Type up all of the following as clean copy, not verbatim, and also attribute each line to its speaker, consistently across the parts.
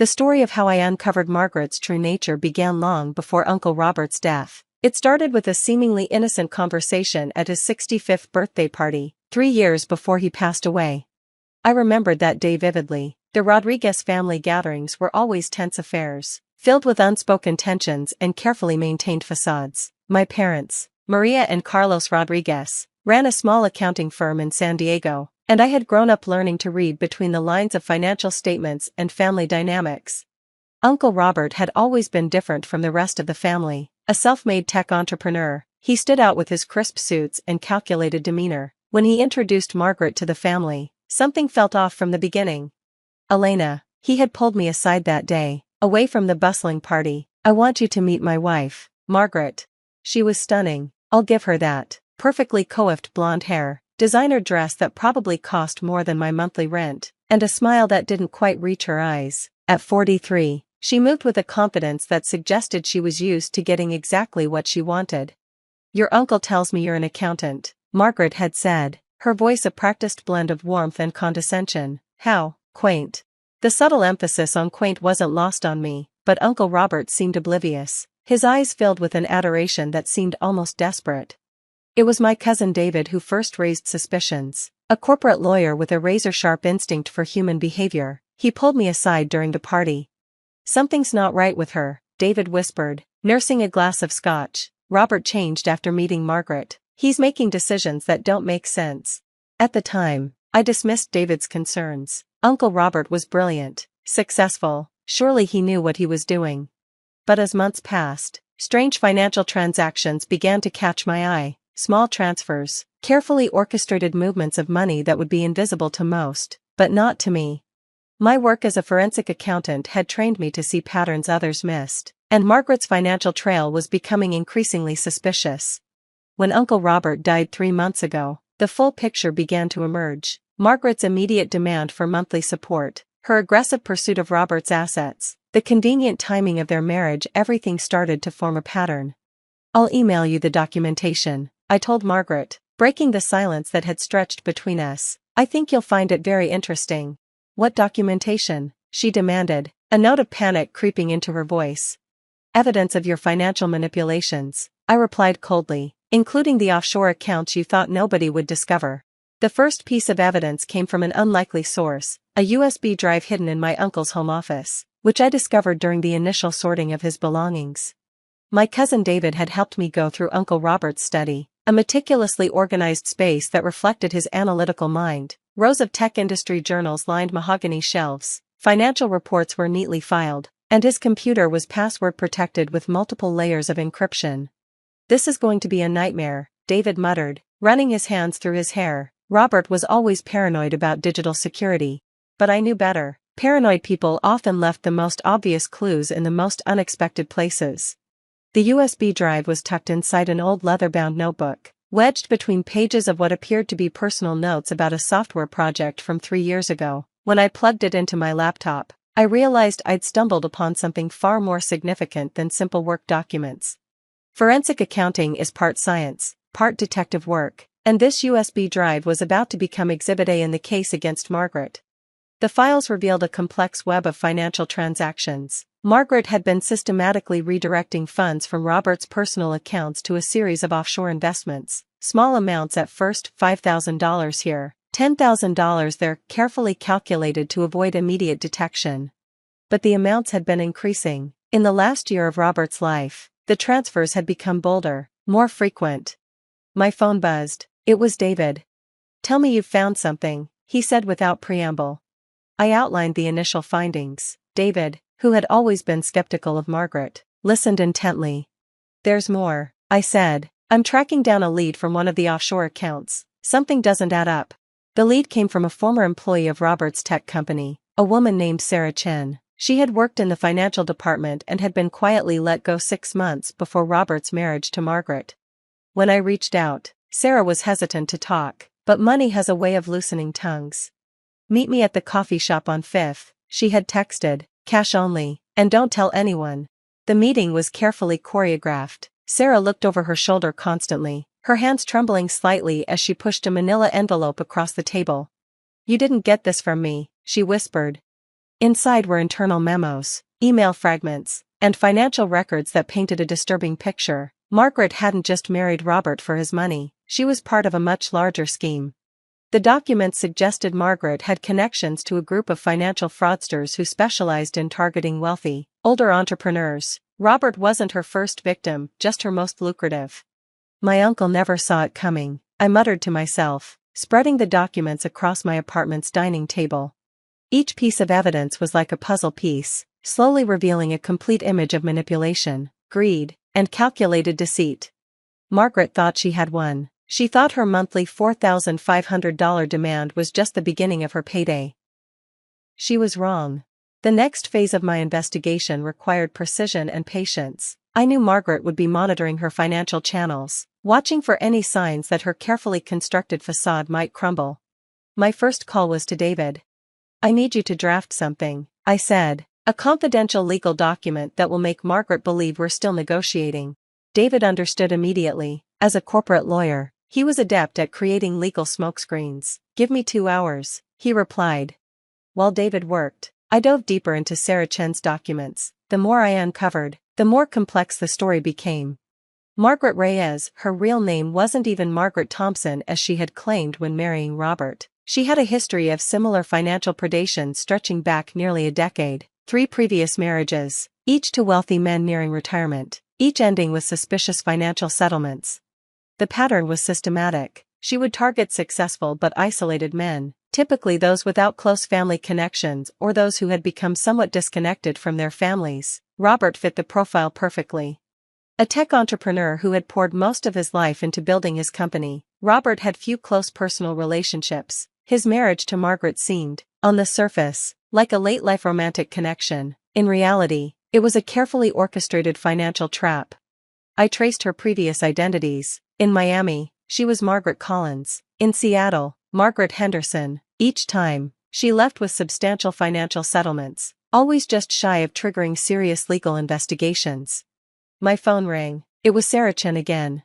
Speaker 1: The story of how I uncovered Margaret's true nature began long before Uncle Robert's death. It started with a seemingly innocent conversation at his 65th birthday party, 3 years before he passed away. I remembered that day vividly. The Rodriguez family gatherings were always tense affairs, filled with unspoken tensions and carefully maintained facades. My parents, Maria and Carlos Rodriguez, ran a small accounting firm in San Diego, and I had grown up learning to read between the lines of financial statements and family dynamics. Uncle Robert had always been different from the rest of the family. A self-made tech entrepreneur, he stood out with his crisp suits and calculated demeanor. When he introduced Margaret to the family, something felt off from the beginning. "Elena," he had pulled me aside that day, away from the bustling party. "I want you to meet my wife, Margaret." She was stunning, I'll give her that. Perfectly coiffed blonde hair, designer dress that probably cost more than my monthly rent, and a smile that didn't quite reach her eyes. At 43, she moved with a confidence that suggested she was used to getting exactly what she wanted. "Your uncle tells me you're an accountant," Margaret had said, her voice a practiced blend of warmth and condescension. How quaint. The subtle emphasis on quaint wasn't lost on me, but Uncle Robert seemed oblivious, his eyes filled with an adoration that seemed almost desperate. It was my cousin David who first raised suspicions. A corporate lawyer with a razor-sharp instinct for human behavior, he pulled me aside during the party. "Something's not right with her," David whispered, nursing a glass of scotch. "Robert changed after meeting Margaret. He's making decisions that don't make sense." At the time, I dismissed David's concerns. Uncle Robert was brilliant, successful, surely he knew what he was doing. But as months passed, strange financial transactions began to catch my eye. Small transfers, carefully orchestrated movements of money that would be invisible to most, but not to me. My work as a forensic accountant had trained me to see patterns others missed, and Margaret's financial trail was becoming increasingly suspicious. When Uncle Robert died 3 months ago, the full picture began to emerge. Margaret's immediate demand for monthly support, her aggressive pursuit of Robert's assets, the convenient timing of their marriage, everything started to form a pattern. "I'll email you the documentation," I told Margaret, breaking the silence that had stretched between us. "I think you'll find it very interesting." "What documentation?" she demanded, a note of panic creeping into her voice. "Evidence of your financial manipulations," I replied coldly, "including the offshore accounts you thought nobody would discover." The first piece of evidence came from an unlikely source, a USB drive hidden in my uncle's home office, which I discovered during the initial sorting of his belongings. My cousin David had helped me go through Uncle Robert's study, a meticulously organized space that reflected his analytical mind. Rows of tech industry journals lined mahogany shelves, financial reports were neatly filed, and his computer was password protected with multiple layers of encryption. "This is going to be a nightmare," David muttered, running his hands through his hair. Robert was always paranoid about digital security. But I knew better. Paranoid people often left the most obvious clues in the most unexpected places. The USB drive was tucked inside an old leather-bound notebook, wedged between pages of what appeared to be personal notes about a software project from 3 years ago. When I plugged it into my laptop, I realized I'd stumbled upon something far more significant than simple work documents. Forensic accounting is part science, part detective work, and this USB drive was about to become Exhibit A in the case against Margaret. The files revealed a complex web of financial transactions. Margaret had been systematically redirecting funds from Robert's personal accounts to a series of offshore investments, small amounts at first, $5,000 here, $10,000 there, carefully calculated to avoid immediate detection. But the amounts had been increasing. In the last year of Robert's life, the transfers had become bolder, more frequent. My phone buzzed. It was David. "Tell me you've found something," he said without preamble. I outlined the initial findings. David, who had always been skeptical of Margaret, listened intently. "There's more," I said. "I'm tracking down a lead from one of the offshore accounts. Something doesn't add up." The lead came from a former employee of Robert's tech company, a woman named Sarah Chen. She had worked in the financial department and had been quietly let go 6 months before Robert's marriage to Margaret. When I reached out, Sarah was hesitant to talk, but money has a way of loosening tongues. "Meet me at the coffee shop on 5th, she had texted, "cash only, and don't tell anyone." The meeting was carefully choreographed. Sarah looked over her shoulder constantly, her hands trembling slightly as she pushed a manila envelope across the table. "You didn't get this from me," she whispered. Inside were internal memos, email fragments, and financial records that painted a disturbing picture. Margaret hadn't just married Robert for his money, she was part of a much larger scheme. The documents suggested Margaret had connections to a group of financial fraudsters who specialized in targeting wealthy, older entrepreneurs. Robert wasn't her first victim, just her most lucrative. My uncle never saw it coming, I muttered to myself, spreading the documents across my apartment's dining table. Each piece of evidence was like a puzzle piece, slowly revealing a complete image of manipulation, greed, and calculated deceit. Margaret thought she had won. She thought her monthly $4,500 demand was just the beginning of her payday. She was wrong. The next phase of my investigation required precision and patience. I knew Margaret would be monitoring her financial channels, watching for any signs that her carefully constructed facade might crumble. My first call was to David. I need you to draft something, I said. A confidential legal document that will make Margaret believe we're still negotiating. David understood immediately. As a corporate lawyer, he was adept at creating legal smokescreens. Give me 2 hours, he replied. While David worked, I dove deeper into Sarah Chen's documents. The more I uncovered, the more complex the story became. Margaret Reyes, her real name wasn't even Margaret Thompson as she had claimed when marrying Robert. She had a history of similar financial predation stretching back nearly a decade. 3 previous marriages, each to wealthy men nearing retirement, each ending with suspicious financial settlements. The pattern was systematic. She would target successful but isolated men, typically those without close family connections or those who had become somewhat disconnected from their families. Robert fit the profile perfectly. A tech entrepreneur who had poured most of his life into building his company, Robert had few close personal relationships. His marriage to Margaret seemed, on the surface, like a late-life romantic connection. In reality, it was a carefully orchestrated financial trap. I traced her previous identities. In Miami, she was Margaret Collins. In Seattle, Margaret Henderson. Each time, she left with substantial financial settlements, always just shy of triggering serious legal investigations. My phone rang. It was Sarah Chen again.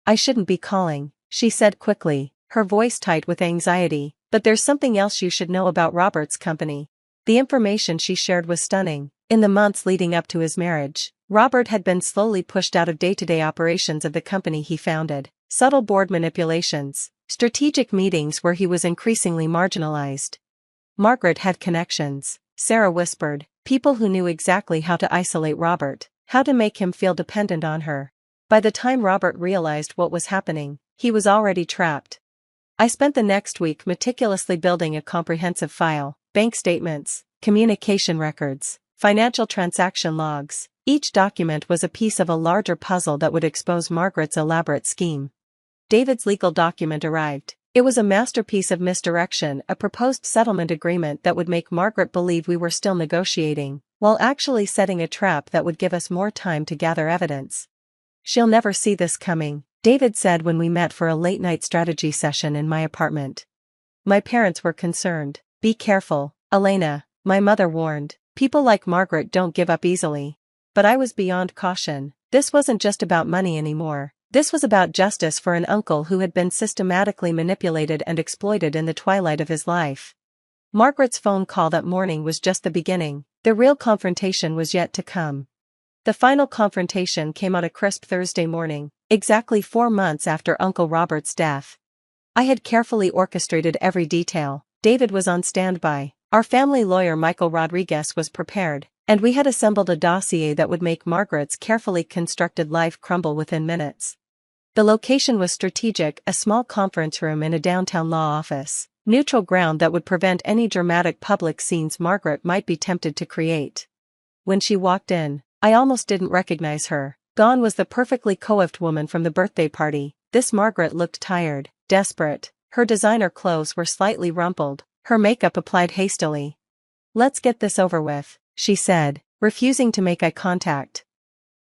Speaker 1: I shouldn't be calling, she said quickly, her voice tight with anxiety, but there's something else you should know about Robert's company. The information she shared was stunning. In the months leading up to his marriage, Robert had been slowly pushed out of day-to-day operations of the company he founded. Subtle board manipulations, strategic meetings where he was increasingly marginalized. Margaret had connections, Sarah whispered, people who knew exactly how to isolate Robert, how to make him feel dependent on her. By the time Robert realized what was happening, he was already trapped. I spent the next week meticulously building a comprehensive file, bank statements, communication records, financial transaction logs. Each document was a piece of a larger puzzle that would expose Margaret's elaborate scheme. David's legal document arrived. It was a masterpiece of misdirection, a proposed settlement agreement that would make Margaret believe we were still negotiating, while actually setting a trap that would give us more time to gather evidence. She'll never see this coming, David said when we met for a late-night strategy session in my apartment. My parents were concerned. Be careful, Elena, my mother warned. People like Margaret don't give up easily. But I was beyond caution. This wasn't just about money anymore. This was about justice for an uncle who had been systematically manipulated and exploited in the twilight of his life. Margaret's phone call that morning was just the beginning. The real confrontation was yet to come. The final confrontation came on a crisp Thursday morning, exactly 4 months after Uncle Robert's death. I had carefully orchestrated every detail. David was on standby. Our family lawyer Michael Rodriguez was prepared, and we had assembled a dossier that would make Margaret's carefully constructed life crumble within minutes. The location was strategic, a small conference room in a downtown law office, neutral ground that would prevent any dramatic public scenes Margaret might be tempted to create. When she walked in, I almost didn't recognize her. Gone was the perfectly coiffed woman from the birthday party. This Margaret looked tired, desperate. Her designer clothes were slightly rumpled, her makeup applied hastily. "Let's get this over with," she said, refusing to make eye contact.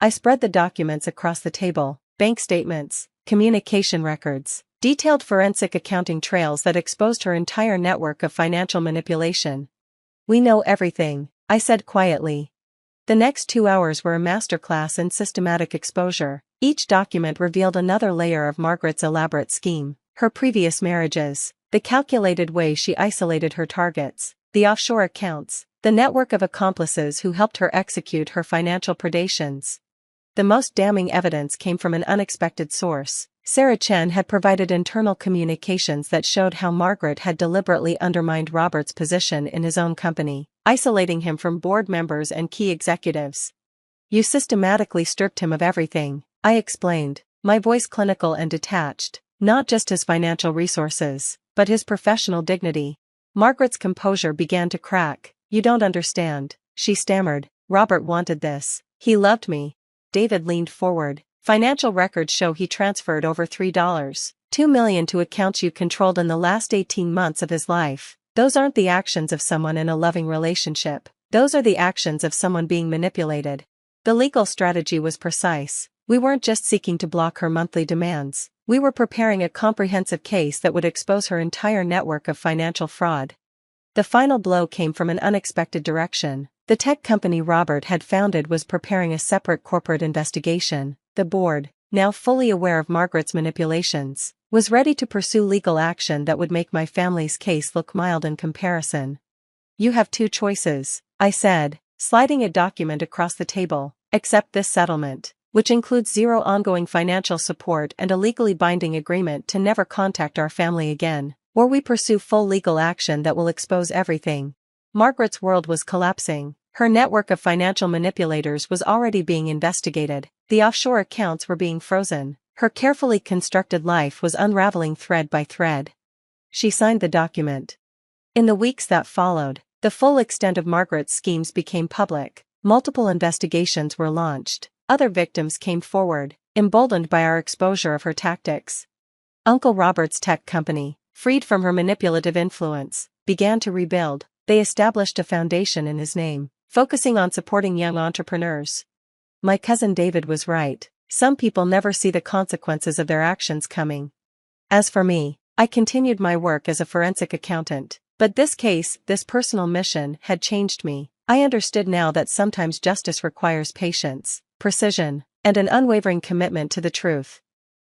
Speaker 1: I spread the documents across the table, bank statements, communication records, detailed forensic accounting trails that exposed her entire network of financial manipulation. "We know everything," I said quietly. The next 2 hours were a masterclass in systematic exposure. Each document revealed another layer of Margaret's elaborate scheme, her previous marriages, the calculated way she isolated her targets, the offshore accounts, The network of accomplices who helped her execute her financial predations. The most damning evidence came from an unexpected source. Sarah Chen had provided internal communications that showed how Margaret had deliberately undermined Robert's position in his own company, isolating him from board members and key executives. "You systematically stripped him of everything," I explained, my voice clinical and detached, "not just his financial resources, but his professional dignity." Margaret's composure began to crack. "You don't understand," she stammered. "Robert wanted this. He loved me." David leaned forward. "Financial records show he transferred over $3.2 million to accounts you controlled in the last 18 months of his life. Those aren't the actions of someone in a loving relationship. Those are the actions of someone being manipulated." The legal strategy was precise. We weren't just seeking to block her monthly demands. We were preparing a comprehensive case that would expose her entire network of financial fraud. The final blow came from an unexpected direction. The tech company Robert had founded was preparing a separate corporate investigation. The board, now fully aware of Margaret's manipulations, was ready to pursue legal action that would make my family's case look mild in comparison. "You have two choices," I said, sliding a document across the table. "Accept this settlement, which includes zero ongoing financial support and a legally binding agreement to never contact our family again, or we pursue full legal action that will expose everything." Margaret's world was collapsing. Her network of financial manipulators was already being investigated. The offshore accounts were being frozen. Her carefully constructed life was unraveling thread by thread. She signed the document. In the weeks that followed, the full extent of Margaret's schemes became public. Multiple investigations were launched. Other victims came forward, emboldened by our exposure of her tactics. Uncle Robert's tech company, freed from her manipulative influence, began to rebuild. They established a foundation in his name, focusing on supporting young entrepreneurs. My cousin David was right. Some people never see the consequences of their actions coming. As for me, I continued my work as a forensic accountant. But this case, this personal mission, had changed me. I understood now that sometimes justice requires patience, precision, and an unwavering commitment to the truth.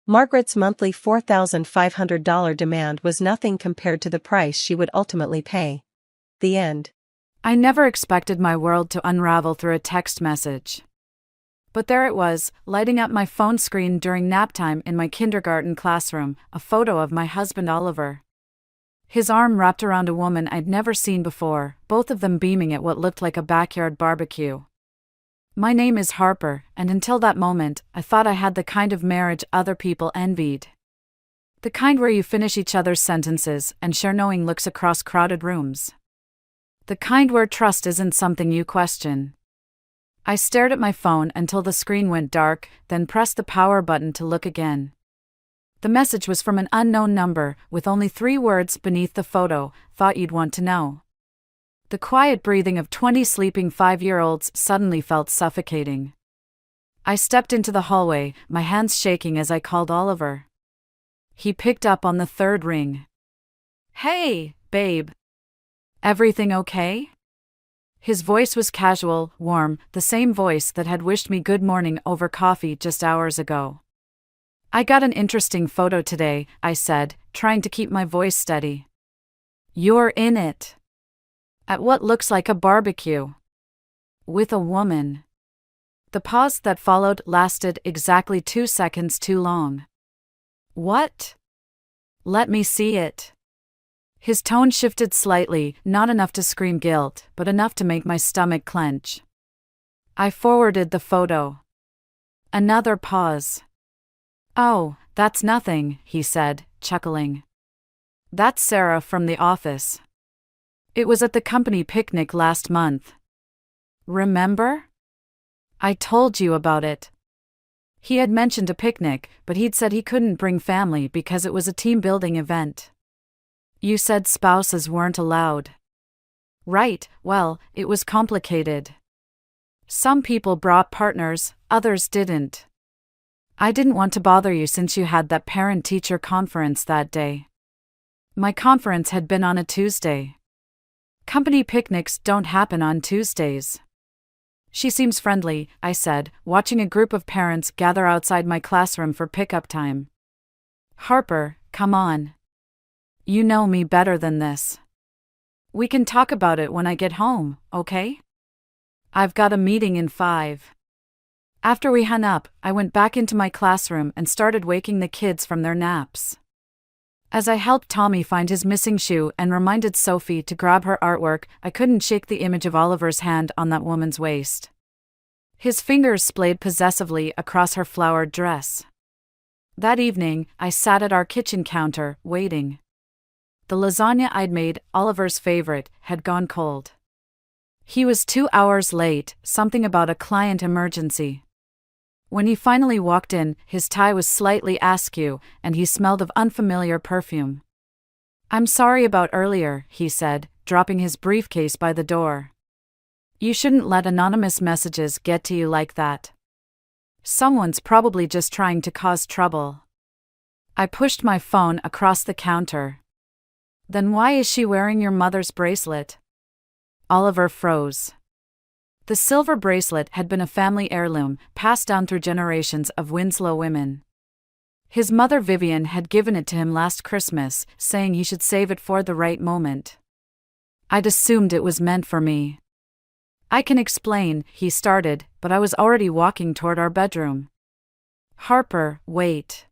Speaker 1: Margaret's monthly $4,500 demand was nothing compared to the price she would ultimately pay. The end.
Speaker 2: I never expected my world to unravel through a text message. But there it was, lighting up my phone screen during nap time in my kindergarten classroom, a photo of my husband Oliver. His arm wrapped around a woman I'd never seen before, both of them beaming at what looked like a backyard barbecue. My name is Harper, and until that moment, I thought I had the kind of marriage other people envied. The kind where you finish each other's sentences and share knowing looks across crowded rooms. The kind where trust isn't something you question. I stared at my phone until the screen went dark, then pressed the power button to look again. The message was from an unknown number, with only 3 words beneath the photo: "Thought you'd want to know." The quiet breathing of 20 sleeping 5-year-olds suddenly felt suffocating. I stepped into the hallway, my hands shaking as I called Oliver. He picked up on the 3rd ring. "Hey, babe. Everything okay?" His voice was casual, warm, the same voice that had wished me good morning over coffee just hours ago. "I got an interesting photo today," I said, trying to keep my voice steady. "You're in it. At what looks like a barbecue. With a woman." The pause that followed lasted exactly 2 seconds too long. "What?" "Let me see it." His tone shifted slightly, not enough to scream guilt, but enough to make my stomach clench. I forwarded the photo. Another pause. "Oh, that's nothing," he said, chuckling. "That's Sarah from the office. It was at the company picnic last month. Remember? I told you about it." He had mentioned a picnic, but he'd said he couldn't bring family because it was a team-building event. "You said spouses weren't allowed." "Right, well, it was complicated. Some people brought partners, others didn't. I didn't want to bother you since you had that parent-teacher conference that day. My conference had been on a Tuesday. Company picnics don't happen on Tuesdays." "She seems friendly," I said, watching a group of parents gather outside my classroom for pickup time. "Harper, come on. You know me better than this." We can talk about it when I get home, okay? I've got a meeting in 5. After we hung up, I went back into my classroom and started waking the kids from their naps. As I helped Tommy find his missing shoe and reminded Sophie to grab her artwork, I couldn't shake the image of Oliver's hand on that woman's waist. His fingers splayed possessively across her flowered dress. That evening, I sat at our kitchen counter, waiting. The lasagna I'd made, Oliver's favorite, had gone cold. He was 2 hours late, something about a client emergency. When he finally walked in, his tie was slightly askew, and he smelled of unfamiliar perfume. "I'm sorry about earlier," he said, dropping his briefcase by the door. "You shouldn't let anonymous messages get to you like that. Someone's probably just trying to cause trouble." I pushed my phone across the counter. "Then why is she wearing your mother's bracelet?" Oliver froze. The silver bracelet had been a family heirloom, passed down through generations of Winslow women. His mother Vivian had given it to him last Christmas, saying he should save it for the right moment. I'd assumed it was meant for me. "I can explain," he started, but I was already walking toward our bedroom. "Harper, wait."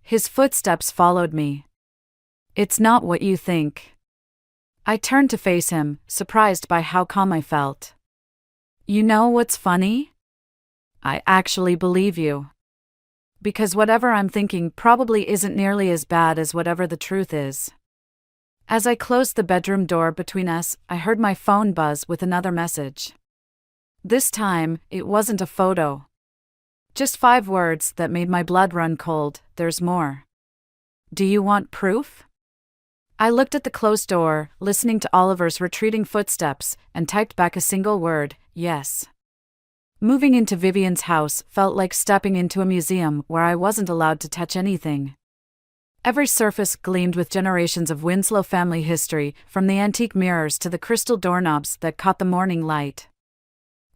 Speaker 2: His footsteps followed me. "It's not what you think." I turned to face him, surprised by how calm I felt. "You know what's funny? I actually believe you. Because whatever I'm thinking probably isn't nearly as bad as whatever the truth is." As I closed the bedroom door between us, I heard my phone buzz with another message. This time, it wasn't a photo. Just 5 words that made my blood run cold. "There's more. Do you want proof?" I looked at the closed door, listening to Oliver's retreating footsteps, and typed back a single word: yes. Moving into Vivian's house felt like stepping into a museum where I wasn't allowed to touch anything. Every surface gleamed with generations of Winslow family history, from the antique mirrors to the crystal doorknobs that caught the morning light.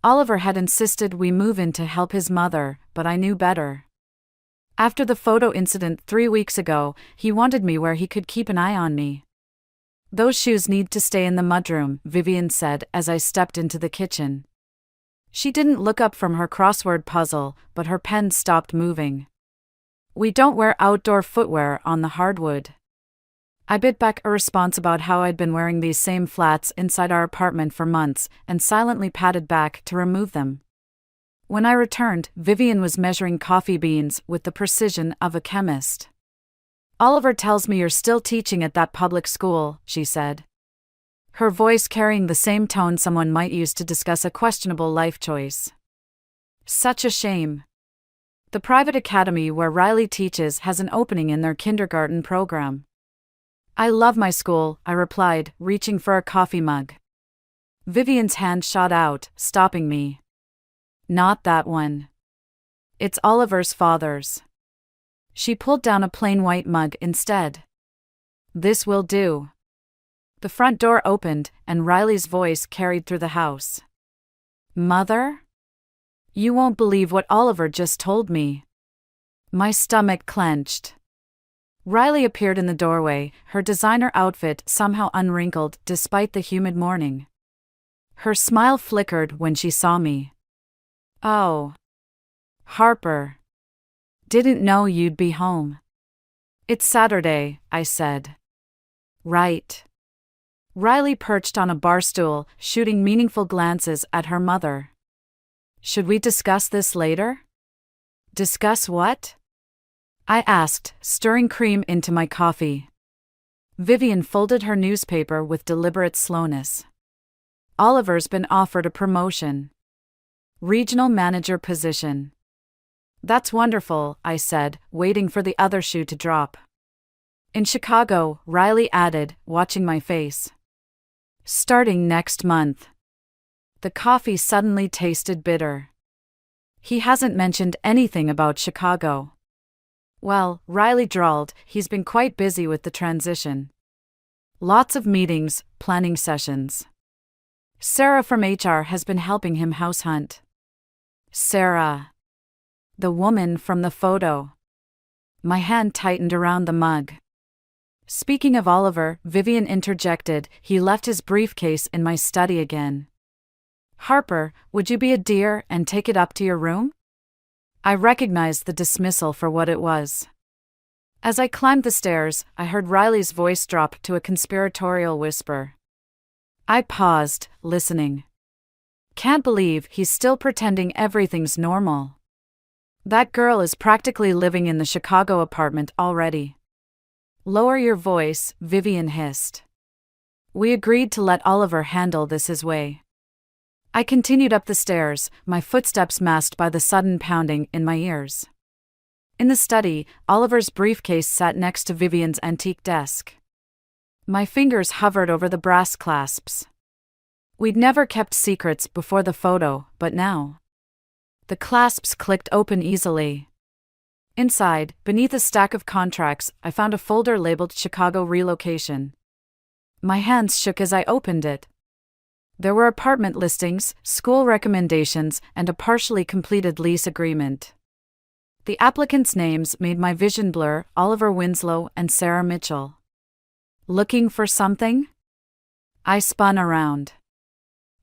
Speaker 2: Oliver had insisted we move in to help his mother, but I knew better. After the photo incident 3 weeks ago, he wanted me where he could keep an eye on me. "Those shoes need to stay in the mudroom," Vivian said as I stepped into the kitchen. She didn't look up from her crossword puzzle, but her pen stopped moving. "We don't wear outdoor footwear on the hardwood." I bit back a response about how I'd been wearing these same flats inside our apartment for months, and silently patted back to remove them. When I returned, Vivian was measuring coffee beans with the precision of a chemist. "Oliver tells me you're still teaching at that public school," she said. Her voice carrying the same tone someone might use to discuss a questionable life choice. "Such a shame. The private academy where Riley teaches has an opening in their kindergarten program." "I love my school," I replied, reaching for a coffee mug. Vivian's hand shot out, stopping me. "Not that one. It's Oliver's father's." She pulled down a plain white mug instead. "This will do." The front door opened, and Riley's voice carried through the house. "Mother? You won't believe what Oliver just told me." My stomach clenched. Riley appeared in the doorway, her designer outfit somehow unwrinkled despite the humid morning. Her smile flickered when she saw me. "Oh. Harper. Didn't know you'd be home." "It's Saturday," I said. "Right." Riley perched on a bar stool, shooting meaningful glances at her mother. "Should we discuss this later?" "Discuss what?" I asked, stirring cream into my coffee. Vivian folded her newspaper with deliberate slowness. "Oliver's been offered a promotion. Regional manager position." "That's wonderful," I said, waiting for the other shoe to drop. "In Chicago," Riley added, watching my face. "Starting next month." The coffee suddenly tasted bitter. "He hasn't mentioned anything about Chicago." "Well," Riley drawled, "he's been quite busy with the transition. Lots of meetings, planning sessions. Sarah from HR has been helping him house hunt." "Sarah. The woman from the photo." My hand tightened around the mug. Speaking of Oliver, Vivian interjected, he left his briefcase in my study again. Harper, would you be a dear and take it up to your room? I recognized the dismissal for what it was. As I climbed the stairs, I heard Riley's voice drop to a conspiratorial whisper. I paused, listening. Can't believe he's still pretending everything's normal. That girl is practically living in the Chicago apartment already. Lower your voice, Vivian hissed. We agreed to let Oliver handle this his way. I continued up the stairs, my footsteps masked by the sudden pounding in my ears. In the study, Oliver's briefcase sat next to Vivian's antique desk. My fingers hovered over the brass clasps. We'd never kept secrets before the photo, but now. The clasps clicked open easily. Inside, beneath a stack of contracts, I found a folder labeled Chicago Relocation. My hands shook as I opened it. There were apartment listings, school recommendations, and a partially completed lease agreement. The applicants' names made my vision blur: Oliver Winslow and Sarah Mitchell. Looking for something? I spun around.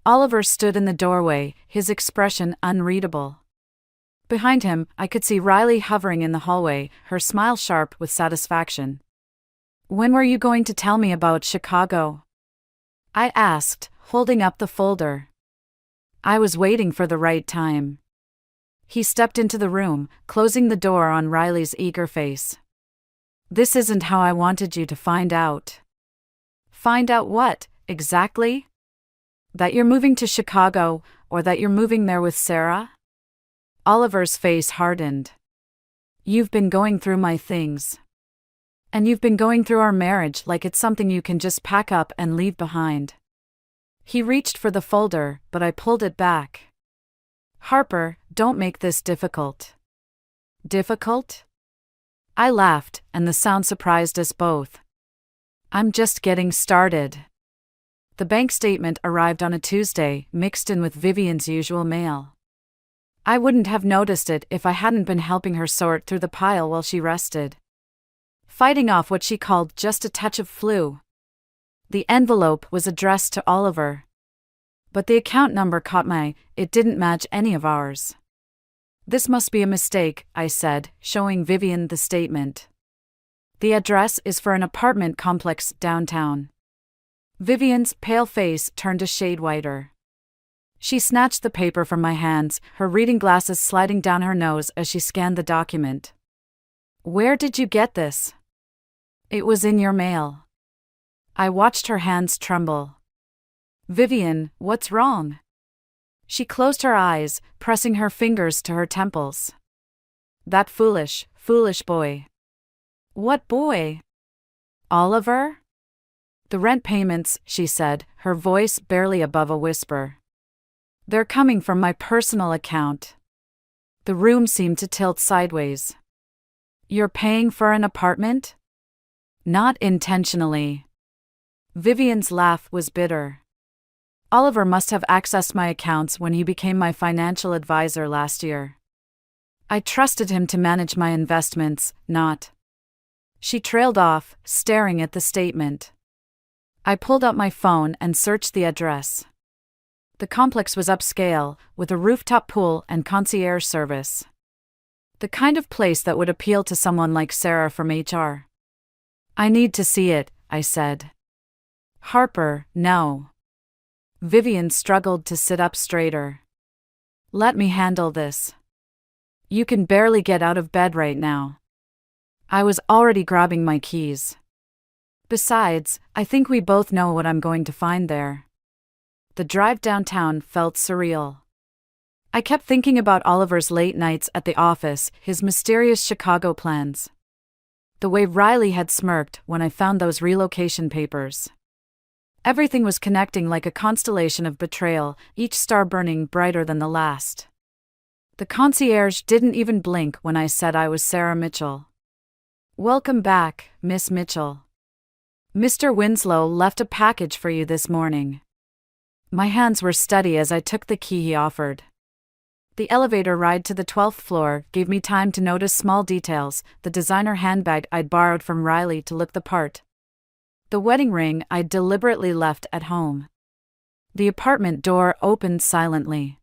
Speaker 2: Oliver stood in the doorway, his expression unreadable. Behind him, I could see Riley hovering in the hallway, her smile sharp with satisfaction. When were you going to tell me about Chicago? I asked, holding up the folder. I was waiting for the right time. He stepped into the room, closing the door on Riley's eager face. This isn't how I wanted you to find out. Find out what, exactly? That you're moving to Chicago, or that you're moving there with Sarah? Oliver's face hardened. You've been going through my things. And you've been going through our marriage like it's something you can just pack up and leave behind. He reached for the folder, but I pulled it back. Harper, don't make this difficult. Difficult? I laughed, and the sound surprised us both. I'm just getting started. The bank statement arrived on a Tuesday, mixed in with Vivian's usual mail. I wouldn't have noticed it if I hadn't been helping her sort through the pile while she rested. Fighting off what she called just a touch of flu. The envelope was addressed to Oliver. But the account number caught my eye, it didn't match any of ours. This must be a mistake, I said, showing Vivian the statement. The address is for an apartment complex downtown. Vivian's pale face turned a shade whiter. She snatched the paper from my hands, her reading glasses sliding down her nose as she scanned the document. Where did you get this? It was in your mail. I watched her hands tremble. Vivian, what's wrong? She closed her eyes, pressing her fingers to her temples. That foolish boy. What boy? Oliver? The rent payments, she said, her voice barely above a whisper. They're coming from my personal account. The room seemed to tilt sideways. You're paying for an apartment? Not intentionally. Vivian's laugh was bitter. Oliver must have accessed my accounts when he became my financial advisor last year. I trusted him to manage my investments, not. She trailed off, staring at the statement. I pulled out my phone and searched the address. The complex was upscale, with a rooftop pool and concierge service. The kind of place that would appeal to someone like Sarah from HR. I need to see it, I said. Harper, no. Vivian struggled to sit up straighter. Let me handle this. You can barely get out of bed right now. I was already grabbing my keys. Besides, I think we both know what I'm going to find there. The drive downtown felt surreal. I kept thinking about Oliver's late nights at the office, his mysterious Chicago plans. The way Riley had smirked when I found those relocation papers. Everything was connecting like a constellation of betrayal, each star burning brighter than the last. The concierge didn't even blink when I said I was Sarah Mitchell. Welcome back, Miss Mitchell. Mr. Winslow left a package for you this morning. My hands were steady as I took the key he offered. The elevator ride to the 12th floor gave me time to notice small details, the designer handbag I'd borrowed from Riley to look the part, The wedding ring I'd deliberately left at home. The apartment door opened silently.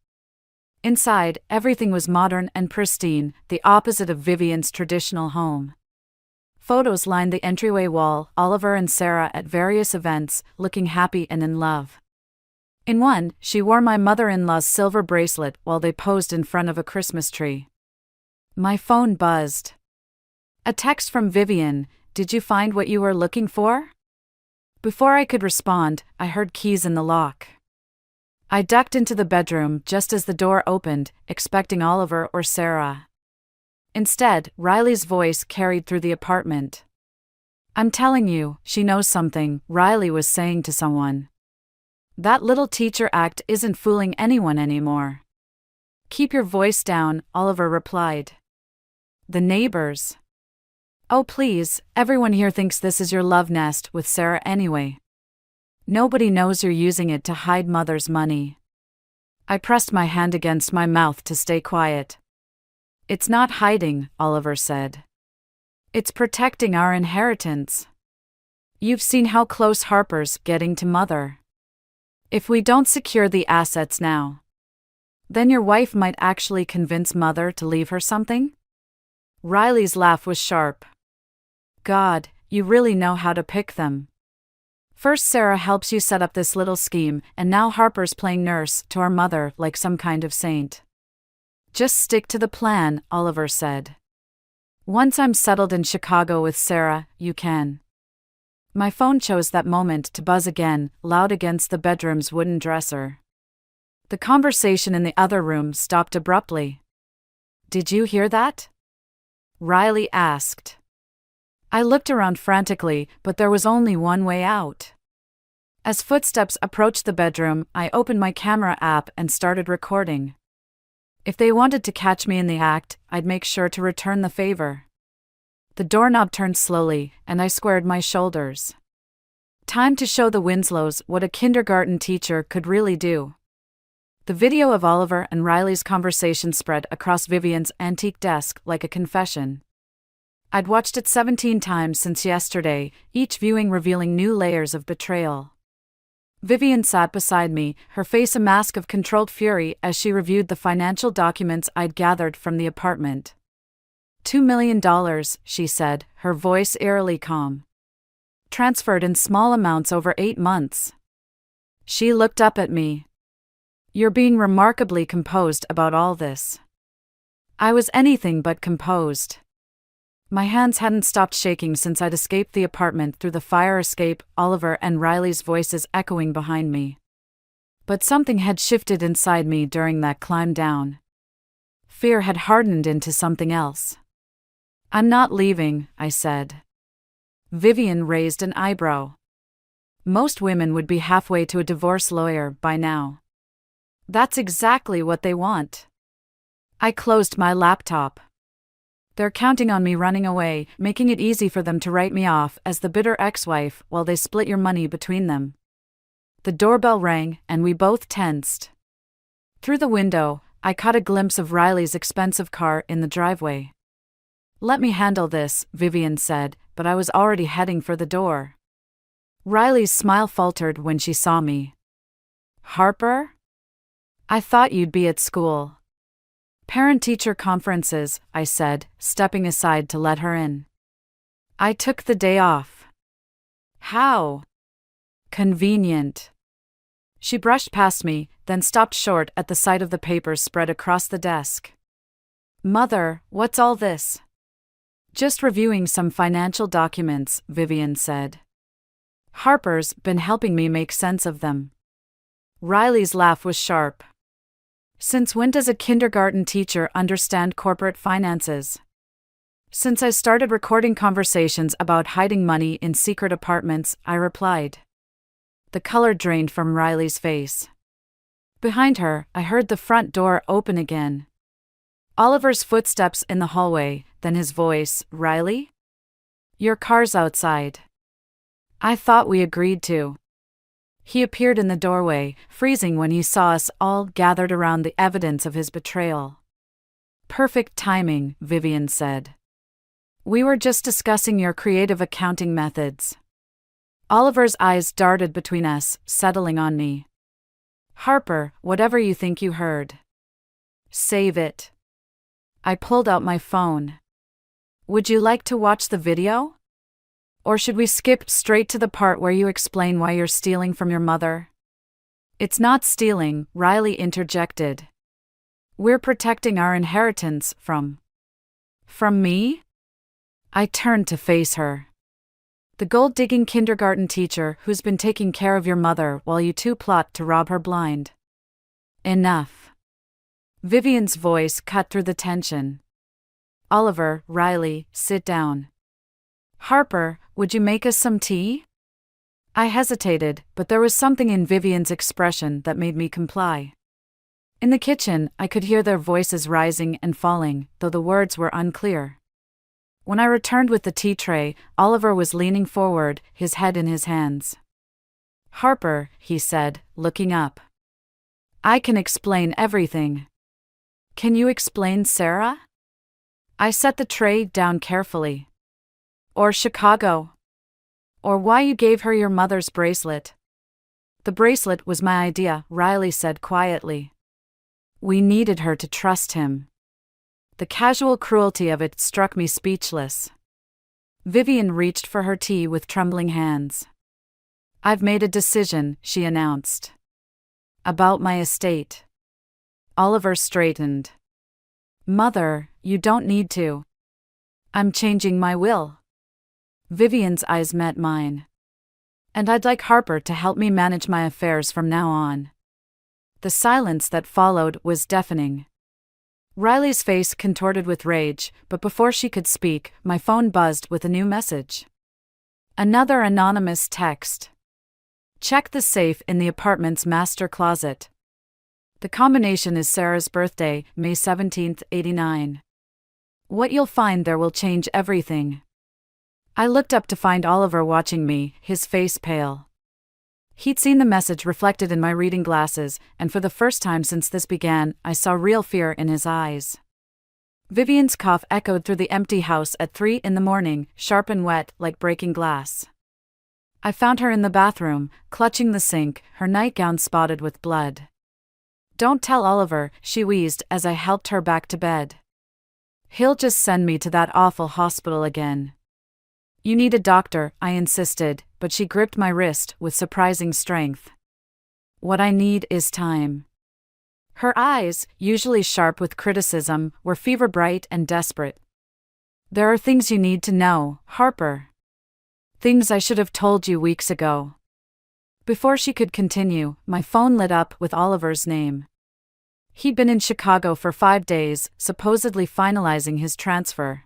Speaker 2: Inside, everything was modern and pristine, the opposite of Vivian's traditional home. Photos lined the entryway wall, Oliver and Sarah at various events, looking happy and in love. In one, she wore my mother-in-law's silver bracelet while they posed in front of a Christmas tree. My phone buzzed. A text from Vivian. "Did you find what you were looking for?" Before I could respond, I heard keys in the lock. I ducked into the bedroom just as the door opened, expecting Oliver or Sarah. Instead, Riley's voice carried through the apartment. "I'm telling you, she knows something," Riley was saying to someone. "That little teacher act isn't fooling anyone anymore." "Keep your voice down," Oliver replied. "The neighbors." "Oh please, everyone here thinks this is your love nest with Sarah anyway. Nobody knows you're using it to hide mother's money." I pressed my hand against my mouth to stay quiet. "It's not hiding," Oliver said. "It's protecting our inheritance. You've seen how close Harper's getting to mother. If we don't secure the assets now, then your wife might actually convince mother to leave her something?" Riley's laugh was sharp. "God, you really know how to pick them. First Sarah helps you set up this little scheme, and now Harper's playing nurse to our mother like some kind of saint." "Just stick to the plan," Oliver said. "Once I'm settled in Chicago with Sarah, you can." My phone chose that moment to buzz again, loud against the bedroom's wooden dresser. The conversation in the other room stopped abruptly. "Did you hear that?" Riley asked. I looked around frantically, but there was only one way out. As footsteps approached the bedroom, I opened my camera app and started recording. If they wanted to catch me in the act, I'd make sure to return the favor. The doorknob turned slowly, and I squared my shoulders. Time to show the Winslows what a kindergarten teacher could really do. The video of Oliver and Riley's conversation spread across Vivian's antique desk like a confession. I'd watched it 17 times since yesterday, each viewing revealing new layers of betrayal. Vivian sat beside me, her face a mask of controlled fury as she reviewed the financial documents I'd gathered from the apartment. $2 million, she said, her voice eerily calm. Transferred in small amounts over 8 months. She looked up at me. "You're being remarkably composed about all this." I was anything but composed. My hands hadn't stopped shaking since I'd escaped the apartment through the fire escape, Oliver and Riley's voices echoing behind me. But something had shifted inside me during that climb down. Fear had hardened into something else. "I'm not leaving," I said. Vivian raised an eyebrow. Most women would be halfway to a divorce lawyer by now. That's exactly what they want. I closed my laptop. They're counting on me running away, making it easy for them to write me off as the bitter ex-wife while they split your money between them. The doorbell rang, and we both tensed. Through the window, I caught a glimpse of Riley's expensive car in the driveway. "Let me handle this," Vivian said, but I was already heading for the door. Riley's smile faltered when she saw me. "Harper? I thought you'd be at school." "Parent-teacher conferences," I said, stepping aside to let her in. "I took the day off." "How convenient." She brushed past me, then stopped short at the sight of the papers spread across the desk. "Mother, what's all this?" "Just reviewing some financial documents," Vivian said. "Harper's been helping me make sense of them." Riley's laugh was sharp. "Since when does a kindergarten teacher understand corporate finances?" "Since I started recording conversations about hiding money in secret apartments," I replied. The color drained from Riley's face. Behind her, I heard the front door open again. Oliver's footsteps in the hallway, then his voice, "Riley? Your car's outside." "I thought we agreed to." He appeared in the doorway, freezing when he saw us all gathered around the evidence of his betrayal. "Perfect timing," Vivian said. "We were just discussing your creative accounting methods." Oliver's eyes darted between us, settling on me. Harper, whatever you think you heard, save it. I pulled out my phone. Would you like to watch the video? Or should we skip straight to the part where you explain why you're stealing from your mother? It's not stealing, Riley interjected. We're protecting our inheritance from me? I turned to face her. The gold-digging kindergarten teacher who's been taking care of your mother while you two plot to rob her blind. Enough. Vivian's voice cut through the tension. Oliver, Riley, sit down. Harper, would you make us some tea? I hesitated, but there was something in Vivian's expression that made me comply. In the kitchen, I could hear their voices rising and falling, though the words were unclear. When I returned with the tea tray, Oliver was leaning forward, his head in his hands. Harper, he said, looking up. I can explain everything. Can you explain Sarah? I set the tray down carefully. Or Chicago. Or why you gave her your mother's bracelet. The bracelet was my idea, Riley said quietly. We needed her to trust him. The casual cruelty of it struck me speechless. Vivian reached for her tea with trembling hands. I've made a decision, she announced. About my estate. Oliver straightened. Mother, you don't need to. I'm changing my will. Vivian's eyes met mine. And I'd like Harper to help me manage my affairs from now on. The silence that followed was deafening. Riley's face contorted with rage, but before she could speak, my phone buzzed with a new message. Another anonymous text. Check the safe in the apartment's master closet. The combination is Sarah's birthday, May 17, 89. What you'll find there will change everything. I looked up to find Oliver watching me, his face pale. He'd seen the message reflected in my reading glasses, and for the first time since this began, I saw real fear in his eyes. Vivian's cough echoed through the empty house at 3 a.m, sharp and wet like breaking glass. I found her in the bathroom, clutching the sink, her nightgown spotted with blood. Don't tell Oliver, she wheezed as I helped her back to bed. He'll just send me to that awful hospital again. You need a doctor, I insisted, but she gripped my wrist with surprising strength. What I need is time. Her eyes, usually sharp with criticism, were fever-bright and desperate. There are things you need to know, Harper. Things I should have told you weeks ago. Before she could continue, my phone lit up with Oliver's name. He'd been in Chicago for 5 days, supposedly finalizing his transfer.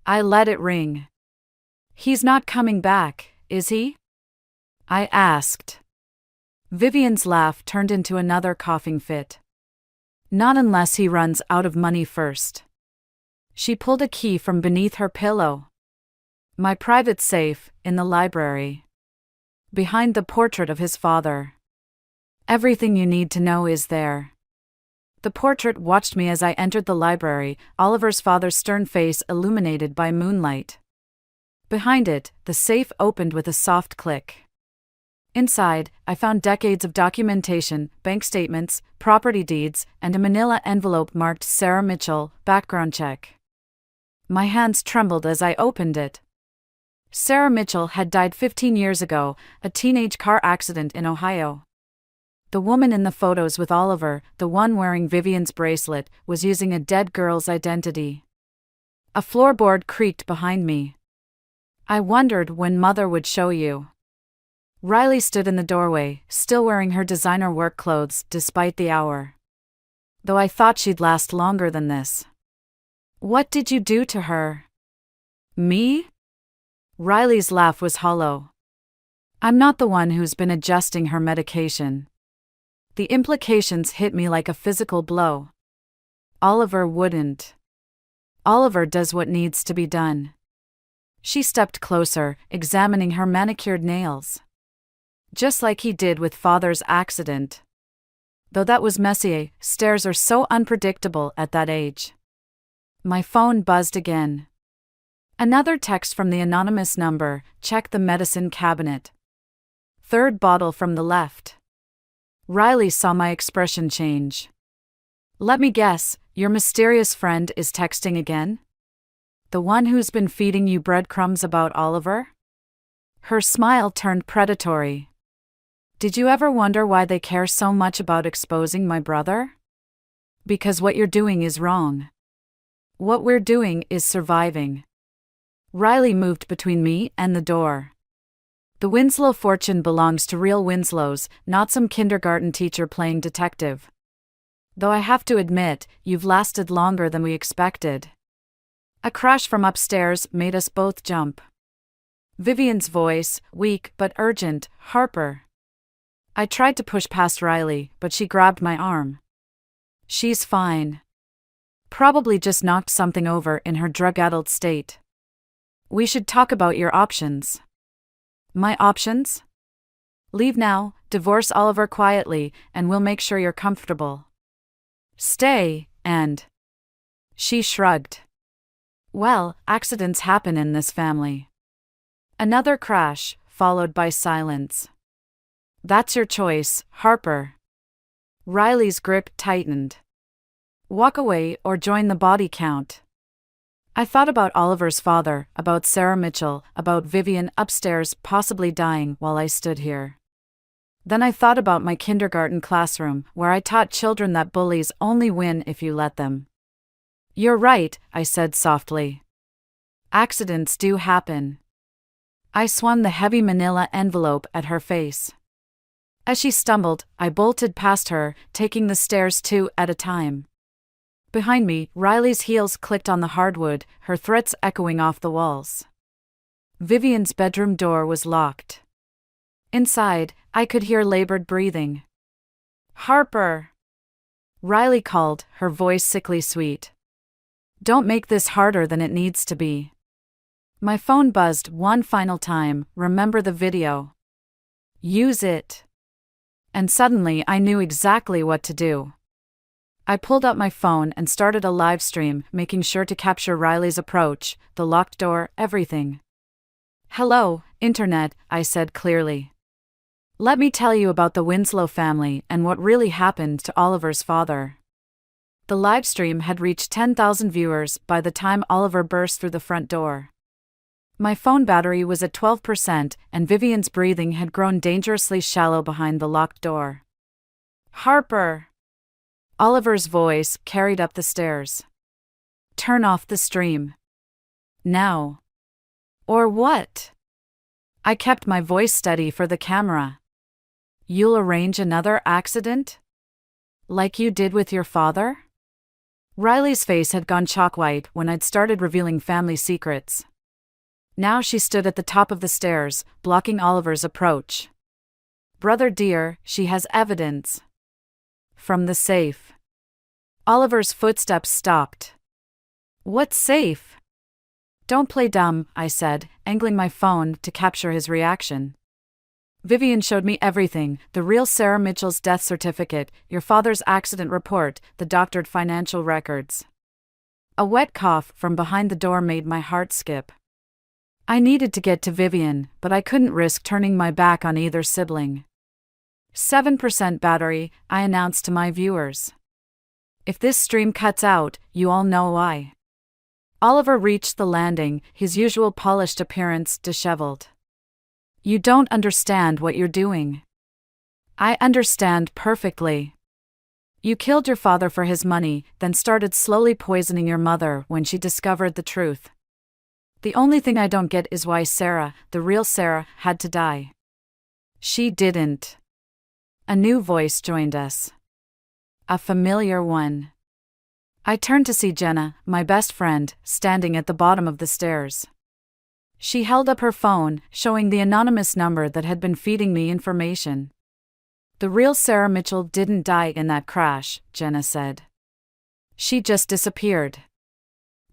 Speaker 2: I let it ring. He's not coming back, is he? I asked. Vivian's laugh turned into another coughing fit. Not unless he runs out of money first. She pulled a key from beneath her pillow. My private safe, in the library. Behind the portrait of his father. Everything you need to know is there. The portrait watched me as I entered the library, Oliver's father's stern face illuminated by moonlight. Behind it, the safe opened with a soft click. Inside, I found decades of documentation, bank statements, property deeds, and a manila envelope marked Sarah Mitchell, background check. My hands trembled as I opened it. Sarah Mitchell had died 15 years ago, a teenage car accident in Ohio. The woman in the photos with Oliver, the one wearing Vivian's bracelet, was using a dead girl's identity. A floorboard creaked behind me. I wondered when Mother would show you. Riley stood in the doorway, still wearing her designer work clothes despite the hour. Though I thought she'd last longer than this. What did you do to her? Me? Riley's laugh was hollow. I'm not the one who's been adjusting her medication. The implications hit me like a physical blow. Oliver wouldn't. Oliver does what needs to be done. She stepped closer, examining her manicured nails. Just like he did with Father's accident. Though that was messy, stairs are so unpredictable at that age. My phone buzzed again. Another text from the anonymous number, check the medicine cabinet. Third bottle from the left. Riley saw my expression change. Let me guess, your mysterious friend is texting again? The one who's been feeding you breadcrumbs about Oliver? Her smile turned predatory. Did you ever wonder why they care so much about exposing my brother? Because what you're doing is wrong. What we're doing is surviving. Riley moved between me and the door. The Winslow fortune belongs to real Winslows, not some kindergarten teacher playing detective. Though I have to admit, you've lasted longer than we expected. A crash from upstairs made us both jump. Vivian's voice, weak but urgent, Harper. I tried to push past Riley, but she grabbed my arm. She's fine. Probably just knocked something over in her drug-addled state. We should talk about your options. My options? Leave now, divorce Oliver quietly, and we'll make sure you're comfortable. Stay, and... She shrugged. Well, accidents happen in this family. Another crash, followed by silence. That's your choice, Harper. Riley's grip tightened. Walk away or join the body count. I thought about Oliver's father, about Sarah Mitchell, about Vivian upstairs possibly dying while I stood here. Then I thought about my kindergarten classroom, where I taught children that bullies only win if you let them. You're right, I said softly. Accidents do happen. I swung the heavy manila envelope at her face. As she stumbled, I bolted past her, taking the stairs 2 at a time. Behind me, Riley's heels clicked on the hardwood, her threats echoing off the walls. Vivian's bedroom door was locked. Inside, I could hear labored breathing. Harper! Riley called, her voice sickly sweet. Don't make this harder than it needs to be. My phone buzzed one final time, remember the video. Use it. And suddenly I knew exactly what to do. I pulled out my phone and started a live stream, making sure to capture Riley's approach, the locked door, everything. Hello, Internet, I said clearly. Let me tell you about the Winslow family and what really happened to Oliver's father. The live stream had reached 10,000 viewers by the time Oliver burst through the front door. My phone battery was at 12% and Vivian's breathing had grown dangerously shallow behind the locked door. Harper! Oliver's voice carried up the stairs. Turn off the stream. Now. Or what? I kept my voice steady for the camera. You'll arrange another accident? Like you did with your father? Riley's face had gone chalk white when I'd started revealing family secrets. Now she stood at the top of the stairs, blocking Oliver's approach. Brother dear, she has evidence. From the safe. Oliver's footsteps stopped. What safe? Don't play dumb, I said, angling my phone to capture his reaction. Vivian showed me everything, the real Sarah Mitchell's death certificate, your father's accident report, the doctored financial records. A wet cough from behind the door made my heart skip. I needed to get to Vivian, but I couldn't risk turning my back on either sibling. 7% battery, I announced to my viewers. If this stream cuts out, you all know why. Oliver reached the landing, his usual polished appearance disheveled. You don't understand what you're doing. I understand perfectly. You killed your father for his money, then started slowly poisoning your mother when she discovered the truth. The only thing I don't get is why Sarah, the real Sarah, had to die. She didn't. A new voice joined us. A familiar one. I turned to see Jenna, my best friend, standing at the bottom of the stairs. She held up her phone, showing the anonymous number that had been feeding me information. The real Sarah Mitchell didn't die in that crash, Jenna said. She just disappeared.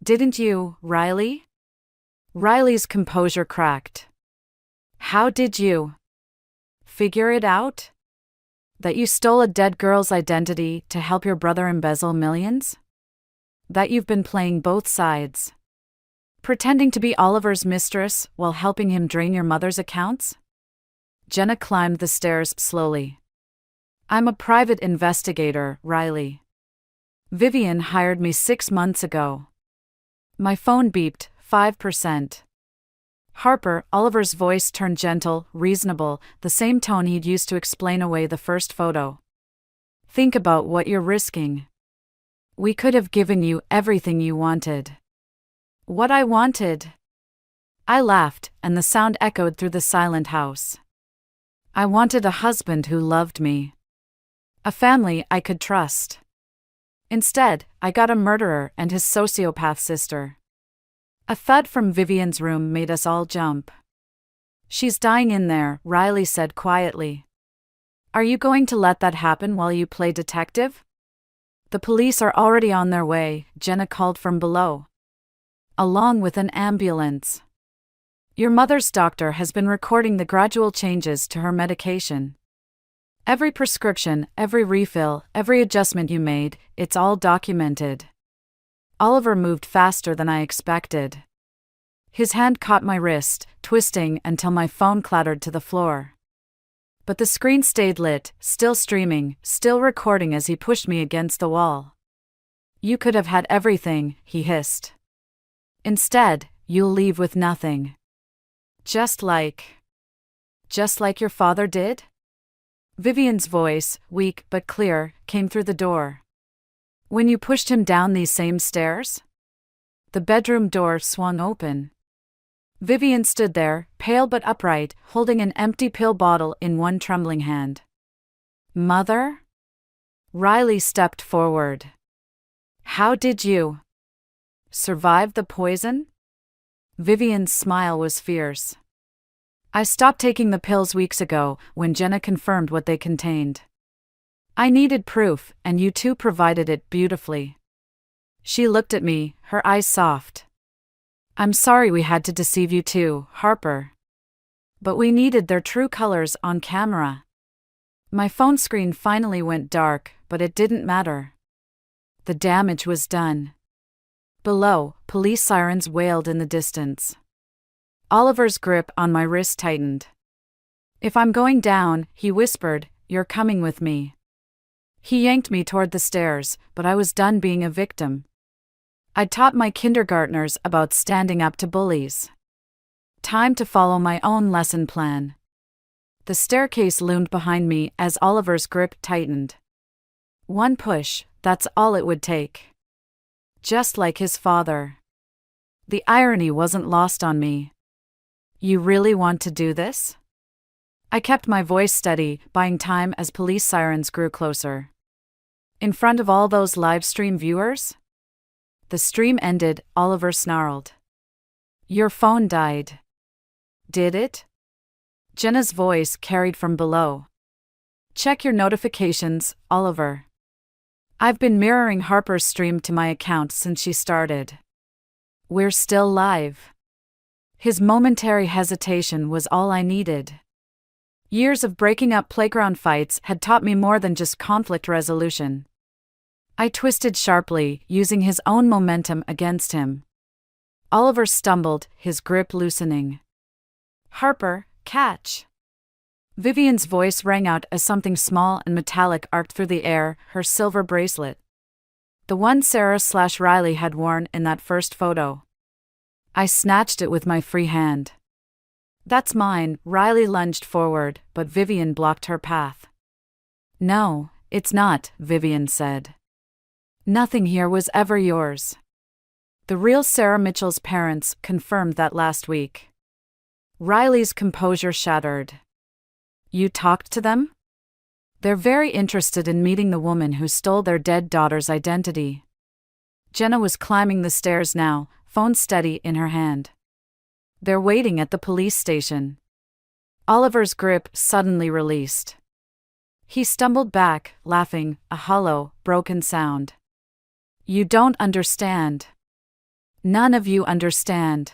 Speaker 2: Didn't you, Riley? Riley's composure cracked. How did you figure it out? That you stole a dead girl's identity to help your brother embezzle millions? That you've been playing both sides? Pretending to be Oliver's mistress while helping him drain your mother's accounts? Jenna climbed the stairs slowly. I'm a private investigator, Riley. Vivian hired me 6 months ago. My phone beeped, 5%. Harper, Oliver's voice turned gentle, reasonable, the same tone he'd used to explain away the first photo. Think about what you're risking. We could have given you everything you wanted. What I wanted? I laughed, and the sound echoed through the silent house. I wanted a husband who loved me. A family I could trust. Instead, I got a murderer and his sociopath sister. A thud from Vivian's room made us all jump. She's dying in there, Riley said quietly. Are you going to let that happen while you play detective? The police are already on their way, Jenna called from below. Along with an ambulance. Your mother's doctor has been recording the gradual changes to her medication. Every prescription, every refill, every adjustment you made, it's all documented. Oliver moved faster than I expected. His hand caught my wrist, twisting until my phone clattered to the floor. But the screen stayed lit, still streaming, still recording as he pushed me against the wall. You could have had everything, he hissed. Instead, you'll leave with nothing. Just like your father did? Vivian's voice, weak but clear, came through the door. When you pushed him down these same stairs? The bedroom door swung open. Vivian stood there, pale but upright, holding an empty pill bottle in one trembling hand. Mother? Riley stepped forward. How did you survive the poison? Vivian's smile was fierce. I stopped taking the pills weeks ago, when Jenna confirmed what they contained. I needed proof, and you two provided it beautifully. She looked at me, her eyes soft. I'm sorry we had to deceive you too, Harper. But we needed their true colors on camera. My phone screen finally went dark, but it didn't matter. The damage was done. Below, police sirens wailed in the distance. Oliver's grip on my wrist tightened. If I'm going down, he whispered, you're coming with me. He yanked me toward the stairs, but I was done being a victim. I'd taught my kindergartners about standing up to bullies. Time to follow my own lesson plan. The staircase loomed behind me as Oliver's grip tightened. One push, that's all it would take. Just like his father. The irony wasn't lost on me. You really want to do this? I kept my voice steady, buying time as police sirens grew closer. In front of all those live stream viewers? The stream ended, Oliver snarled. Your phone died. Did it? Jenna's voice carried from below. Check your notifications, Oliver. I've been mirroring Harper's stream to my account since she started. We're still live. His momentary hesitation was all I needed. Years of breaking up playground fights had taught me more than just conflict resolution. I twisted sharply, using his own momentum against him. Oliver stumbled, his grip loosening. Harper, catch! Vivian's voice rang out as something small and metallic arced through the air, her silver bracelet. The one Sarah/Riley had worn in that first photo. I snatched it with my free hand. That's mine, Riley lunged forward, but Vivian blocked her path. No, it's not, Vivian said. Nothing here was ever yours. The real Sarah Mitchell's parents confirmed that last week. Riley's composure shattered. You talked to them? They're very interested in meeting the woman who stole their dead daughter's identity. Jenna was climbing the stairs now, phone steady in her hand. They're waiting at the police station. Oliver's grip suddenly released. He stumbled back, laughing, a hollow, broken sound. You don't understand. None of you understand.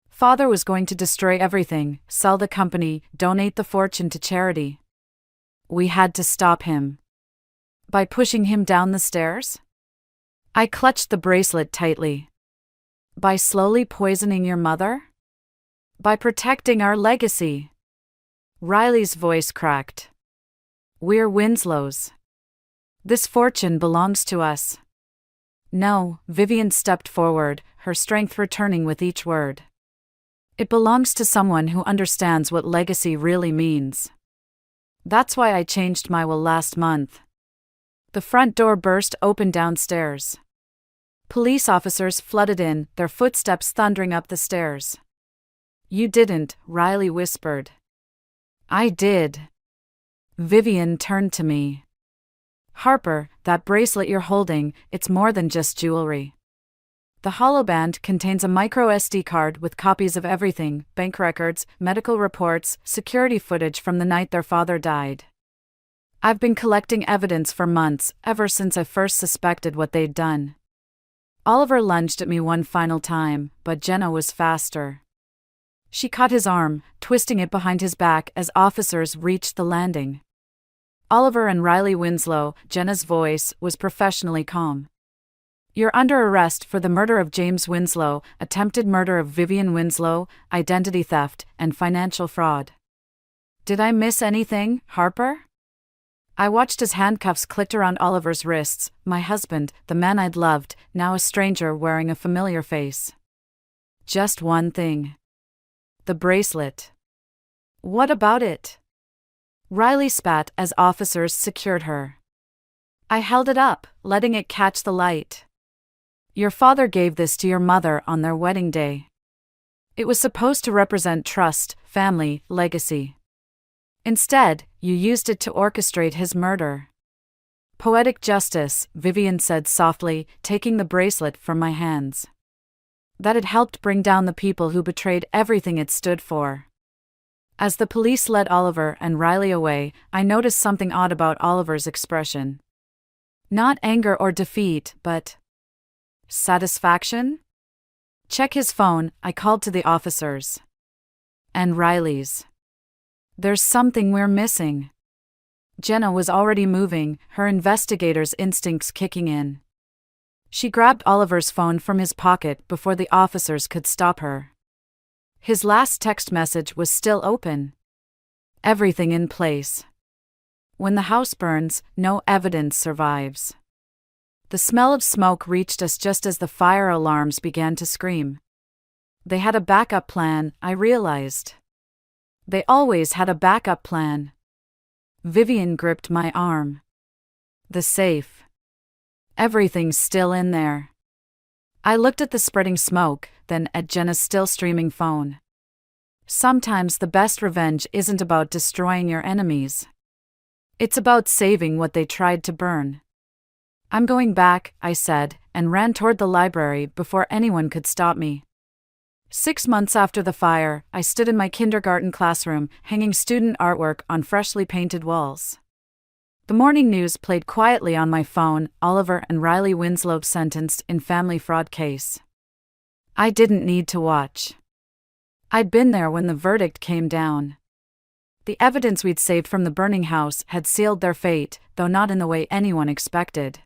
Speaker 2: Father was going to destroy everything, sell the company, donate the fortune to charity. We had to stop him. By pushing him down the stairs? I clutched the bracelet tightly. By slowly poisoning your mother? By protecting our legacy. Riley's voice cracked. We're Winslow's. This fortune belongs to us. No, Vivian stepped forward, her strength returning with each word. It belongs to someone who understands what legacy really means. That's why I changed my will last month. The front door burst open downstairs. Police officers flooded in, their footsteps thundering up the stairs. You didn't, Riley whispered. I did. Vivian turned to me. Harper, that bracelet you're holding, it's more than just jewelry. The holoband contains a micro SD card with copies of everything: bank records, medical reports, security footage from the night their father died. I've been collecting evidence for months, ever since I first suspected what they'd done. Oliver lunged at me one final time, but Jenna was faster. She caught his arm, twisting it behind his back as officers reached the landing. Oliver and Riley Winslow, Jenna's voice was professionally calm. You're under arrest for the murder of James Winslow, attempted murder of Vivian Winslow, identity theft, and financial fraud. Did I miss anything, Harper? I watched as handcuffs clicked around Oliver's wrists, my husband, the man I'd loved, now a stranger wearing a familiar face. Just one thing. The bracelet. What about it? Riley spat as officers secured her. I held it up, letting it catch the light. Your father gave this to your mother on their wedding day. It was supposed to represent trust, family, legacy. Instead, you used it to orchestrate his murder. Poetic justice, Vivian said softly, taking the bracelet from my hands. That it helped bring down the people who betrayed everything it stood for. As the police led Oliver and Riley away, I noticed something odd about Oliver's expression. Not anger or defeat, but satisfaction? Check his phone, I called to the officers. And Riley's. There's something we're missing. Jenna was already moving, her investigator's instincts kicking in. She grabbed Oliver's phone from his pocket before the officers could stop her. His last text message was still open. Everything in place. When the house burns, no evidence survives. The smell of smoke reached us just as the fire alarms began to scream. They had a backup plan, I realized. They always had a backup plan. Vivian gripped my arm. The safe. Everything's still in there. I looked at the spreading smoke, then at Jenna's still streaming phone. Sometimes the best revenge isn't about destroying your enemies. It's about saving what they tried to burn. I'm going back, I said, and ran toward the library before anyone could stop me. 6 months after the fire, I stood in my kindergarten classroom, hanging student artwork on freshly painted walls. The morning news played quietly on my phone, Oliver and Riley Winslow sentenced in family fraud case. I didn't need to watch. I'd been there when the verdict came down. The evidence we'd saved from the burning house had sealed their fate, though not in the way anyone expected.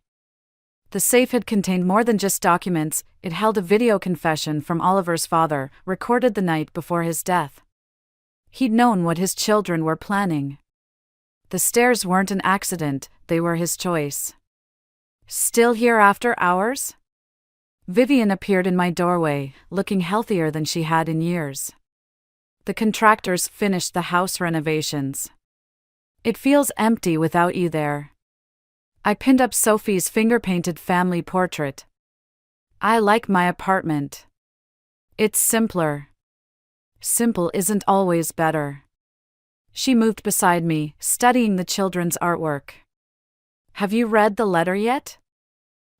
Speaker 2: The safe had contained more than just documents, it held a video confession from Oliver's father, recorded the night before his death. He'd known what his children were planning. The stairs weren't an accident, they were his choice. Still here after hours? Vivian appeared in my doorway, looking healthier than she had in years. The contractors finished the house renovations. It feels empty without you there. I pinned up Sophie's finger-painted family portrait. I like my apartment. It's simpler. Simple isn't always better. She moved beside me, studying the children's artwork. Have you read the letter yet?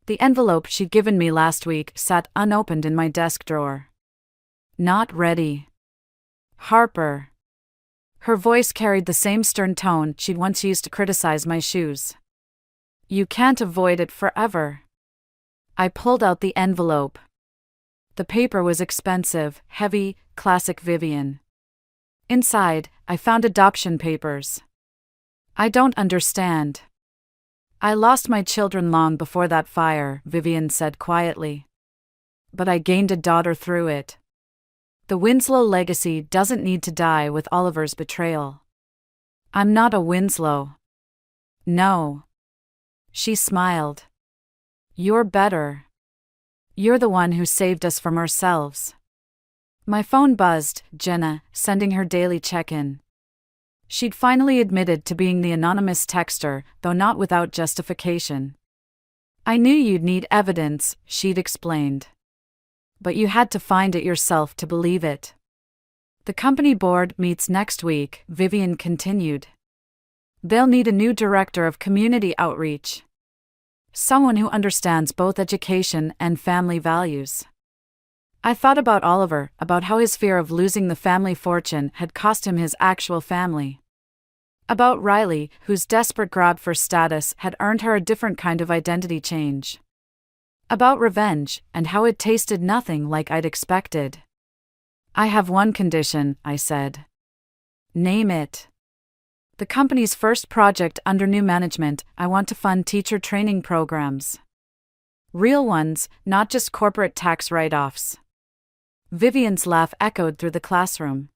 Speaker 2: The envelope she'd given me last week sat unopened in my desk drawer. Not ready. Harper. Her voice carried the same stern tone she'd once used to criticize my shoes. You can't avoid it forever. I pulled out the envelope. The paper was expensive, heavy, classic Vivian. Inside, I found adoption papers. I don't understand. I lost my children long before that fire, Vivian said quietly. But I gained a daughter through it. The Winslow legacy doesn't need to die with Oliver's betrayal. I'm not a Winslow. No. She smiled. You're better. You're the one who saved us from ourselves. My phone buzzed, Jenna, sending her daily check-in. She'd finally admitted to being the anonymous texter, though not without justification. I knew you'd need evidence, she'd explained. But you had to find it yourself to believe it. The company board meets next week, Vivian continued. They'll need a new director of community outreach. Someone who understands both education and family values. I thought about Oliver, about how his fear of losing the family fortune had cost him his actual family. About Riley, whose desperate grab for status had earned her a different kind of identity change. About revenge, and how it tasted nothing like I'd expected. I have one condition, I said. Name it. The company's first project under new management, I want to fund teacher training programs. Real ones, not just corporate tax write-offs. Vivian's laugh echoed through the classroom.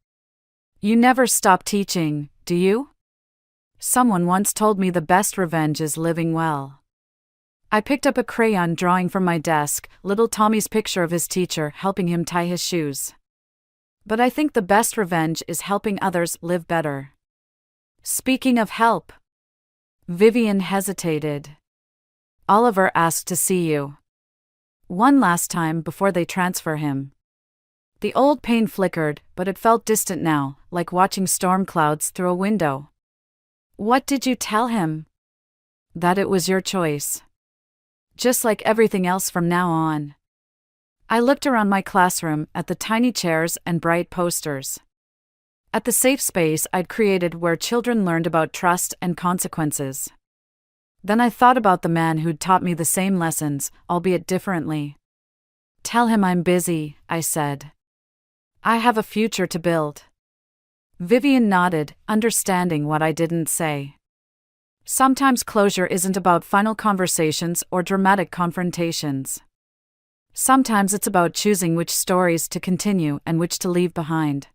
Speaker 2: You never stop teaching, do you? Someone once told me the best revenge is living well. I picked up a crayon drawing from my desk, little Tommy's picture of his teacher helping him tie his shoes. But I think the best revenge is helping others live better. Speaking of help. Vivian hesitated. Oliver asked to see you. One last time before they transfer him. The old pain flickered, but it felt distant now, like watching storm clouds through a window. What did you tell him? That it was your choice. Just like everything else from now on. I looked around my classroom at the tiny chairs and bright posters. At the safe space I'd created where children learned about trust and consequences. Then I thought about the man who'd taught me the same lessons, albeit differently. Tell him I'm busy, I said. I have a future to build. Vivian nodded, understanding what I didn't say. Sometimes closure isn't about final conversations or dramatic confrontations. Sometimes it's about choosing which stories to continue and which to leave behind.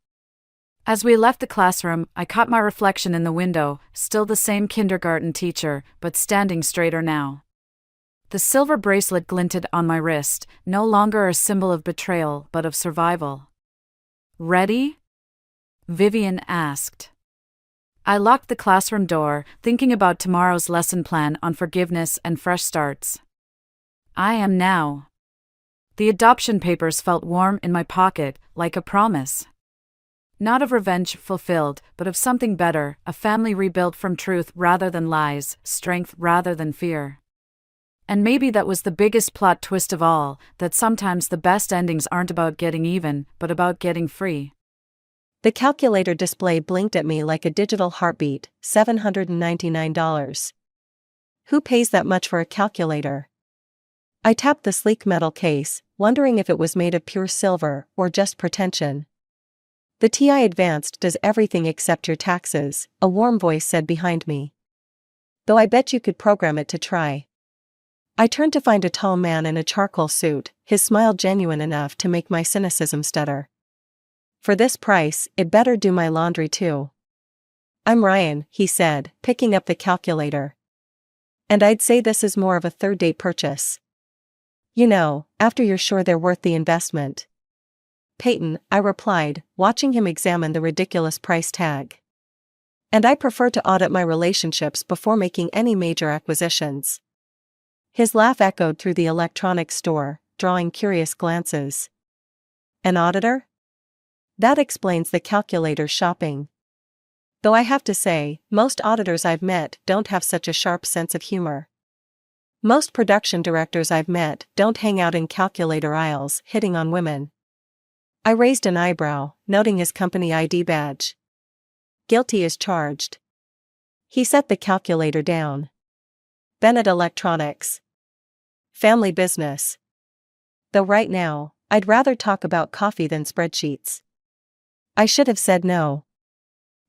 Speaker 2: As we left the classroom, I caught my reflection in the window, still the same kindergarten teacher, but standing straighter now. The silver bracelet glinted on my wrist, no longer a symbol of betrayal but of survival. Ready? Vivian asked. I locked the classroom door, thinking about tomorrow's lesson plan on forgiveness and fresh starts. I am now. The adoption papers felt warm in my pocket, like a promise. Not of revenge fulfilled, but of something better, a family rebuilt from truth rather than lies, strength rather than fear. And maybe that was the biggest plot twist of all, that sometimes the best endings aren't about getting even, but about getting free.
Speaker 1: The calculator display blinked at me like a digital heartbeat, $799. Who pays that much for a calculator? I tapped the sleek metal case, wondering if it was made of pure silver or just pretension. The TI Advanced does everything except your taxes, a warm voice said behind me. Though I bet you could program it to try. I turned to find a tall man in a charcoal suit, his smile genuine enough to make my cynicism stutter. For this price, it better do my laundry too. I'm Ryan, he said, picking up the calculator. And I'd say this is more of a third-date purchase. You know, after you're sure they're worth the investment. Peyton, I replied, watching him examine the ridiculous price tag. And I prefer to audit my relationships before making any major acquisitions. His laugh echoed through the electronics store, drawing curious glances. An auditor? That explains the calculator shopping. Though I have to say, most auditors I've met don't have such a sharp sense of humor. Most production directors I've met don't hang out in calculator aisles, hitting on women. I raised an eyebrow, noting his company ID badge. Guilty as charged. He set the calculator down. Bennett Electronics. Family business. Though right now, I'd rather talk about coffee than spreadsheets. I should have said no.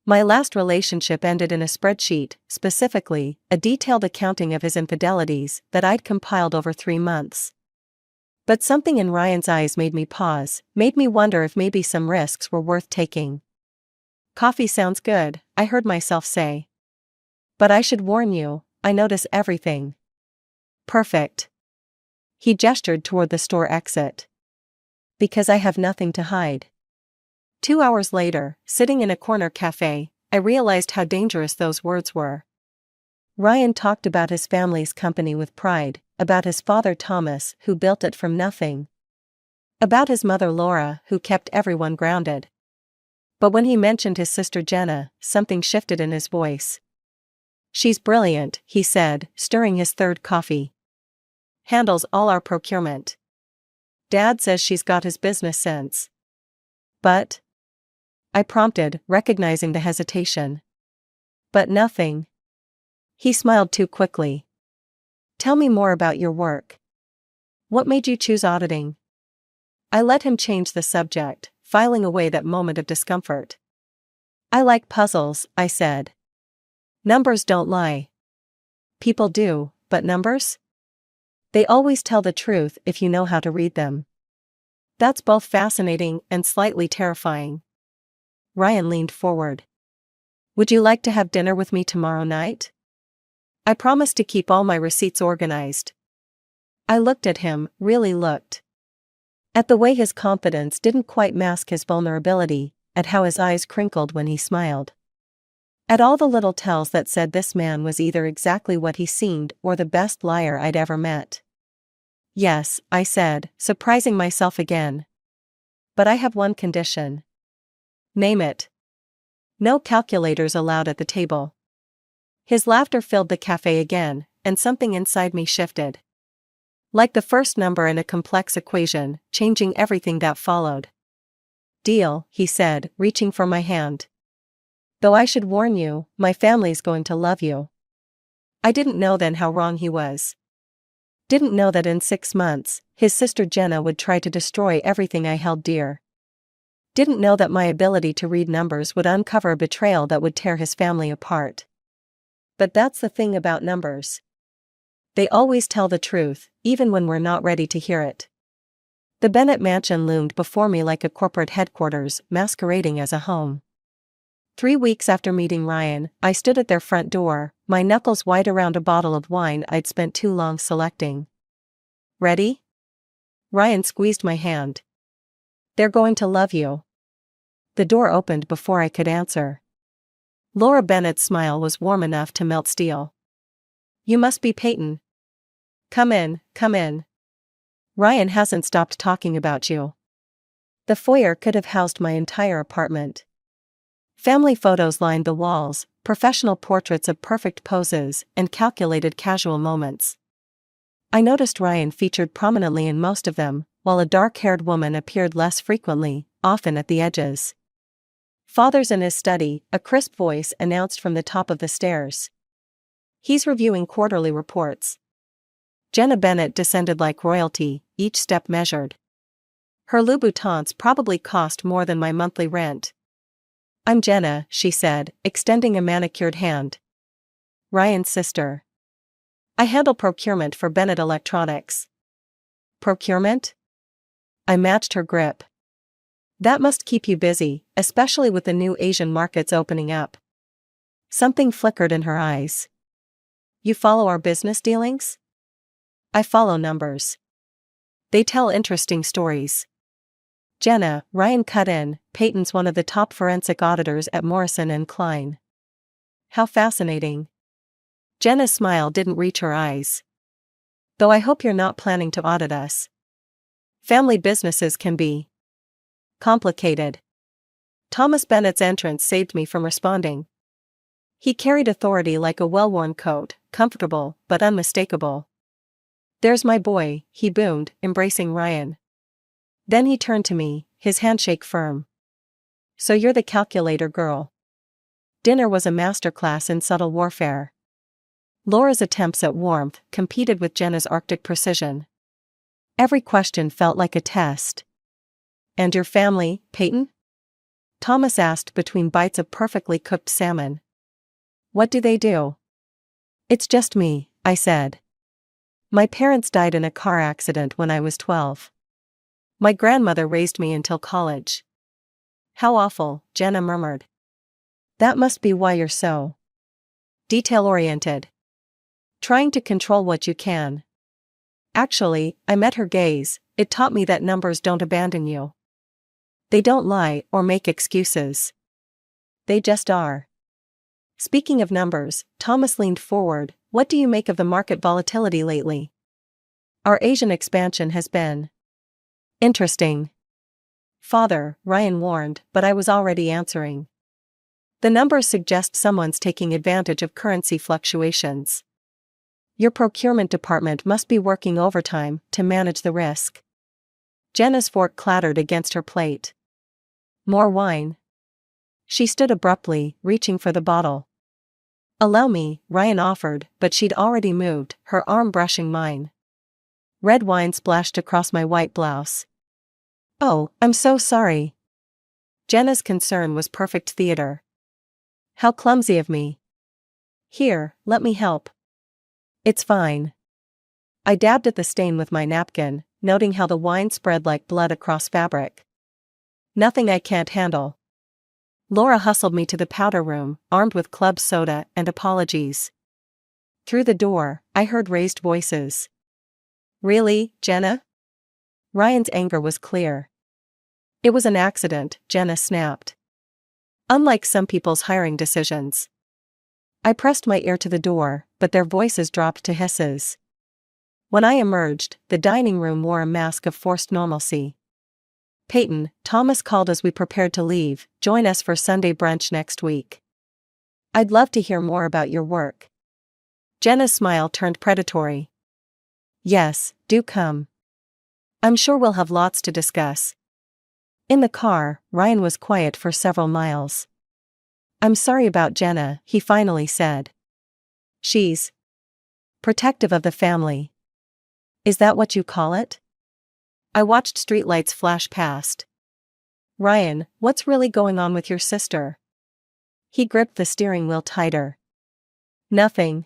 Speaker 1: My last relationship ended in a spreadsheet, specifically, a detailed accounting of his infidelities that I'd compiled over 3 months. But something in Ryan's eyes made me pause, made me wonder if maybe some risks were worth taking. Coffee sounds good, I heard myself say. But I should warn you, I notice everything. Perfect. He gestured toward the store exit. Because I have nothing to hide. 2 hours later, sitting in a corner cafe, I realized how dangerous those words were. Ryan talked about his family's company with pride, about his father Thomas, who built it from nothing. About his mother Laura, who kept everyone grounded. But when he mentioned his sister Jenna, something shifted in his voice. She's brilliant, he said, stirring his third coffee. Handles all our procurement. Dad says she's got his business sense. But? I prompted, recognizing the hesitation. But nothing. He smiled too quickly. Tell me more about your work. What made you choose auditing? I let him change the subject, filing away that moment of discomfort. I like puzzles, I said. Numbers don't lie. People do, but numbers? They always tell the truth if you know how to read them. That's both fascinating and slightly terrifying. Ryan leaned forward. Would you like to have dinner with me tomorrow night? I promised to keep all my receipts organized. I looked at him, really looked. At the way his confidence didn't quite mask his vulnerability, at how his eyes crinkled when he smiled. At all the little tells that said this man was either exactly what he seemed or the best liar I'd ever met. Yes, I said, surprising myself again. But I have one condition. Name it. No calculators allowed at the table. His laughter filled the cafe again, and something inside me shifted. Like the first number in a complex equation, changing everything that followed. Deal, he said, reaching for my hand. Though I should warn you, my family's going to love you. I didn't know then how wrong he was. Didn't know that in 6 months, his sister Jenna would try to destroy everything I held dear. Didn't know that my ability to read numbers would uncover a betrayal that would tear his family apart. But that's the thing about numbers. They always tell the truth, even when we're not ready to hear it. The Bennett mansion loomed before me like a corporate headquarters, masquerading as a home. 3 weeks after meeting Ryan, I stood at their front door, my knuckles white around a bottle of wine I'd spent too long selecting. Ready? Ryan squeezed my hand. They're going to love you. The door opened before I could answer. Laura Bennett's smile was warm enough to melt steel. You must be Peyton. Come in, come in. Ryan hasn't stopped talking about you. The foyer could have housed my entire apartment. Family photos lined the walls, professional portraits of perfect poses, and calculated casual moments. I noticed Ryan featured prominently in most of them, while a dark-haired woman appeared less frequently, often at the edges. Father's in his study, a crisp voice announced from the top of the stairs. He's reviewing quarterly reports. Jenna Bennett descended like royalty, each step measured. Her Louboutins probably cost more than my monthly rent. I'm Jenna, she said, extending a manicured hand. Ryan's sister. I handle procurement for Bennett Electronics. Procurement? I matched her grip. That must keep you busy, especially with the new Asian markets opening up. Something flickered in her eyes. You follow our business dealings? I follow numbers. They tell interesting stories. Jenna, Ryan cut in, Peyton's one of the top forensic auditors at Morrison & Klein. How fascinating. Jenna's smile didn't reach her eyes. Though I hope you're not planning to audit us. Family businesses can be complicated. Thomas Bennett's entrance saved me from responding. He carried authority like a well-worn coat, comfortable but unmistakable. There's my boy, he boomed, embracing Ryan. Then he turned to me, his handshake firm. So you're the calculator girl. Dinner was a masterclass in subtle warfare. Laura's attempts at warmth competed with Jenna's Arctic precision. Every question felt like a test. And your family, Peyton? Thomas asked between bites of perfectly cooked salmon. What do they do? It's just me, I said. My parents died in a car accident when I was 12. My grandmother raised me until college. How awful, Jenna murmured. That must be why you're so detail-oriented. Trying to control what you can. Actually, I met her gaze. It taught me that numbers don't abandon you. They don't lie or make excuses. They just are. Speaking of numbers, Thomas leaned forward. What do you make of the market volatility lately? Our Asian expansion has been interesting. Father, Ryan warned, but I was already answering. The numbers suggest someone's taking advantage of currency fluctuations. Your procurement department must be working overtime to manage the risk. Jenna's fork clattered against her plate. More wine. She stood abruptly, reaching for the bottle. Allow me, Ryan offered, but she'd already moved, her arm brushing mine. Red wine splashed across my white blouse. Oh, I'm so sorry. Jenna's concern was perfect theater. How clumsy of me. Here, let me help. It's fine. I dabbed at the stain with my napkin, noting how the wine spread like blood across fabric. Nothing I can't handle. Laura hustled me to the powder room, armed with club soda and apologies. Through the door, I heard raised voices. Really, Jenna? Ryan's anger was clear. It was an accident, Jenna snapped. Unlike some people's hiring decisions. I pressed my ear to the door, but their voices dropped to hisses. When I emerged, the dining room wore a mask of forced normalcy. Peyton, Thomas called as we prepared to leave. Join us for Sunday brunch next week. I'd love to hear more about your work. Jenna's smile turned predatory. Yes, do come. I'm sure we'll have lots to discuss. In the car, Ryan was quiet for several miles. I'm sorry about Jenna, he finally said. She's protective of the family. Is that what you call it? I watched streetlights flash past. Ryan, what's really going on with your sister? He gripped the steering wheel tighter. Nothing.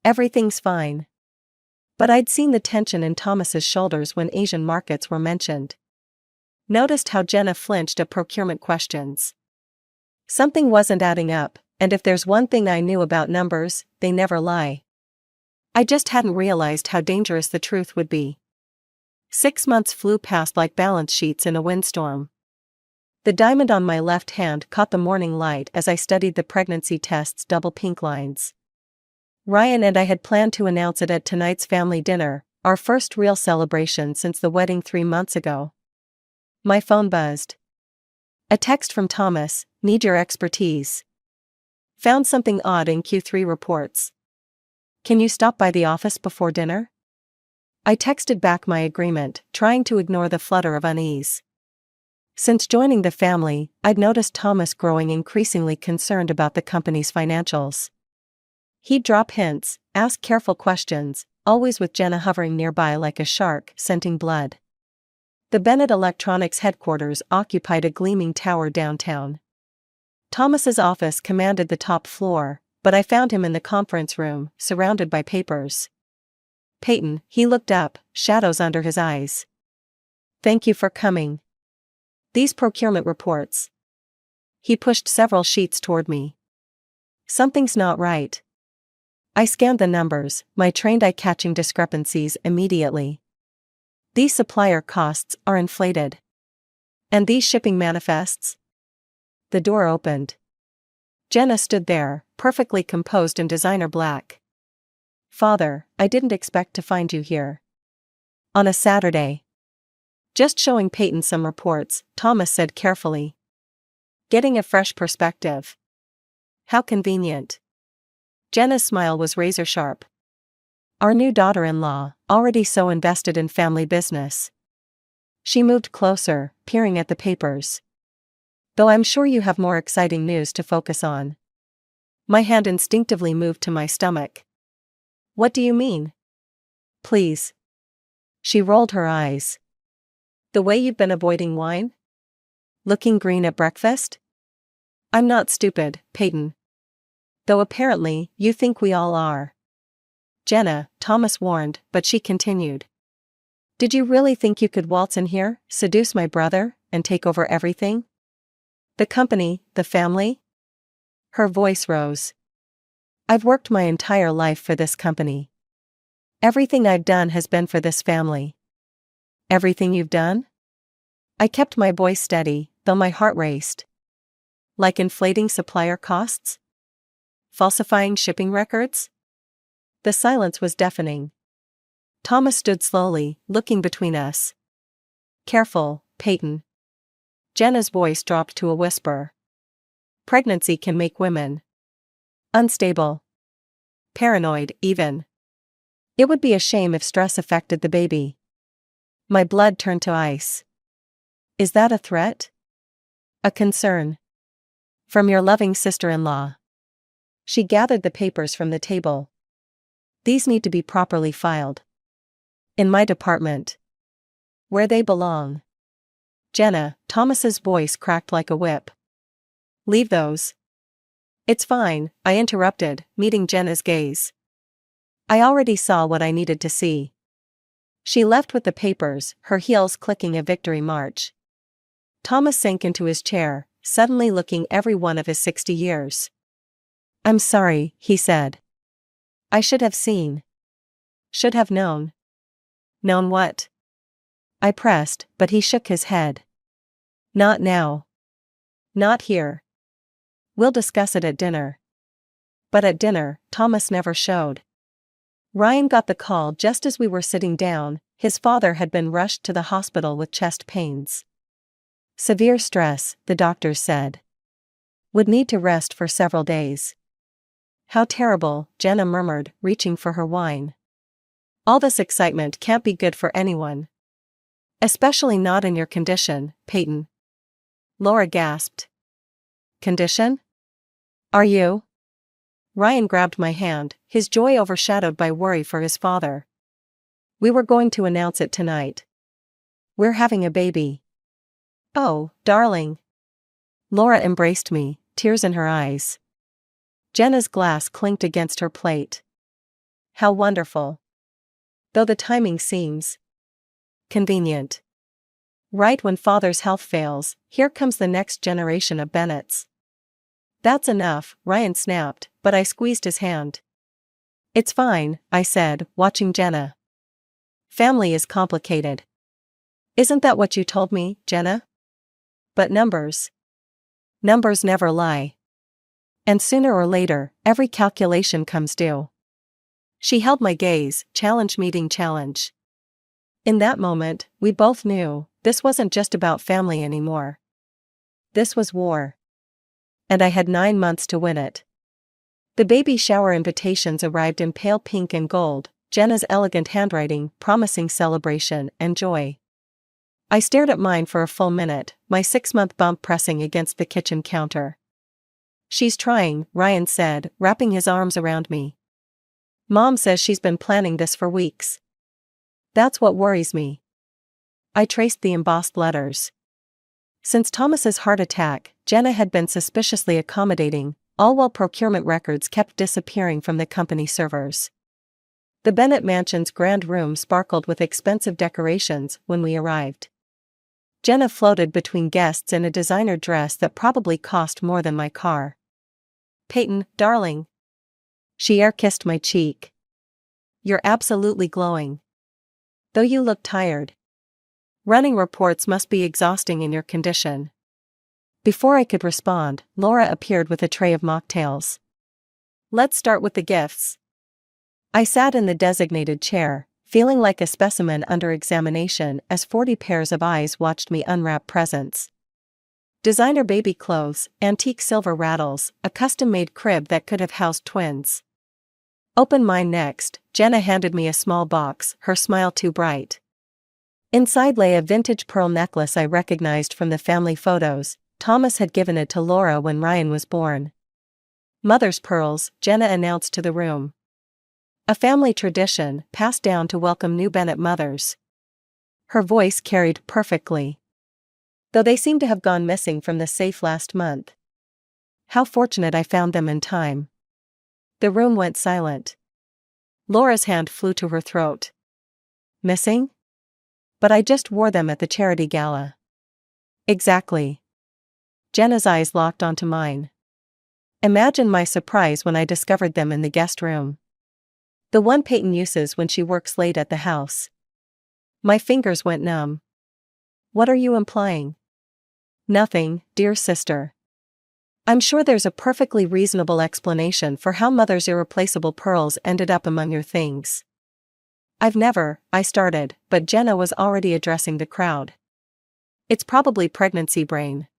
Speaker 1: Everything's fine. But I'd seen the tension in Thomas's shoulders when Asian markets were mentioned. Noticed how Jenna flinched at procurement questions. Something wasn't adding up, and if there's one thing I knew about numbers, they never lie. I just hadn't realized how dangerous the truth would be. 6 months flew past like balance sheets in a windstorm. The diamond on my left hand caught the morning light as I studied the pregnancy test's double pink lines. Ryan and I had planned to announce it at tonight's family dinner, our first real celebration since the wedding 3 months ago. My phone buzzed. A text from Thomas, need your expertise. Found something odd in Q3 reports. Can you stop by the office before dinner? I texted back my agreement, trying to ignore the flutter of unease. Since joining the family, I'd noticed Thomas growing increasingly concerned about the company's financials. He'd drop hints, ask careful questions, always with Jenna hovering nearby like a shark, scenting blood. The Bennett Electronics headquarters occupied a gleaming tower downtown. Thomas's office commanded the top floor, but I found him in the conference room, surrounded by papers. Peyton, he looked up, shadows under his eyes. Thank you for coming. These procurement reports. He pushed several sheets toward me. Something's not right. I scanned the numbers, my trained eye catching discrepancies immediately. These supplier costs are inflated. And these shipping manifests? The door opened. Jenna stood there, perfectly composed in designer black. Father, I didn't expect to find you here. On a Saturday. Just showing Peyton some reports, Thomas said carefully. Getting a fresh perspective. How convenient. Jenna's smile was razor sharp. Our new daughter-in-law, already so invested in family business. She moved closer, peering at the papers. Though I'm sure you have more exciting news to focus on. My hand instinctively moved to my stomach. What do you mean? Please. She rolled her eyes. The way you've been avoiding wine? Looking green at breakfast? I'm not stupid, Peyton. Though apparently, you think we all are. Jenna, Thomas warned, but she continued. Did you really think you could waltz in here, seduce my brother, and take over everything? The company, the family? Her voice rose. I've worked my entire life for this company. Everything I've done has been for this family. Everything you've done? I kept my voice steady, though my heart raced. Like inflating supplier costs? Falsifying shipping records? The silence was deafening. Thomas stood slowly, looking between us. Careful, Peyton. Jenna's voice dropped to a whisper. Pregnancy can make women unstable. Paranoid, even. It would be a shame if stress affected the baby. My blood turned to ice. Is that a threat? A concern? From your loving sister-in-law. She gathered the papers from the table. These need to be properly filed. In my department. Where they belong. Jenna, Thomas's voice cracked like a whip. Leave those. It's fine, I interrupted, meeting Jenna's gaze. I already saw what I needed to see. She left with the papers, her heels clicking a victory march. Thomas sank into his chair, suddenly looking every one of his 60 years. I'm sorry, he said. I should have seen. Should have known. Known what? I pressed, but he shook his head. Not now. Not here. We'll discuss it at dinner. But at dinner, Thomas never showed. Ryan got the call just as we were sitting down. His father had been rushed to the hospital with chest pains. Severe stress, the doctors said. Would need to rest for several days. How terrible, Jenna murmured, reaching for her wine. All this excitement can't be good for anyone. Especially not in your condition, Peyton. Laura gasped. Condition? Are you? Ryan grabbed my hand, his joy overshadowed by worry for his father. We were going to announce it tonight. We're having a baby. Oh, darling. Laura embraced me, tears in her eyes. Jenna's glass clinked against her plate. How wonderful. Though the timing seems convenient. Right when father's health fails, here comes the next generation of Bennetts. That's enough, Ryan snapped, but I squeezed his hand. It's fine, I said, watching Jenna. Family is complicated. Isn't that what you told me, Jenna? But numbers. Numbers never lie. And sooner or later, every calculation comes due. She held my gaze, challenge meeting challenge. In that moment, we both knew, this wasn't just about family anymore. This was war. And I had 9 months to win it. The baby shower invitations arrived in pale pink and gold, Jenna's elegant handwriting promising celebration and joy. I stared at mine for a full minute, my 6-month bump pressing against the kitchen counter. She's trying, Ryan said, wrapping his arms around me. Mom says she's been planning this for weeks. That's what worries me. I traced the embossed letters. Since Thomas's heart attack, Jenna had been suspiciously accommodating, all while procurement records kept disappearing from the company servers. The Bennett mansion's grand room sparkled with expensive decorations when we arrived. Jenna floated between guests in a designer dress that probably cost more than my car. Peyton, darling. She air-kissed my cheek. You're absolutely glowing. Though you look tired. Running reports must be exhausting in your condition. Before I could respond, Laura appeared with a tray of mocktails. Let's start with the gifts. I sat in the designated chair, feeling like a specimen under examination as 40 pairs of eyes watched me unwrap presents. Designer baby clothes, antique silver rattles, a custom-made crib that could have housed twins. Open mine next, Jenna handed me a small box, her smile too bright. Inside lay a vintage pearl necklace I recognized from the family photos. Thomas had given it to Laura when Ryan was born. Mother's pearls, Jenna announced to the room. A family tradition, passed down to welcome new Bennett mothers. Her voice carried perfectly. Though they seemed to have gone missing from the safe last month. How fortunate I found them in time. The room went silent. Laura's hand flew to her throat. Missing? But I just wore them at the charity gala. Exactly. Jenna's eyes locked onto mine. Imagine my surprise when I discovered them in the guest room. The one Peyton uses when she works late at the house. My fingers went numb. What are you implying? Nothing, dear sister. I'm sure there's a perfectly reasonable explanation for how Mother's irreplaceable pearls ended up among your things. I started, but Jenna was already addressing the crowd. It's probably pregnancy brain.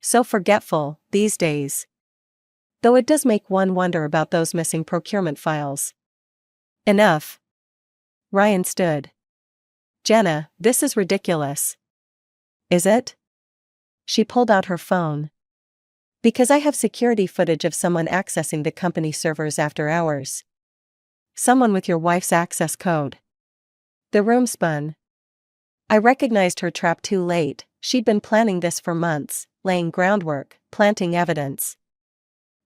Speaker 1: So forgetful, these days. Though it does make one wonder about those missing procurement files. Enough. Ryan stood. Jenna, this is ridiculous. Is it? She pulled out her phone. Because I have security footage of someone accessing the company servers after hours. Someone with your wife's access code. The room spun. I recognized her trap too late. She'd been planning this for months, laying groundwork, planting evidence.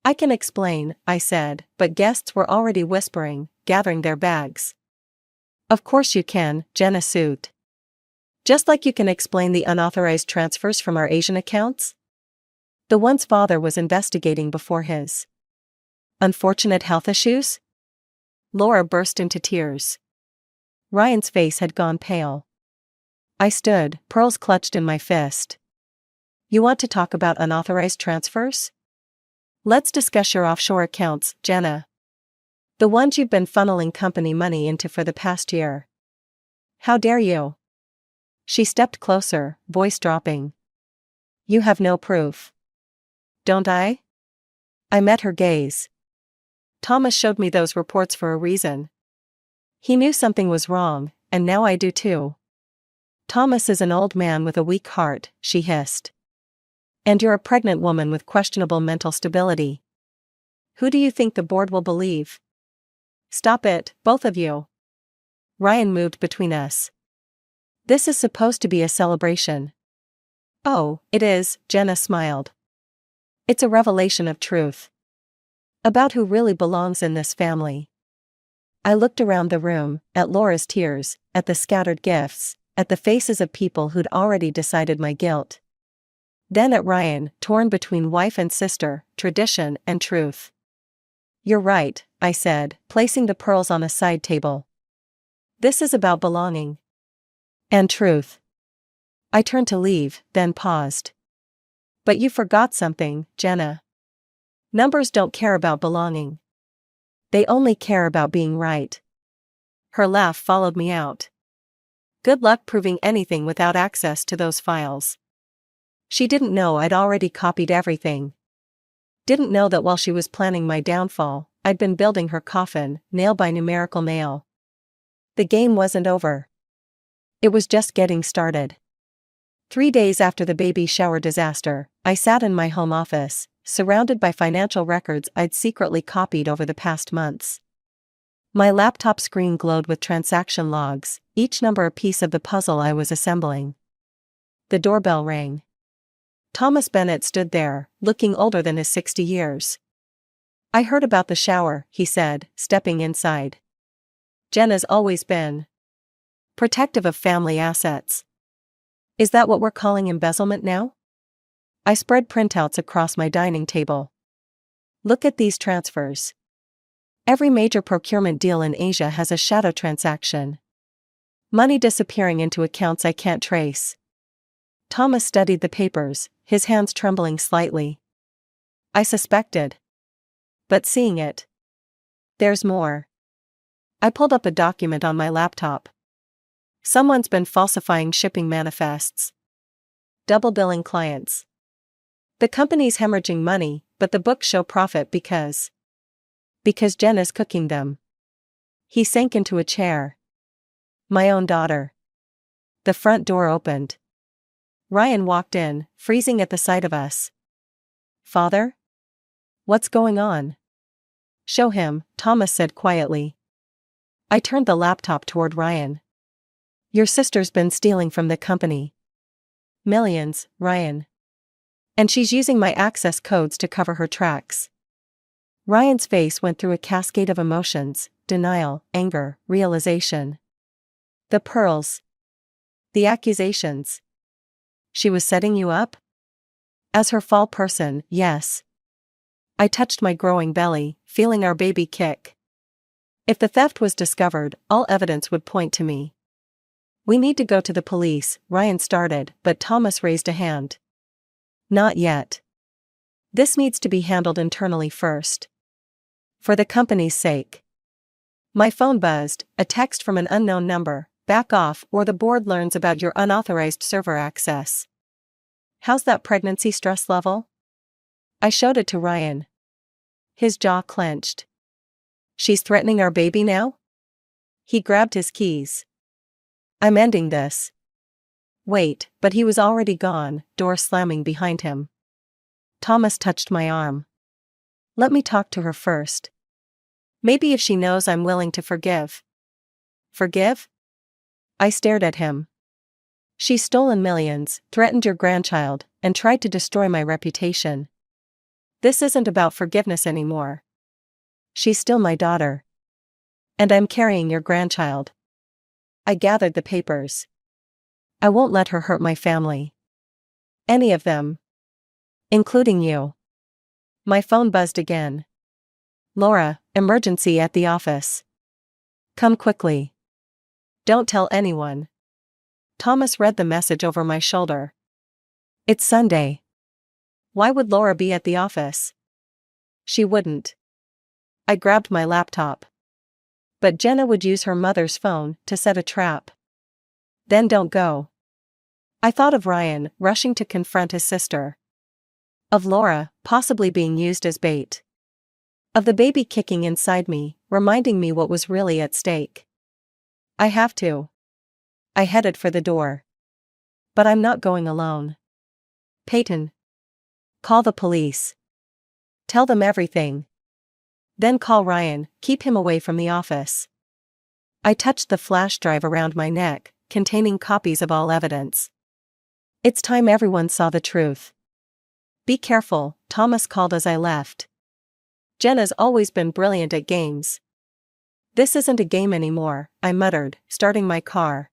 Speaker 1: I can explain, I said, but guests were already whispering, gathering their bags. Of course you can, Jenna soothed. Just like you can explain the unauthorized transfers from our Asian accounts? The one's father was investigating before his unfortunate health issues? Laura burst into tears. Ryan's face had gone pale. I stood, pearls clutched in my fist. You want to talk about unauthorized transfers? Let's discuss your offshore accounts, Jenna. The ones you've been funneling company money into for the past year. How dare you? She stepped closer, voice dropping. You have no proof. Don't I? I met her gaze. Thomas showed me those reports for a reason. He knew something was wrong, and now I do too. Thomas is an old man with a weak heart, she hissed. And you're a pregnant woman with questionable mental stability. Who do you think the board will believe? Stop it, both of you. Ryan moved between us. This is supposed to be a celebration. Oh, it is, Jenna smiled. It's a revelation of truth. About who really belongs in this family. I looked around the room, at Laura's tears, at the scattered gifts, at the faces of people who'd already decided my guilt. Then at Ryan, torn between wife and sister, tradition and truth. You're right, I said, placing the pearls on a side table. This is about belonging. And truth. I turned to leave, then paused. But you forgot something, Jenna. Numbers don't care about belonging. They only care about being right. Her laugh followed me out. Good luck proving anything without access to those files. She didn't know I'd already copied everything. Didn't know that while she was planning my downfall, I'd been building her coffin, nail by numerical nail. The game wasn't over. It was just getting started. 3 days after the baby shower disaster, I sat in my home office, surrounded by financial records I'd secretly copied over the past months. My laptop screen glowed with transaction logs, each number a piece of the puzzle I was assembling. The doorbell rang. Thomas Bennett stood there, looking older than his 60 years. I heard about the shower, he said, stepping inside. Jenna's always been protective of family assets. Is that what we're calling embezzlement now? I spread printouts across my dining table. Look at these transfers. Every major procurement deal in Asia has a shadow transaction. Money disappearing into accounts I can't trace. Thomas studied the papers, his hands trembling slightly. I suspected. But seeing it. There's more. I pulled up a document on my laptop. Someone's been falsifying shipping manifests. Double billing clients. The company's hemorrhaging money, but the books show profit because Jenna's cooking them. He sank into a chair. My own daughter. The front door opened. Ryan walked in, freezing at the sight of us. Father? What's going on? Show him, Thomas said quietly. I turned the laptop toward Ryan. Your sister's been stealing from the company. Millions, Ryan. And she's using my access codes to cover her tracks. Ryan's face went through a cascade of emotions: denial, anger, realization. The pearls. The accusations. She was setting you up? As her fall person, yes. I touched my growing belly, feeling our baby kick. If the theft was discovered, all evidence would point to me. We need to go to the police, Ryan started, but Thomas raised a hand. Not yet. This needs to be handled internally first. For the company's sake. My phone buzzed, a text from an unknown number: back off or the board learns about your unauthorized server access. How's that pregnancy stress level? I showed it to Ryan. His jaw clenched. She's threatening our baby now? He grabbed his keys. I'm ending this. Wait, but he was already gone, door slamming behind him. Thomas touched my arm. Let me talk to her first. Maybe if she knows I'm willing to forgive. Forgive? I stared at him. She's stolen millions, threatened your grandchild, and tried to destroy my reputation. This isn't about forgiveness anymore. She's still my daughter. And I'm carrying your grandchild. I gathered the papers. I won't let her hurt my family. Any of them. Including you. My phone buzzed again. Laura, emergency at the office. Come quickly. Don't tell anyone. Thomas read the message over my shoulder. It's Sunday. Why would Laura be at the office? She wouldn't. I grabbed my laptop. But Jenna would use her mother's phone to set a trap. Then don't go. I thought of Ryan rushing to confront his sister. Of Laura possibly being used as bait. Of the baby kicking inside me, reminding me what was really at stake. I have to. I headed for the door. But I'm not going alone. Peyton. Call the police. Tell them everything. Then call Ryan, keep him away from the office. I touched the flash drive around my neck, containing copies of all evidence. It's time everyone saw the truth. Be careful, Thomas called as I left. Jenna's always been brilliant at games. This isn't a game anymore, I muttered, starting my car.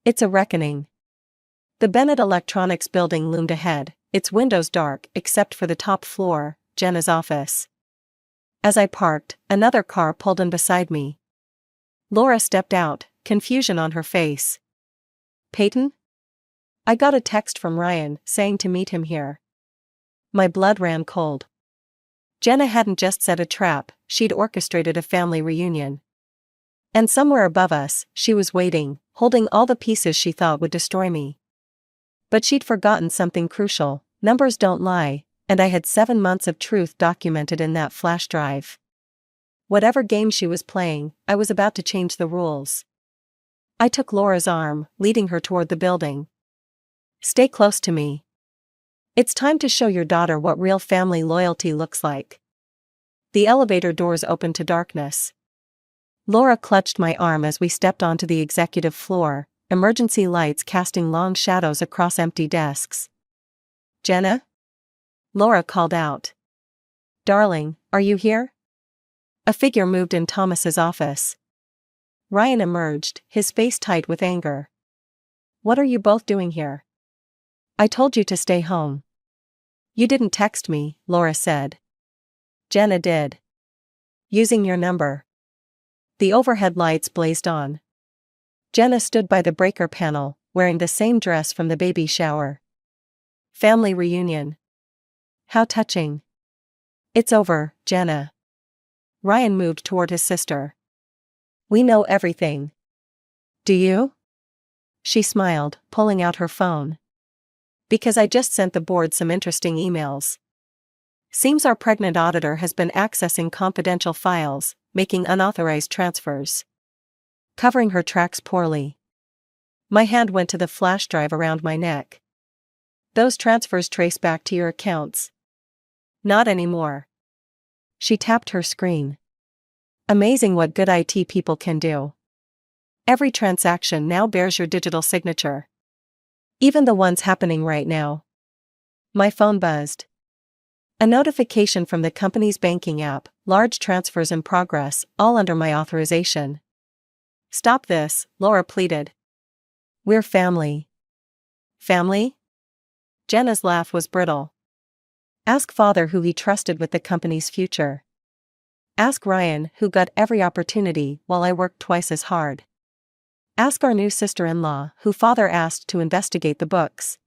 Speaker 1: It's a reckoning. The Bennett Electronics building loomed ahead, its windows dark except for the top floor, Jenna's office. As I parked, another car pulled in beside me. Laura stepped out, confusion on her face. Peyton? I got a text from Ryan saying to meet him here. My blood ran cold. Jenna hadn't just set a trap, she'd orchestrated a family reunion. And somewhere above us, she was waiting, holding all the pieces she thought would destroy me. But she'd forgotten something crucial: numbers don't lie, and I had 7 months of truth documented in that flash drive. Whatever game she was playing, I was about to change the rules. I took Laura's arm, leading her toward the building. Stay close to me. It's time to show your daughter what real family loyalty looks like. The elevator doors opened to darkness. Laura clutched my arm as we stepped onto the executive floor, emergency lights casting long shadows across empty desks. Jenna? Laura called out. Darling, are you here? A figure moved in Thomas's office. Ryan emerged, his face tight with anger. What are you both doing here? I told you to stay home. You didn't text me, Laura said. Jenna did. Using your number. The overhead lights blazed on. Jenna stood by the breaker panel, wearing the same dress from the baby shower. Family reunion. How touching. It's over, Jenna. Ryan moved toward his sister. We know everything. Do you? She smiled, pulling out her phone. Because I just sent the board some interesting emails. Seems our pregnant auditor has been accessing confidential files, making unauthorized transfers. Covering her tracks poorly. My hand went to the flash drive around my neck. Those transfers trace back to your accounts. Not anymore. She tapped her screen. Amazing what good IT people can do. Every transaction now bears your digital signature. Even the ones happening right now. My phone buzzed. A notification from the company's banking app, large transfers in progress, all under my authorization. Stop this, Laura pleaded. We're family. Family? Jenna's laugh was brittle. Ask father who he trusted with the company's future. Ask Ryan who got every opportunity while I worked twice as hard. Ask our new sister-in-law who father asked to investigate the books.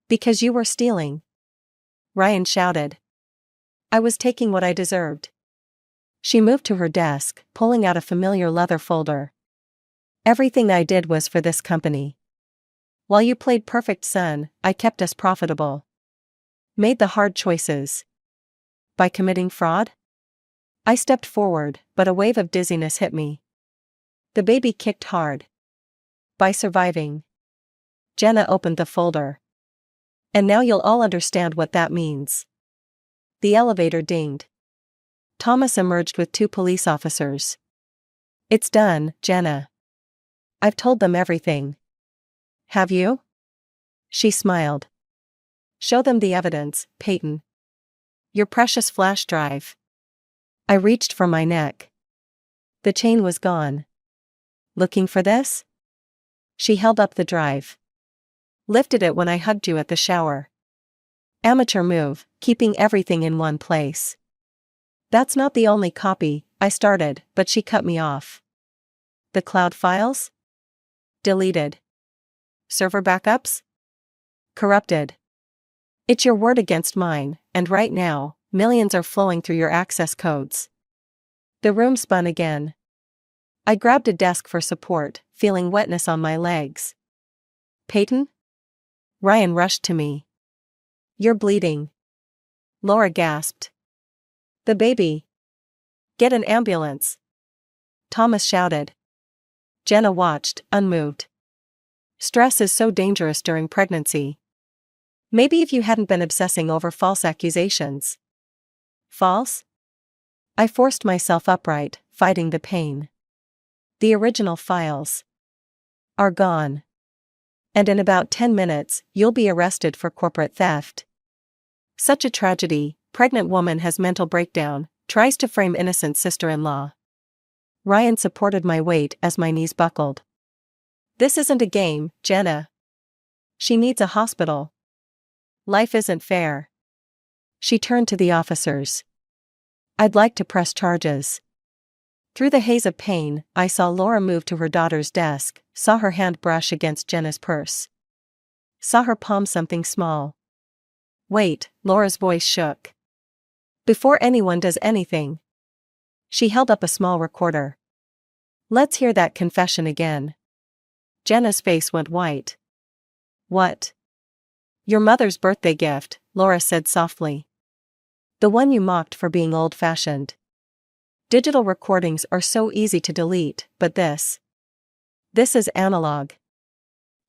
Speaker 1: Because you were stealing. Ryan shouted. I was taking what I deserved. She moved to her desk, pulling out a familiar leather folder. Everything I did was for this company. While you played perfect son, I kept us profitable. Made the hard choices. By committing fraud? I stepped forward, but a wave of dizziness hit me. The baby kicked hard. By surviving. Jenna opened the folder. And now you'll all understand what that means. The elevator dinged. Thomas emerged with 2 police officers. It's done, Jenna. I've told them everything. Have you? She smiled. Show them the evidence, Peyton. Your precious flash drive. I reached for my neck. The chain was gone. Looking for this? She held up the drive. Lifted it when I hugged you at the shower. Amateur move, keeping everything in one place. That's not the only copy, I started, but she cut me off. The cloud files? Deleted. Server backups? Corrupted. It's your word against mine, and right now, millions are flowing through your access codes. The room spun again. I grabbed a desk for support, feeling wetness on my legs. Peyton? Ryan rushed to me. You're bleeding. Laura gasped. The baby. Get an ambulance. Thomas shouted. Jenna watched, unmoved. Stress is so dangerous during pregnancy. Maybe if you hadn't been obsessing over false accusations. False? I forced myself upright, fighting the pain. The original files are gone. And in about 10 minutes, you'll be arrested for corporate theft. Such a tragedy, pregnant woman has mental breakdown, tries to frame innocent sister-in-law. Ryan supported my weight as my knees buckled. This isn't a game, Jenna. She needs a hospital. Life isn't fair. She turned to the officers. I'd like to press charges. Through the haze of pain, I saw Laura move to her daughter's desk, saw her hand brush against Jenna's purse. Saw her palm something small. Wait, Laura's voice shook. Before anyone does anything. She held up a small recorder. Let's hear that confession again. Jenna's face went white. What? Your mother's birthday gift, Laura said softly. The one you mocked for being old-fashioned. Digital recordings are so easy to delete, but this is analog.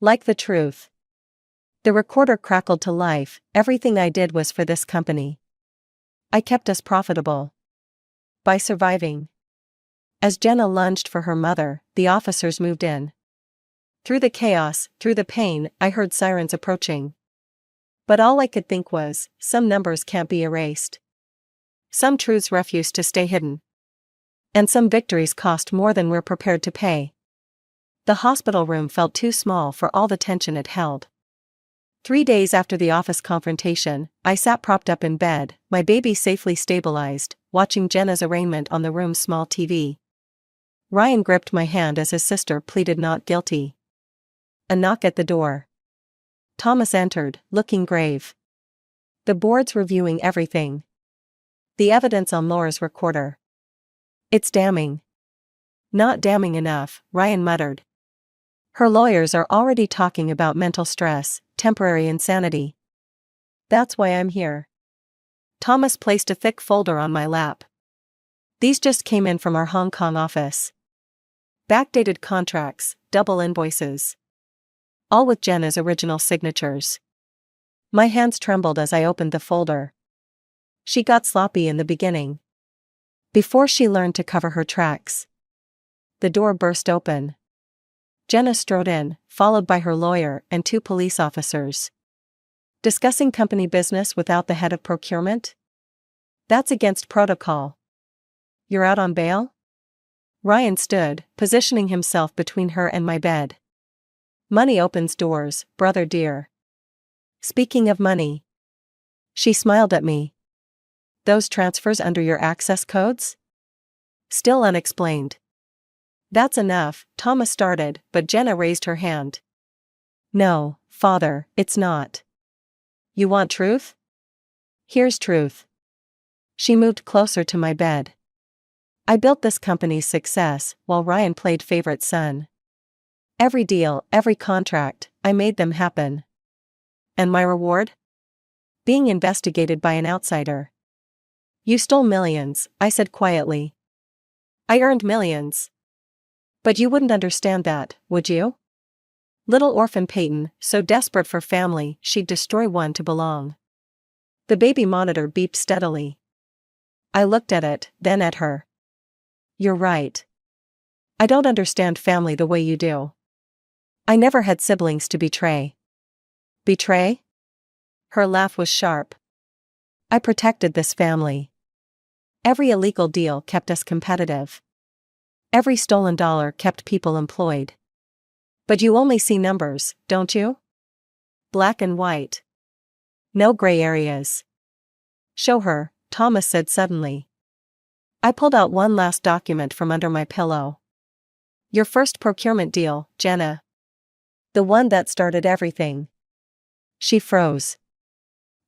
Speaker 1: Like the truth. The recorder crackled to life. Everything I did was for this company. I kept us profitable. By surviving. As Jenna lunged for her mother, the officers moved in. Through the chaos, through the pain, I heard sirens approaching. But all I could think was, some numbers can't be erased. Some truths refuse to stay hidden. And some victories cost more than we're prepared to pay. The hospital room felt too small for all the tension it held. 3 days after the office confrontation, I sat propped up in bed, my baby safely stabilized, watching Jenna's arraignment on the room's small TV. Ryan gripped my hand as his sister pleaded not guilty. A knock at the door. Thomas entered, looking grave. The board's reviewing everything. The evidence on Laura's recorder. It's damning. Not damning enough, Ryan muttered. Her lawyers are already talking about mental stress, temporary insanity. That's why I'm here. Thomas placed a thick folder on my lap. These just came in from our Hong Kong office. Backdated contracts, double invoices. All with Jenna's original signatures. My hands trembled as I opened the folder. She got sloppy in the beginning. Before she learned to cover her tracks. The door burst open. Jenna strode in, followed by her lawyer and 2 police officers. Discussing company business without the head of procurement? That's against protocol. You're out on bail? Ryan stood, positioning himself between her and my bed. Money opens doors, brother dear. Speaking of money. She smiled at me. Those transfers under your access codes? Still unexplained. That's enough, Thomas started, but Jenna raised her hand. No, father, it's not. You want truth? Here's truth. She moved closer to my bed. I built this company's success while Ryan played favorite son. Every deal, every contract, I made them happen. And my reward? Being investigated by an outsider. You stole millions, I said quietly. I earned millions. But you wouldn't understand that, would you? Little orphan Peyton, so desperate for family, she'd destroy one to belong. The baby monitor beeped steadily. I looked at it, then at her. You're right. I don't understand family the way you do. I never had siblings to betray. Betray? Her laugh was sharp. I protected this family. Every illegal deal kept us competitive. Every stolen dollar kept people employed. But you only see numbers, don't you? Black and white. No gray areas. Show her, Thomas said suddenly. I pulled out one last document from under my pillow. Your first procurement deal, Jenna. The one that started everything. She froze.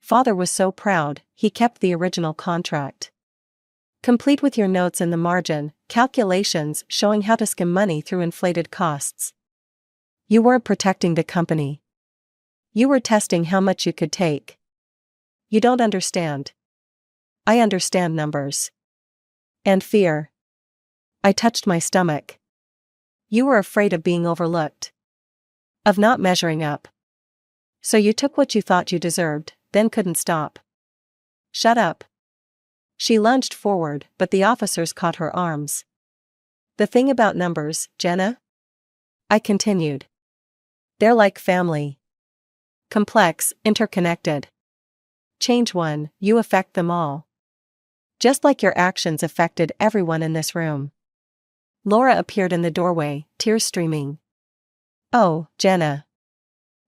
Speaker 1: Father was so proud, he kept the original contract. Complete with your notes in the margin, calculations showing how to skim money through inflated costs. You weren't protecting the company. You were testing how much you could take. You don't understand. I understand numbers. And fear. I touched my stomach. You were afraid of being overlooked. Of not measuring up. So you took what you thought you deserved, then couldn't stop. Shut up. She lunged forward, but the officers caught her arms. The thing about numbers, Jenna? I continued. They're like family. Complex, interconnected. Change one, you affect them all. Just like your actions affected everyone in this room. Laura appeared in the doorway, tears streaming. Oh, Jenna.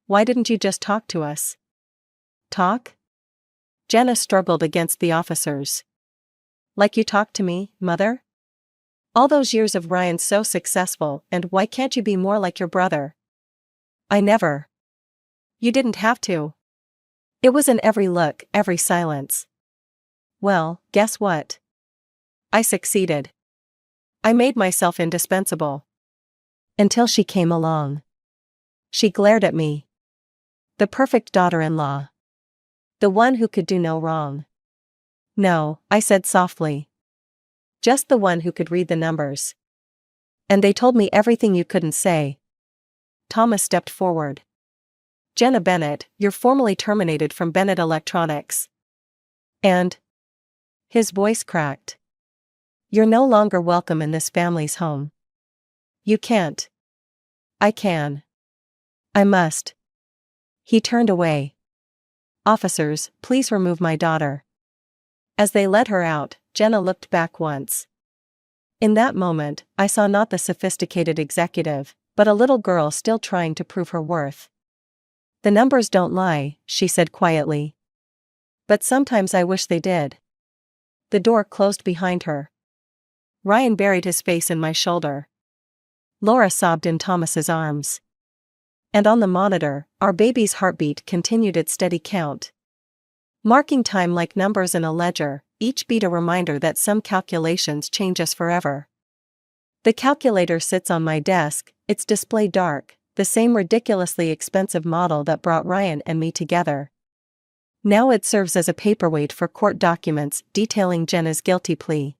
Speaker 1: Why didn't you just talk to us? Talk? Jenna struggled against the officers. Like you talked to me, mother? All those years of Ryan so successful, and why can't you be more like your brother? I never. You didn't have to. It was in every look, every silence. Well, guess what? I succeeded. I made myself indispensable. Until she came along. She glared at me. The perfect daughter-in-law. The one who could do no wrong. No, I said softly. Just the one who could read the numbers. And they told me everything you couldn't say. Thomas stepped forward. Jenna Bennett, you're formally terminated from Bennett Electronics. And? His voice cracked. You're no longer welcome in this family's home. You can't. I can. I must. He turned away. Officers, please remove my daughter. As they led her out, Jenna looked back once. In that moment, I saw not the sophisticated executive, but a little girl still trying to prove her worth. The numbers don't lie, she said quietly. But sometimes I wish they did. The door closed behind her. Ryan buried his face in my shoulder. Laura sobbed in Thomas's arms. And on the monitor, our baby's heartbeat continued its steady count. Marking time like numbers in a ledger, each beat a reminder that some calculations change us forever. The calculator sits on my desk, its display dark, the same ridiculously expensive model that brought Ryan and me together. Now it serves as a paperweight for court documents detailing Jenna's guilty plea.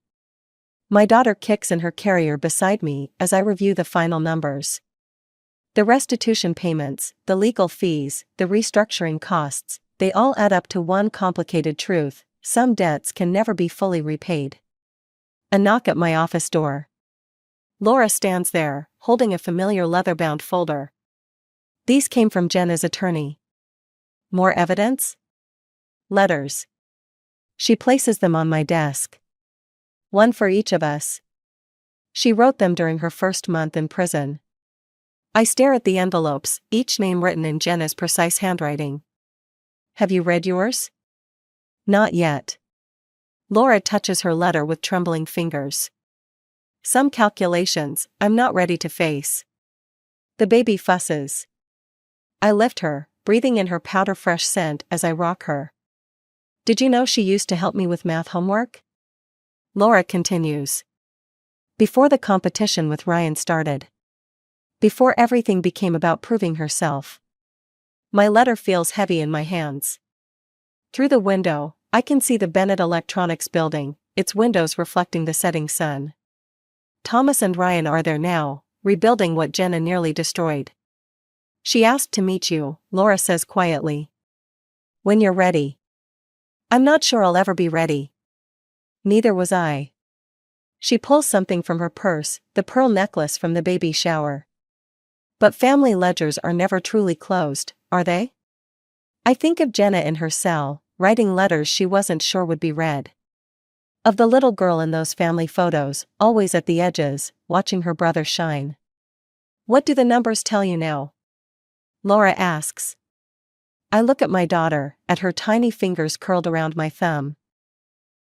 Speaker 1: My daughter kicks in her carrier beside me as I review the final numbers. The restitution payments, the legal fees, the restructuring costs, they all add up to one complicated truth: some debts can never be fully repaid. A knock at my office door. Laura stands there, holding a familiar leather-bound folder. These came from Jenna's attorney. More evidence? Letters. She places them on my desk. One for each of us. She wrote them during her first month in prison. I stare at the envelopes, each name written in Jenna's precise handwriting. Have you read yours? Not yet. Laura touches her letter with trembling fingers. Some calculations I'm not ready to face. The baby fusses. I lift her, breathing in her powder-fresh scent as I rock her. Did you know she used to help me with math homework? Laura continues. Before the competition with Ryan started. Before everything became about proving herself. My letter feels heavy in my hands. Through the window, I can see the Bennett Electronics building, its windows reflecting the setting sun. Thomas and Ryan are there now, rebuilding what Jenna nearly destroyed. She asked to meet you, Laura says quietly. When you're ready. I'm not sure I'll ever be ready. Neither was I. She pulls something from her purse, the pearl necklace from the baby shower. But family ledgers are never truly closed, are they? I think of Jenna in her cell, writing letters she wasn't sure would be read. Of the little girl in those family photos, always at the edges, watching her brother shine. What do the numbers tell you now? Laura asks. I look at my daughter, at her tiny fingers curled around my thumb.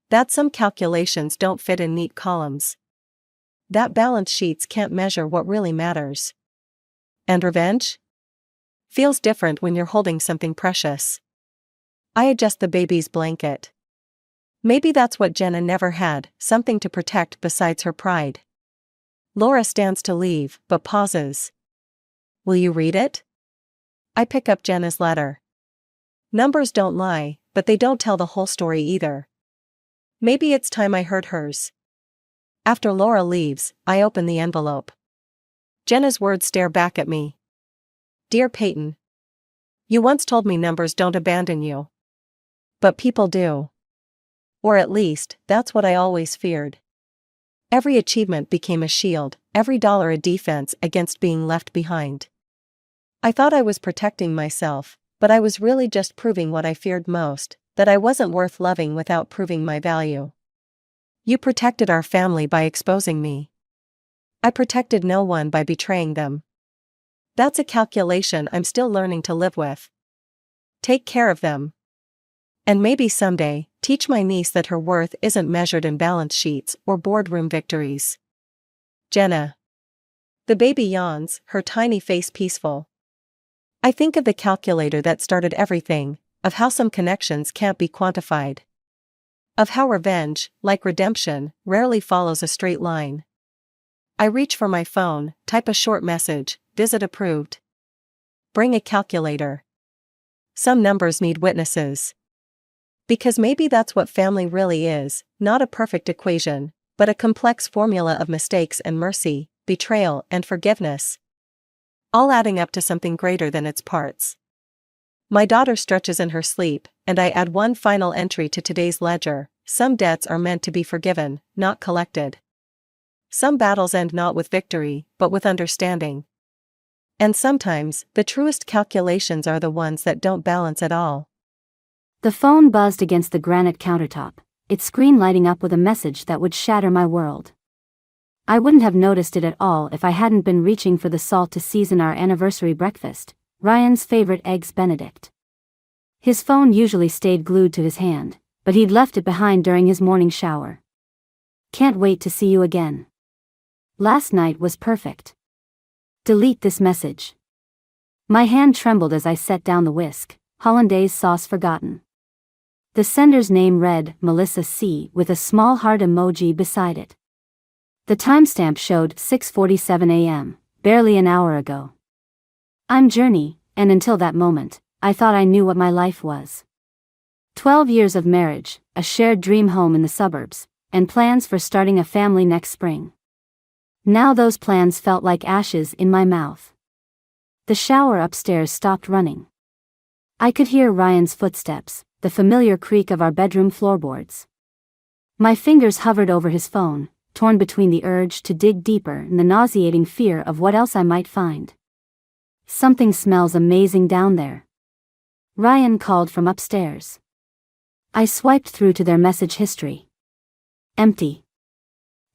Speaker 1: That some calculations don't fit in neat columns. That balance sheets can't measure what really matters. And revenge? Feels different when you're holding something precious. I adjust the baby's blanket. Maybe that's what Jenna never had, something to protect besides her pride. Laura stands to leave, but pauses. Will you read it? I pick up Jenna's letter. Numbers don't lie, but they don't tell the whole story either. Maybe it's time I heard hers. After Laura leaves, I open the envelope. Jenna's words stare back at me. Dear Peyton. You once told me numbers don't abandon you. But people do. Or at least, that's what I always feared. Every achievement became a shield, every dollar a defense against being left behind. I thought I was protecting myself, but I was really just proving what I feared most, that I wasn't worth loving without proving my value. You protected our family by exposing me. I protected no one by betraying them. That's a calculation I'm still learning to live with. Take care of them. And maybe someday, teach my niece that her worth isn't measured in balance sheets or boardroom victories. Jenna. The baby yawns, her tiny face peaceful. I think of the calculator that started everything, of how some connections can't be quantified. Of how revenge, like redemption, rarely follows a straight line. I reach for my phone, type a short message, visit approved. Bring a calculator. Some numbers need witnesses. Because maybe that's what family really is, not a perfect equation, but a complex formula of mistakes and mercy, betrayal and forgiveness. All adding up to something greater than its parts. My daughter stretches in her sleep, and I add one final entry to today's ledger. Some debts are meant to be forgiven, not collected. Some battles end not with victory, but with understanding. And sometimes, the truest calculations are the ones that don't balance at all.
Speaker 3: The phone buzzed against the granite countertop, its screen lighting up with a message that would shatter my world. I wouldn't have noticed it at all if I hadn't been reaching for the salt to season our anniversary breakfast, Ryan's favorite eggs Benedict. His phone usually stayed glued to his hand, but he'd left it behind during his morning shower. Can't wait to see you again. Last night was perfect. Delete this message. My hand trembled as I set down the whisk, hollandaise sauce forgotten. The sender's name read Melissa C. with a small heart emoji beside it. The timestamp showed 6:47 a.m., barely an hour ago. I'm Journey, and until that moment, I thought I knew what my life was. 12 years of marriage, a shared dream home in the suburbs, and plans for starting a family next spring. Now those plans felt like ashes in my mouth. The shower upstairs stopped running. I could hear Ryan's footsteps, the familiar creak of our bedroom floorboards. My fingers hovered over his phone, torn between the urge to dig deeper and the nauseating fear of what else I might find. Something smells amazing down there. Ryan called from upstairs. I swiped through to their message history. Empty.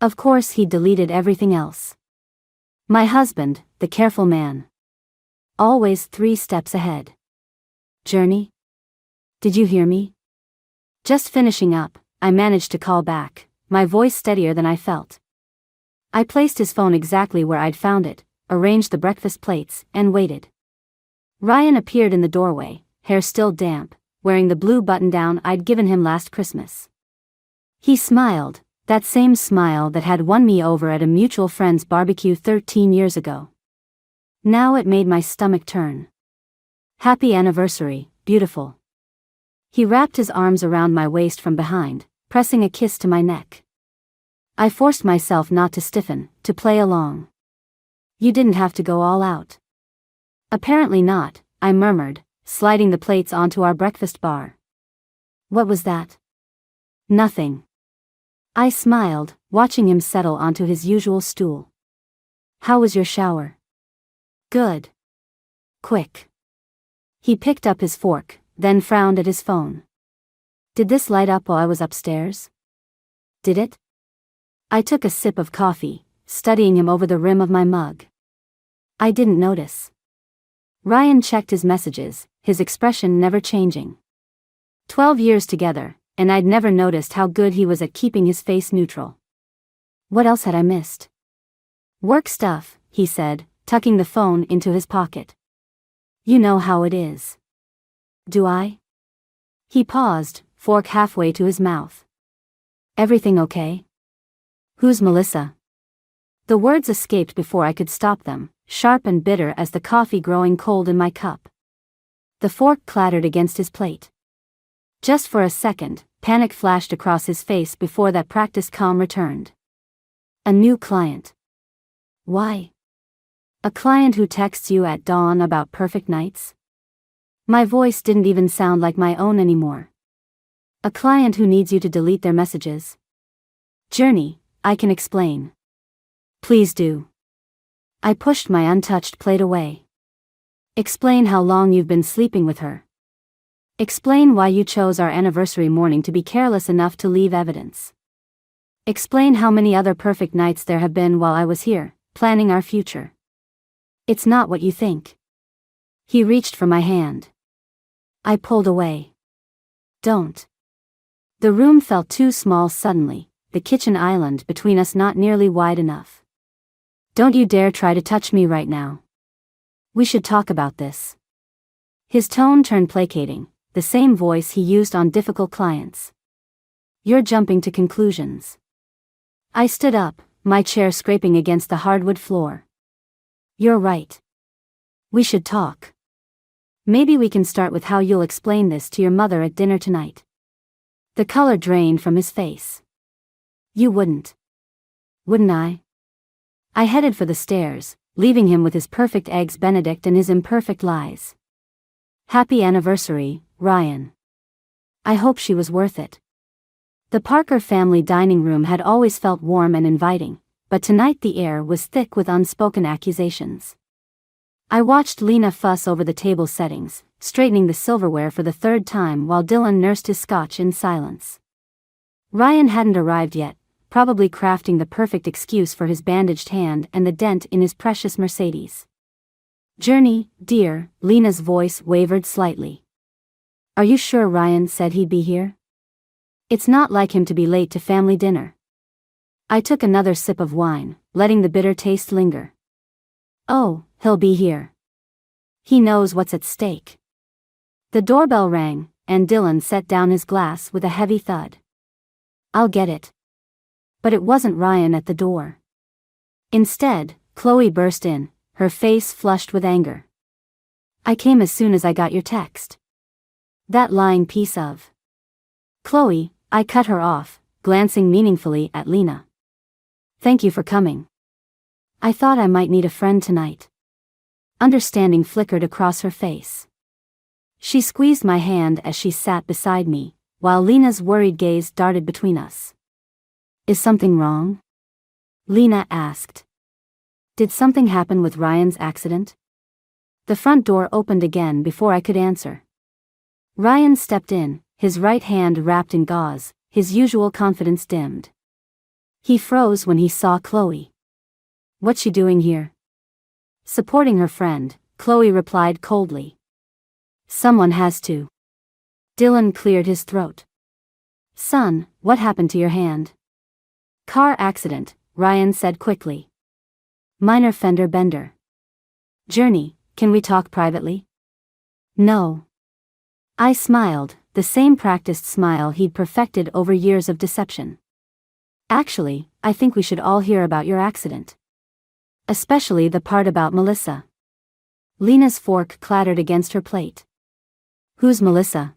Speaker 3: Of course he'd deleted everything else. My husband, the careful man. Always 3 steps ahead. Journey? Did you hear me? Just finishing up, I managed to call back, my voice steadier than I felt. I placed his phone exactly where I'd found it, arranged the breakfast plates, and waited. Ryan appeared in the doorway, hair still damp, wearing the blue button-down I'd given him last Christmas. He smiled, that same smile that had won me over at a mutual friend's barbecue 13 years ago. Now it made my stomach turn. Happy anniversary, beautiful. He wrapped his arms around my waist from behind, pressing a kiss to my neck. I forced myself not to stiffen, to play along. You didn't have to go all out. Apparently not, I murmured, sliding the plates onto our breakfast bar. What was that? Nothing. I smiled, watching him settle onto his usual stool. How was your shower? Good. Quick. He picked up his fork, then frowned at his phone. Did this light up while I was upstairs? Did it? I took a sip of coffee, studying him over the rim of my mug. I didn't notice. Ryan checked his messages, his expression never changing. 12 years together, and I'd never noticed how good he was at keeping his face neutral. What else had I missed? Work stuff, he said, tucking the phone into his pocket. You know how it is. Do I? He paused, fork halfway to his mouth. Everything okay? Who's Melissa? The words escaped before I could stop them, sharp and bitter as the coffee growing cold in my cup. The fork clattered against his plate. Just for a second, panic flashed across his face before that practiced calm returned. A new client. Why? A client who texts you at dawn about perfect nights? My voice didn't even sound like my own anymore. A client who needs you to delete their messages? Journey, I can explain. Please do. I pushed my untouched plate away. Explain how long you've been sleeping with her. Explain why you chose our anniversary morning to be careless enough to leave evidence. Explain how many other perfect nights there have been while I was here, planning our future. It's not what you think. He reached for my hand. I pulled away. Don't. The room felt too small suddenly, the kitchen island between us not nearly wide enough. Don't you dare try to touch me right now. We should talk about this. His tone turned placating, the same voice he used on difficult clients. You're jumping to conclusions. I stood up, my chair scraping against the hardwood floor. You're right. We should talk. Maybe we can start with how you'll explain this to your mother at dinner tonight. The color drained from his face. You wouldn't. Wouldn't I? I headed for the stairs, leaving him with his perfect eggs Benedict and his imperfect lies. Happy anniversary, Ryan. I hope she was worth it. The Parker family dining room had always felt warm and inviting, but tonight the air was thick with unspoken accusations. I watched Lena fuss over the table settings, straightening the silverware for the 3rd time while Dylan nursed his scotch in silence. Ryan hadn't arrived yet, probably crafting the perfect excuse for his bandaged hand and the dent in his precious Mercedes. Journey, dear, Lena's voice wavered slightly. Are you sure Ryan said he'd be here? It's not like him to be late to family dinner. I took another sip of wine, letting the bitter taste linger. Oh, he'll be here. He knows what's at stake. The doorbell rang, and Dylan set down his glass with a heavy thud. I'll get it. But it wasn't Ryan at the door. Instead, Chloe burst in, her face flushed with anger. I came as soon as I got your text. That lying piece of. Chloe, I cut her off, glancing meaningfully at Lena. Thank you for coming. I thought I might need a friend tonight. Understanding flickered across her face. She squeezed my hand as she sat beside me, while Lena's worried gaze darted between us. Is something wrong? Lena asked. Did something happen with Ryan's accident? The front door opened again before I could answer. Ryan stepped in, his right hand wrapped in gauze, his usual confidence dimmed. He froze when he saw Chloe. "What's she doing here?" "Supporting her friend," Chloe replied coldly. "Someone has to." Dylan cleared his throat. "Son, what happened to your hand?" "Car accident," Ryan said quickly. "Minor fender bender." "Journey, can we talk privately?" "No." I smiled, the same practiced smile he'd perfected over years of deception. "Actually, I think we should all hear about your accident. Especially the part about Melissa." Lena's fork clattered against her plate. "Who's Melissa?"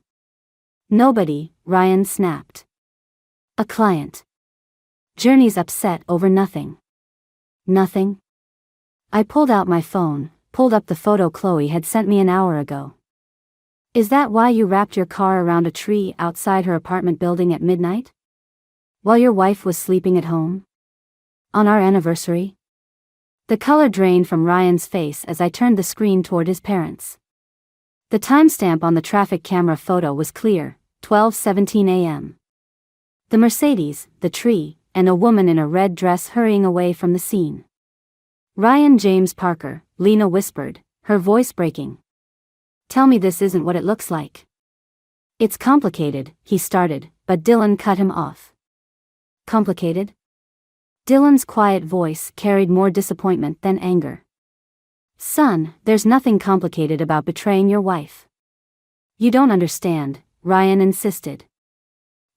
Speaker 3: "Nobody," Ryan snapped. "A client." "Journey's upset over nothing." "Nothing?" I pulled out my phone, pulled up the photo Chloe had sent me an hour ago. "Is that why you wrapped your car around a tree outside her apartment building at midnight? While your wife was sleeping at home? On our anniversary?" The color drained from Ryan's face as I turned the screen toward his parents. The timestamp on the traffic camera photo was clear, 12:17 a.m. The Mercedes, the tree, and a woman in a red dress hurrying away from the scene. "Ryan James Parker," Lena whispered, her voice breaking. "Tell me this isn't what it looks like." "It's complicated," he started, but Dylan cut him off. "Complicated?" Dylan's quiet voice carried more disappointment than anger. "Son, there's nothing complicated about betraying your wife." "You don't understand," Ryan insisted.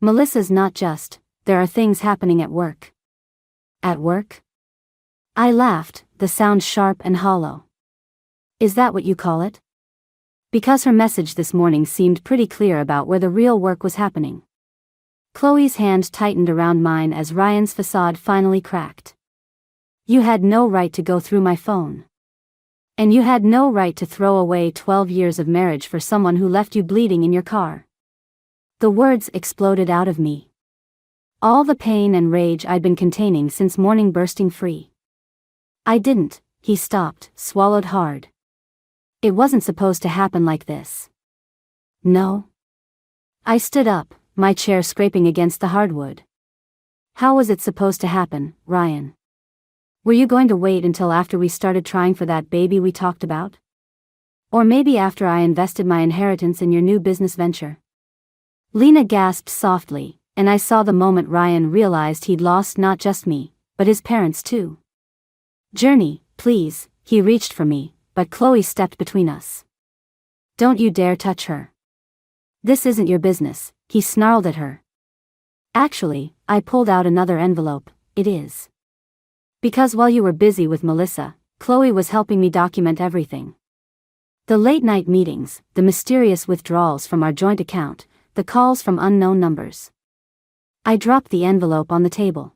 Speaker 3: "Melissa's not just, there are things happening at work." "At work?" I laughed, the sound sharp and hollow. "Is that what you call it?" Because her message this morning seemed pretty clear about where the real work was happening. Chloe's hand tightened around mine as Ryan's facade finally cracked. "You had no right to go through my phone. And you had no right to throw away 12 years of marriage for someone who left you bleeding in your car." The words exploded out of me. All the pain and rage I'd been containing since morning bursting free. "I didn't," he stopped, swallowed hard. "It wasn't supposed to happen like this." "No?" I stood up, my chair scraping against the hardwood. "How was it supposed to happen, Ryan? Were you going to wait until after we started trying for that baby we talked about? Or maybe after I invested my inheritance in your new business venture?" Lena gasped softly, and I saw the moment Ryan realized he'd lost not just me, but his parents too. "Journey, please," he reached for me, but Chloe stepped between us. "Don't you dare touch her. This isn't your business," he snarled at her. "Actually," I pulled out another envelope, "it is. Because while you were busy with Melissa, Chloe was helping me document everything. The late-night meetings, the mysterious withdrawals from our joint account, the calls from unknown numbers." I dropped the envelope on the table.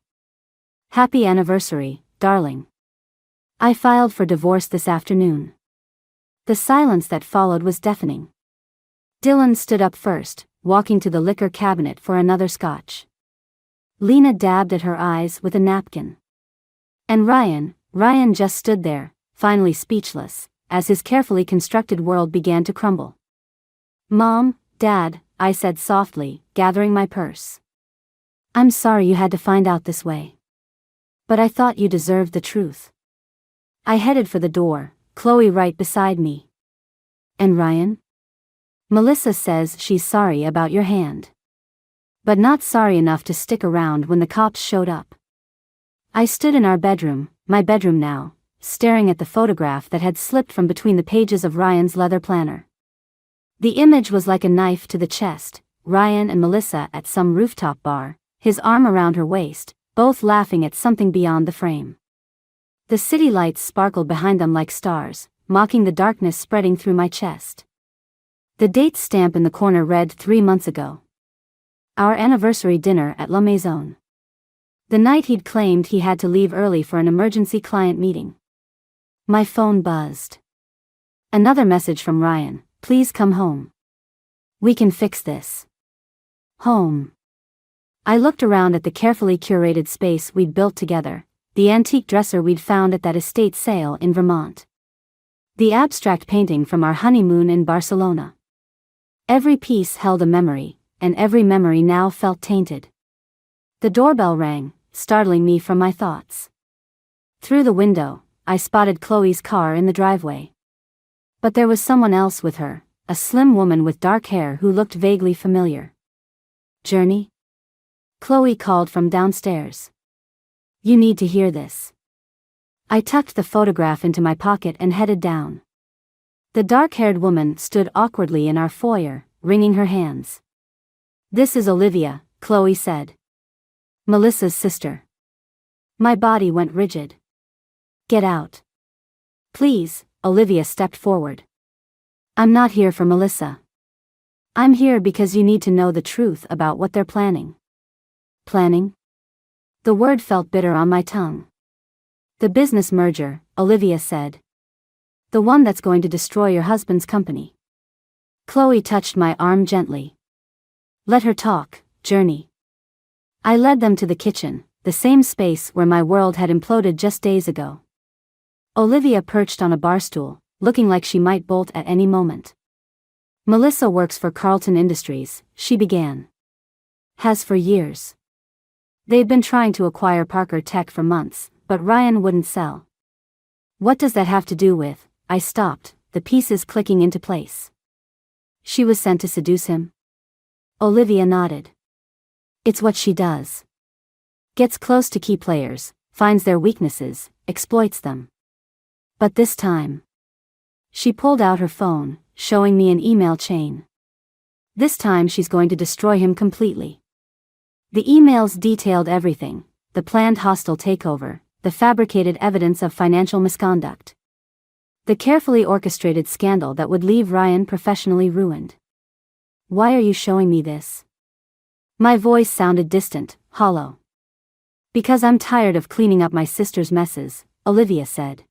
Speaker 3: "Happy anniversary, darling. I filed for divorce this afternoon." The silence that followed was deafening. Dylan stood up first, walking to the liquor cabinet for another scotch. Lena dabbed at her eyes with a napkin. And Ryan just stood there, finally speechless, as his carefully constructed world began to crumble. "Mom, Dad," I said softly, gathering my purse. "I'm sorry you had to find out this way. But I thought you deserved the truth." I headed for the door, Chloe right beside me. "And Ryan?" "Melissa says she's sorry about your hand. But not sorry enough to stick around when the cops showed up." I stood in our bedroom, my bedroom now, staring at the photograph that had slipped from between the pages of Ryan's leather planner. The image was like a knife to the chest, Ryan and Melissa at some rooftop bar, his arm around her waist, both laughing at something beyond the frame. The city lights sparkled behind them like stars, mocking the darkness spreading through my chest. The date stamp in the corner read 3 months ago. Our anniversary dinner at La Maison. The night he'd claimed he had to leave early for an emergency client meeting. My phone buzzed. Another message from Ryan, "Please come home. We can fix this." Home. I looked around at the carefully curated space we'd built together, the antique dresser we'd found at that estate sale in Vermont. The abstract painting from our honeymoon in Barcelona. Every piece held a memory, and every memory now felt tainted. The doorbell rang, startling me from my thoughts. Through the window, I spotted Chloe's car in the driveway. But there was someone else with her, a slim woman with dark hair who looked vaguely familiar. "Journey?" Chloe called from downstairs. "You need to hear this." I tucked the photograph into my pocket and headed down. The dark-haired woman stood awkwardly in our foyer, wringing her hands. "This is Olivia," Chloe said. "Melissa's sister." My body went rigid. "Get out. Please," Olivia stepped forward. "I'm not here for Melissa. I'm here because you need to know the truth about what they're planning." "Planning?" The word felt bitter on my tongue. "The business merger," Olivia said. "The one that's going to destroy your husband's company." Chloe touched my arm gently. "Let her talk, Journey." I led them to the kitchen, the same space where my world had imploded just days ago. Olivia perched on a bar stool, looking like she might bolt at any moment. "Melissa works for Carlton Industries," she began. "Has for years. They've been trying to acquire Parker Tech for months, but Ryan wouldn't sell." "What does that have to do with?" I stopped, the pieces clicking into place. "She was sent to seduce him?" Olivia nodded. "It's what she does. Gets close to key players, finds their weaknesses, exploits them. But this time..." She pulled out her phone, showing me an email chain. "This time she's going to destroy him completely." The emails detailed everything: the planned hostile takeover, the fabricated evidence of financial misconduct, the carefully orchestrated scandal that would leave Ryan professionally ruined. "Why are you showing me this?" My voice sounded distant, hollow. "Because I'm tired of cleaning up my sister's messes," Olivia said.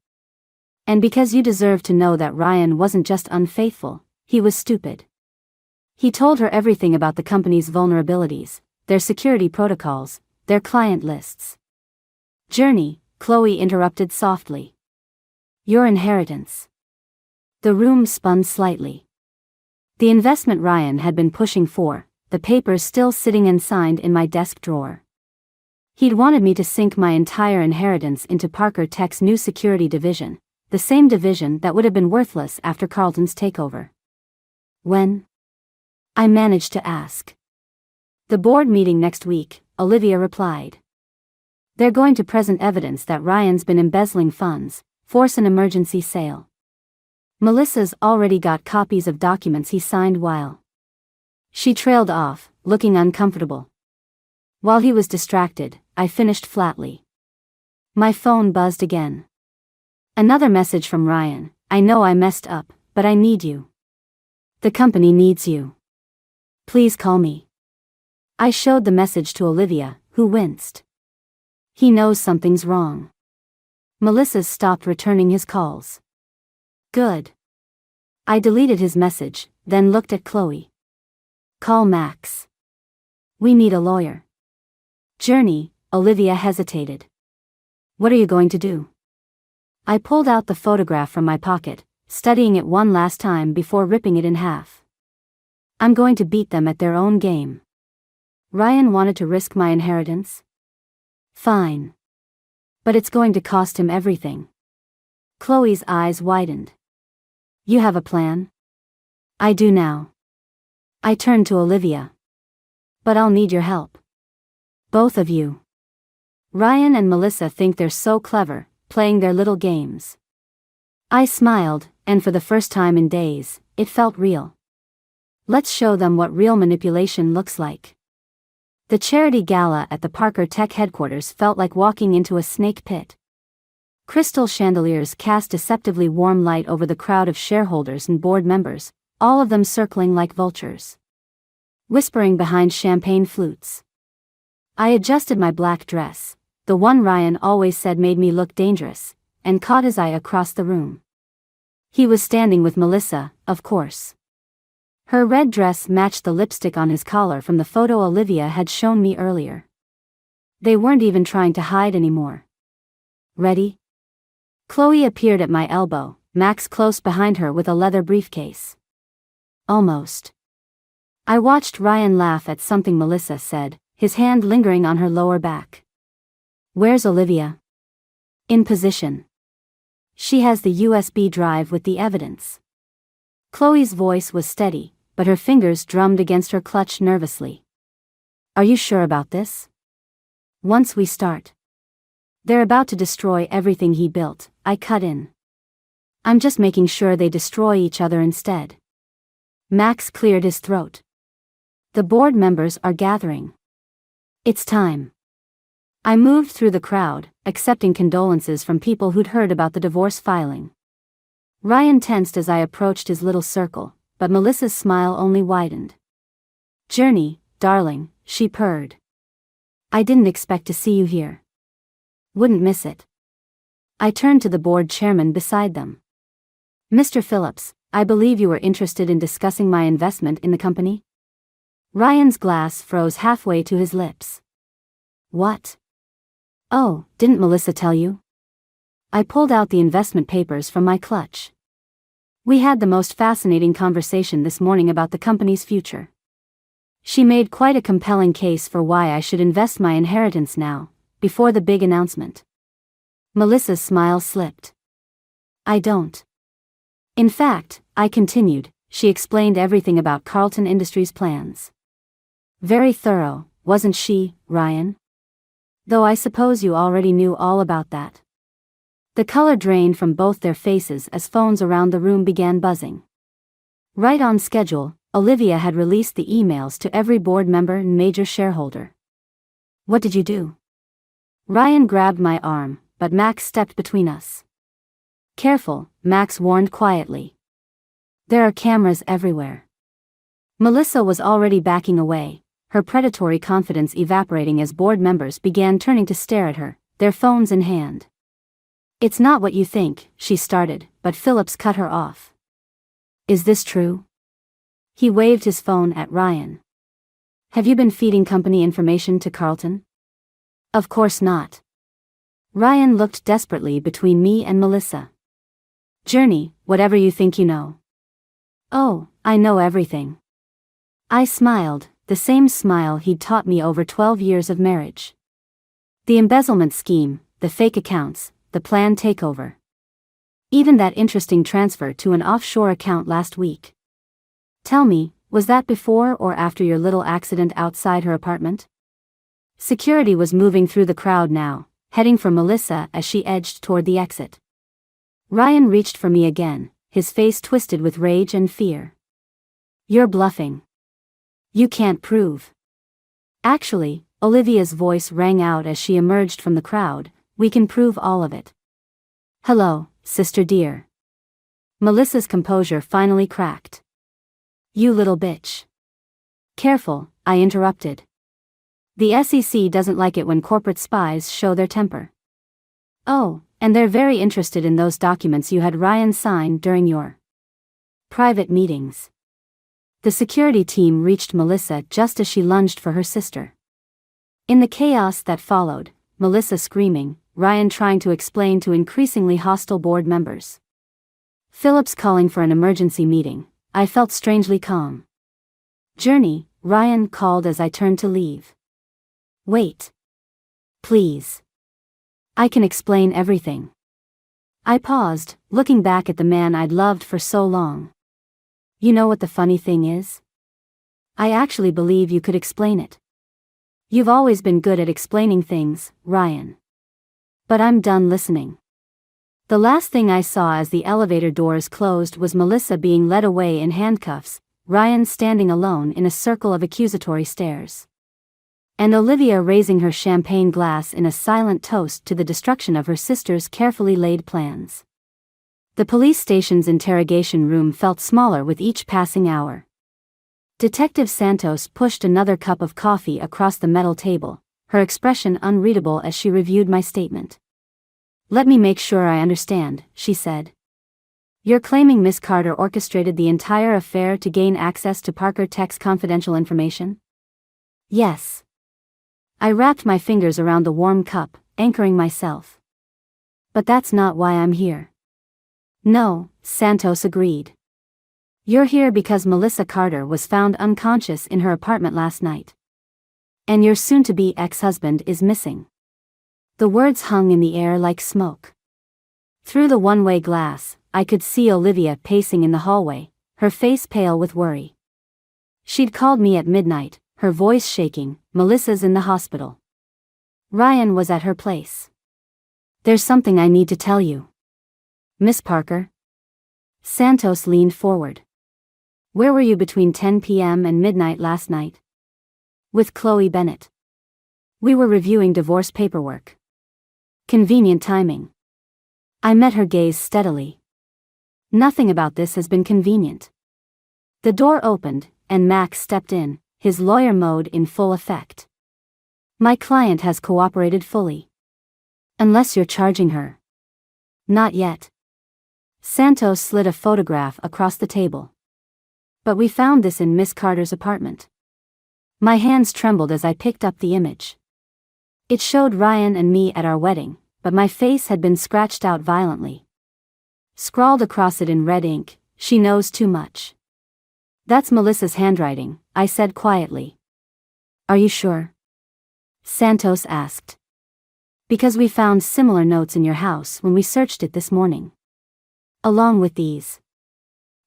Speaker 3: "And because you deserve to know that Ryan wasn't just unfaithful, he was stupid. He told her everything about the company's vulnerabilities, their security protocols, their client lists." "Journey," Chloe interrupted softly. "Your inheritance." The room spun slightly. The investment Ryan had been pushing for, the papers still sitting unsigned in my desk drawer. He'd wanted me to sink my entire inheritance into Parker Tech's new security division, the same division that would have been worthless after Carlton's takeover. "When?" I managed to ask. "The board meeting next week," Olivia replied. "They're going to present evidence that Ryan's been embezzling funds, force an emergency sale. Melissa's already got copies of documents he signed while..." She trailed off, looking uncomfortable. While he was distracted, I finished flatly. My phone buzzed again. Another message from Ryan: "I know I messed up, but I need you. The company needs you. Please call me." I showed the message to Olivia, who winced. "He knows something's wrong. Melissa's stopped returning his calls." "Good." I deleted his message, then looked at Chloe. "Call Max. We need a lawyer." "Journey," Olivia hesitated. "What are you going to do?" I pulled out the photograph from my pocket, studying it one last time before ripping it in half. "I'm going to beat them at their own game." Ryan wanted to risk my inheritance? Fine. But it's going to cost him everything. Chloe's eyes widened. "You have a plan?" "I do now." I turned to Olivia. "But I'll need your help. Both of you. Ryan and Melissa think they're so clever, playing their little games." I smiled, and for the first time in days, it felt real. "Let's show them what real manipulation looks like." The charity gala at the Parker Tech headquarters felt like walking into a snake pit. Crystal chandeliers cast deceptively warm light over the crowd of shareholders and board members, all of them circling like vultures, whispering behind champagne flutes. I adjusted my black dress, the one Ryan always said made me look dangerous, and caught his eye across the room. He was standing with Melissa, of course. Her red dress matched the lipstick on his collar from the photo Olivia had shown me earlier. They weren't even trying to hide anymore. "Ready?" Chloe appeared at my elbow, Max close behind her with a leather briefcase. "Almost." I watched Ryan laugh at something Melissa said, his hand lingering on her lower back. Where's Olivia? In position. She has the USB drive with the evidence. Chloe's voice was steady, but her fingers drummed against her clutch nervously. Are you sure about this? Once we start. They're about to destroy everything he built, I cut in. I'm just making sure they destroy each other instead. Max cleared his throat. The board members are gathering. It's time. I moved through the crowd, accepting condolences from people who'd heard about the divorce filing. Ryan tensed as I approached his little circle, but Melissa's smile only widened. Journey, darling, she purred. I didn't expect to see you here. Wouldn't miss it. I turned to the board chairman beside them. Mr. Phillips, I believe you were interested in discussing my investment in the company? Ryan's glass froze halfway to his lips. What? Oh, didn't Melissa tell you? I pulled out the investment papers from my clutch. We had the most fascinating conversation this morning about the company's future. She made quite a compelling case for why I should invest my inheritance now, before the big announcement. Melissa's smile slipped. I don't. In fact, I continued, she explained everything about Carlton Industries' plans. Very thorough, wasn't she, Ryan? Though I suppose you already knew all about that. The color drained from both their faces as phones around the room began buzzing. Right on schedule, Olivia had released the emails to every board member and major shareholder. What did you do? Ryan grabbed my arm, but Max stepped between us. Careful, Max warned quietly. There are cameras everywhere. Melissa was already backing away, her predatory confidence evaporating as board members began turning to stare at her, their phones in hand. It's not what you think, she started, but Phillips cut her off. Is this true? He waved his phone at Ryan. Have you been feeding company information to Carlton? Of course not. Ryan looked desperately between me and Melissa. Journey, whatever you think you know. Oh, I know everything. I smiled, the same smile he'd taught me over 12 years of marriage. The embezzlement scheme, the fake accounts, the planned takeover. Even that interesting transfer to an offshore account last week. Tell me, was that before or after your little accident outside her apartment? Security was moving through the crowd now, heading for Melissa as she edged toward the exit. Ryan reached for me again, his face twisted with rage and fear. You're bluffing. You can't prove. Actually, Olivia's voice rang out as she emerged from the crowd, we can prove all of it. Hello, sister dear. Melissa's composure finally cracked. You little bitch. Careful, I interrupted. The SEC doesn't like it when corporate spies show their temper. Oh, and they're very interested in those documents you had Ryan sign during your private meetings. The security team reached Melissa just as she lunged for her sister. In the chaos that followed, Melissa screaming, Ryan trying to explain to increasingly hostile board members. Phillips calling for an emergency meeting, I felt strangely calm. Journey, Ryan called as I turned to leave. Wait. Please. I can explain everything. I paused, looking back at the man I'd loved for so long. You know what the funny thing is? I actually believe you could explain it. You've always been good at explaining things, Ryan. But I'm done listening. The last thing I saw as the elevator doors closed was Melissa being led away in handcuffs, Ryan standing alone in a circle of accusatory stares. And Olivia raising her champagne glass in a silent toast to the destruction of her sister's carefully laid plans. The police station's interrogation room felt smaller with each passing hour. Detective Santos pushed another cup of coffee across the metal table, her expression unreadable as she reviewed my statement. Let me make sure I understand, she said. You're claiming Miss Carter orchestrated the entire affair to gain access to Parker Tech's confidential information? Yes. I wrapped my fingers around the warm cup, anchoring myself. But that's not why I'm here. No, Santos agreed. You're here because Melissa Carter was found unconscious in her apartment last night. And your soon-to-be ex-husband is missing. The words hung in the air like smoke. Through the one-way glass, I could see Olivia pacing in the hallway, her face pale with worry. She'd called me at midnight, her voice shaking. Melissa's in the hospital. Ryan was at her place. There's something I need to tell you. Miss Parker? Santos leaned forward. Where were you between 10 p.m. and midnight last night? With Chloe Bennett. We were reviewing divorce paperwork. Convenient timing. I met her gaze steadily. Nothing about this has been convenient. The door opened, and Max stepped in, his lawyer mode in full effect. My client has cooperated fully. Unless you're charging her. Not yet. Santos slid a photograph across the table. But we found this in Miss Carter's apartment. My hands trembled as I picked up the image. It showed Ryan and me at our wedding, but my face had been scratched out violently. Scrawled across it in red ink, "She knows too much." That's Melissa's handwriting, I said quietly. Are you sure? Santos asked. Because we found similar notes in your house when we searched it this morning. Along with these.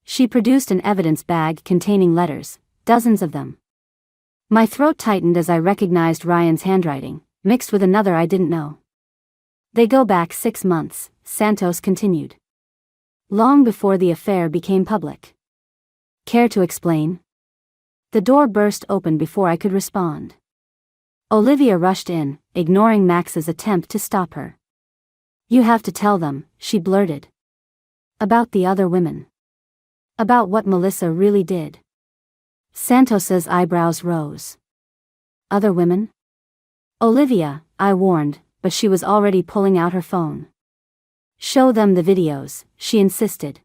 Speaker 3: She produced an evidence bag containing letters, dozens of them. My throat tightened as I recognized Ryan's handwriting, mixed with another I didn't know. They go back 6 months, Santos continued. Long before the affair became public. Care to explain? The door burst open before I could respond. Olivia rushed in, ignoring Max's attempt to stop her. You have to tell them, she blurted. About the other women. About what Melissa really did. Santos's eyebrows rose. Other women? Olivia, I warned, but she was already pulling out her phone. Show them the videos, she insisted.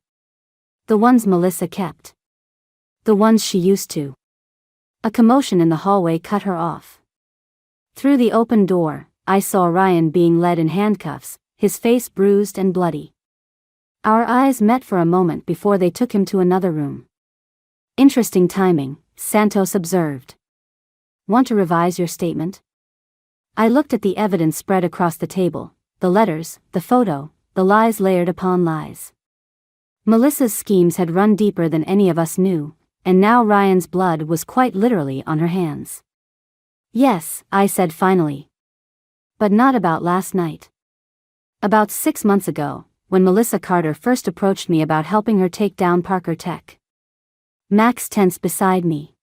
Speaker 3: The ones Melissa kept. The ones she used to. A commotion in the hallway cut her off. Through the open door, I saw Ryan being led in handcuffs, his face bruised and bloody. Our eyes met for a moment before they took him to another room. Interesting timing, Santos observed. Want to revise your statement? I looked at the evidence spread across the table, the letters, the photo, the lies layered upon lies. Melissa's schemes had run deeper than any of us knew, and now Ryan's blood was quite literally on her hands. Yes, I said finally. But not about last night. About 6 months ago, when Melissa Carter first approached me about helping her take down Parker Tech. Max tensed beside me.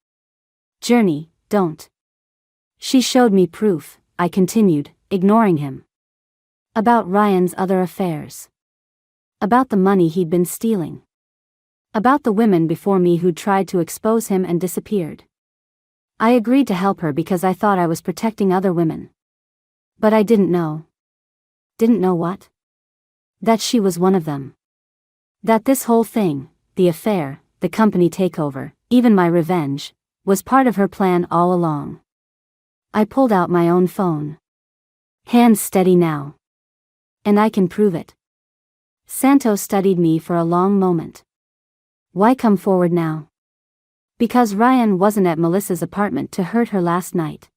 Speaker 3: Journey, don't. She showed me proof, I continued, ignoring him. About Ryan's other affairs. About the money he'd been stealing. About the women before me who'd tried to expose him and disappeared. I agreed to help her because I thought I was protecting other women. But I didn't know. Didn't know what? That she was one of them. That this whole thing, the affair, the company takeover, even my revenge, was part of her plan all along. I pulled out my own phone. Hands steady now. And I can prove it. Santos studied me for a long moment. Why come forward now? Because Ryan wasn't at Melissa's apartment to hurt her last night.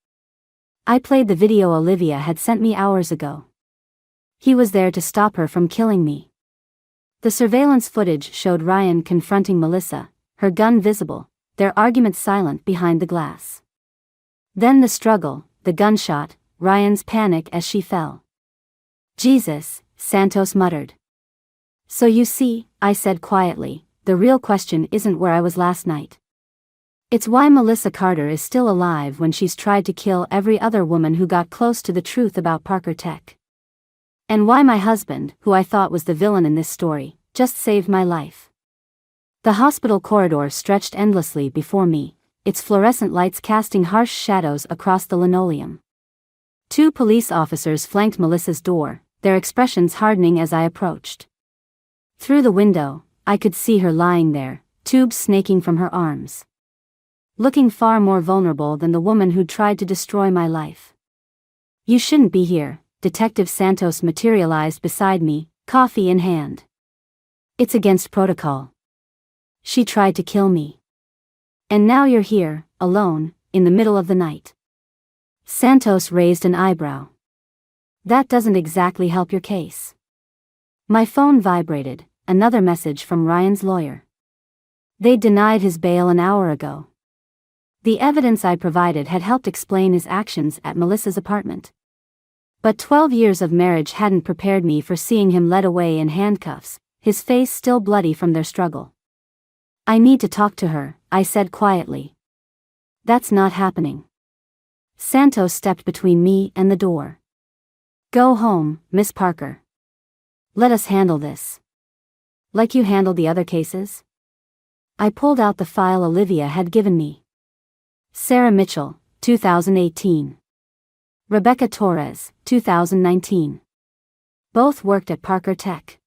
Speaker 3: I played the video Olivia had sent me hours ago. He was there to stop her from killing me. The surveillance footage showed Ryan confronting Melissa, her gun visible, their argument silent behind the glass. Then the struggle, the gunshot, Ryan's panic as she fell. Jesus, Santos muttered. So you see, I said quietly, the real question isn't where I was last night. It's why Melissa Carter is still alive when she's tried to kill every other woman who got close to the truth about Parker Tech. And why my husband, who I thought was the villain in this story, just saved my life. The hospital corridor stretched endlessly before me, its fluorescent lights casting harsh shadows across the linoleum. 2 police officers flanked Melissa's door, their expressions hardening as I approached. Through the window, I could see her lying there, tubes snaking from her arms. Looking far more vulnerable than the woman who'd tried to destroy my life. You shouldn't be here, Detective Santos materialized beside me, coffee in hand. It's against protocol. She tried to kill me. And now you're here, alone, in the middle of the night. Santos raised an eyebrow. That doesn't exactly help your case. My phone vibrated, another message from Ryan's lawyer. They denied his bail an hour ago. The evidence I provided had helped explain his actions at Melissa's apartment. But 12 years of marriage hadn't prepared me for seeing him led away in handcuffs, his face still bloody from their struggle. I need to talk to her, I said quietly. That's not happening. Santos stepped between me and the door. Go home, Miss Parker. Let us handle this. Like you handled the other cases? I pulled out the file Olivia had given me. Sarah Mitchell, 2018. Rebecca Torres, 2019. Both worked at Parker Tech.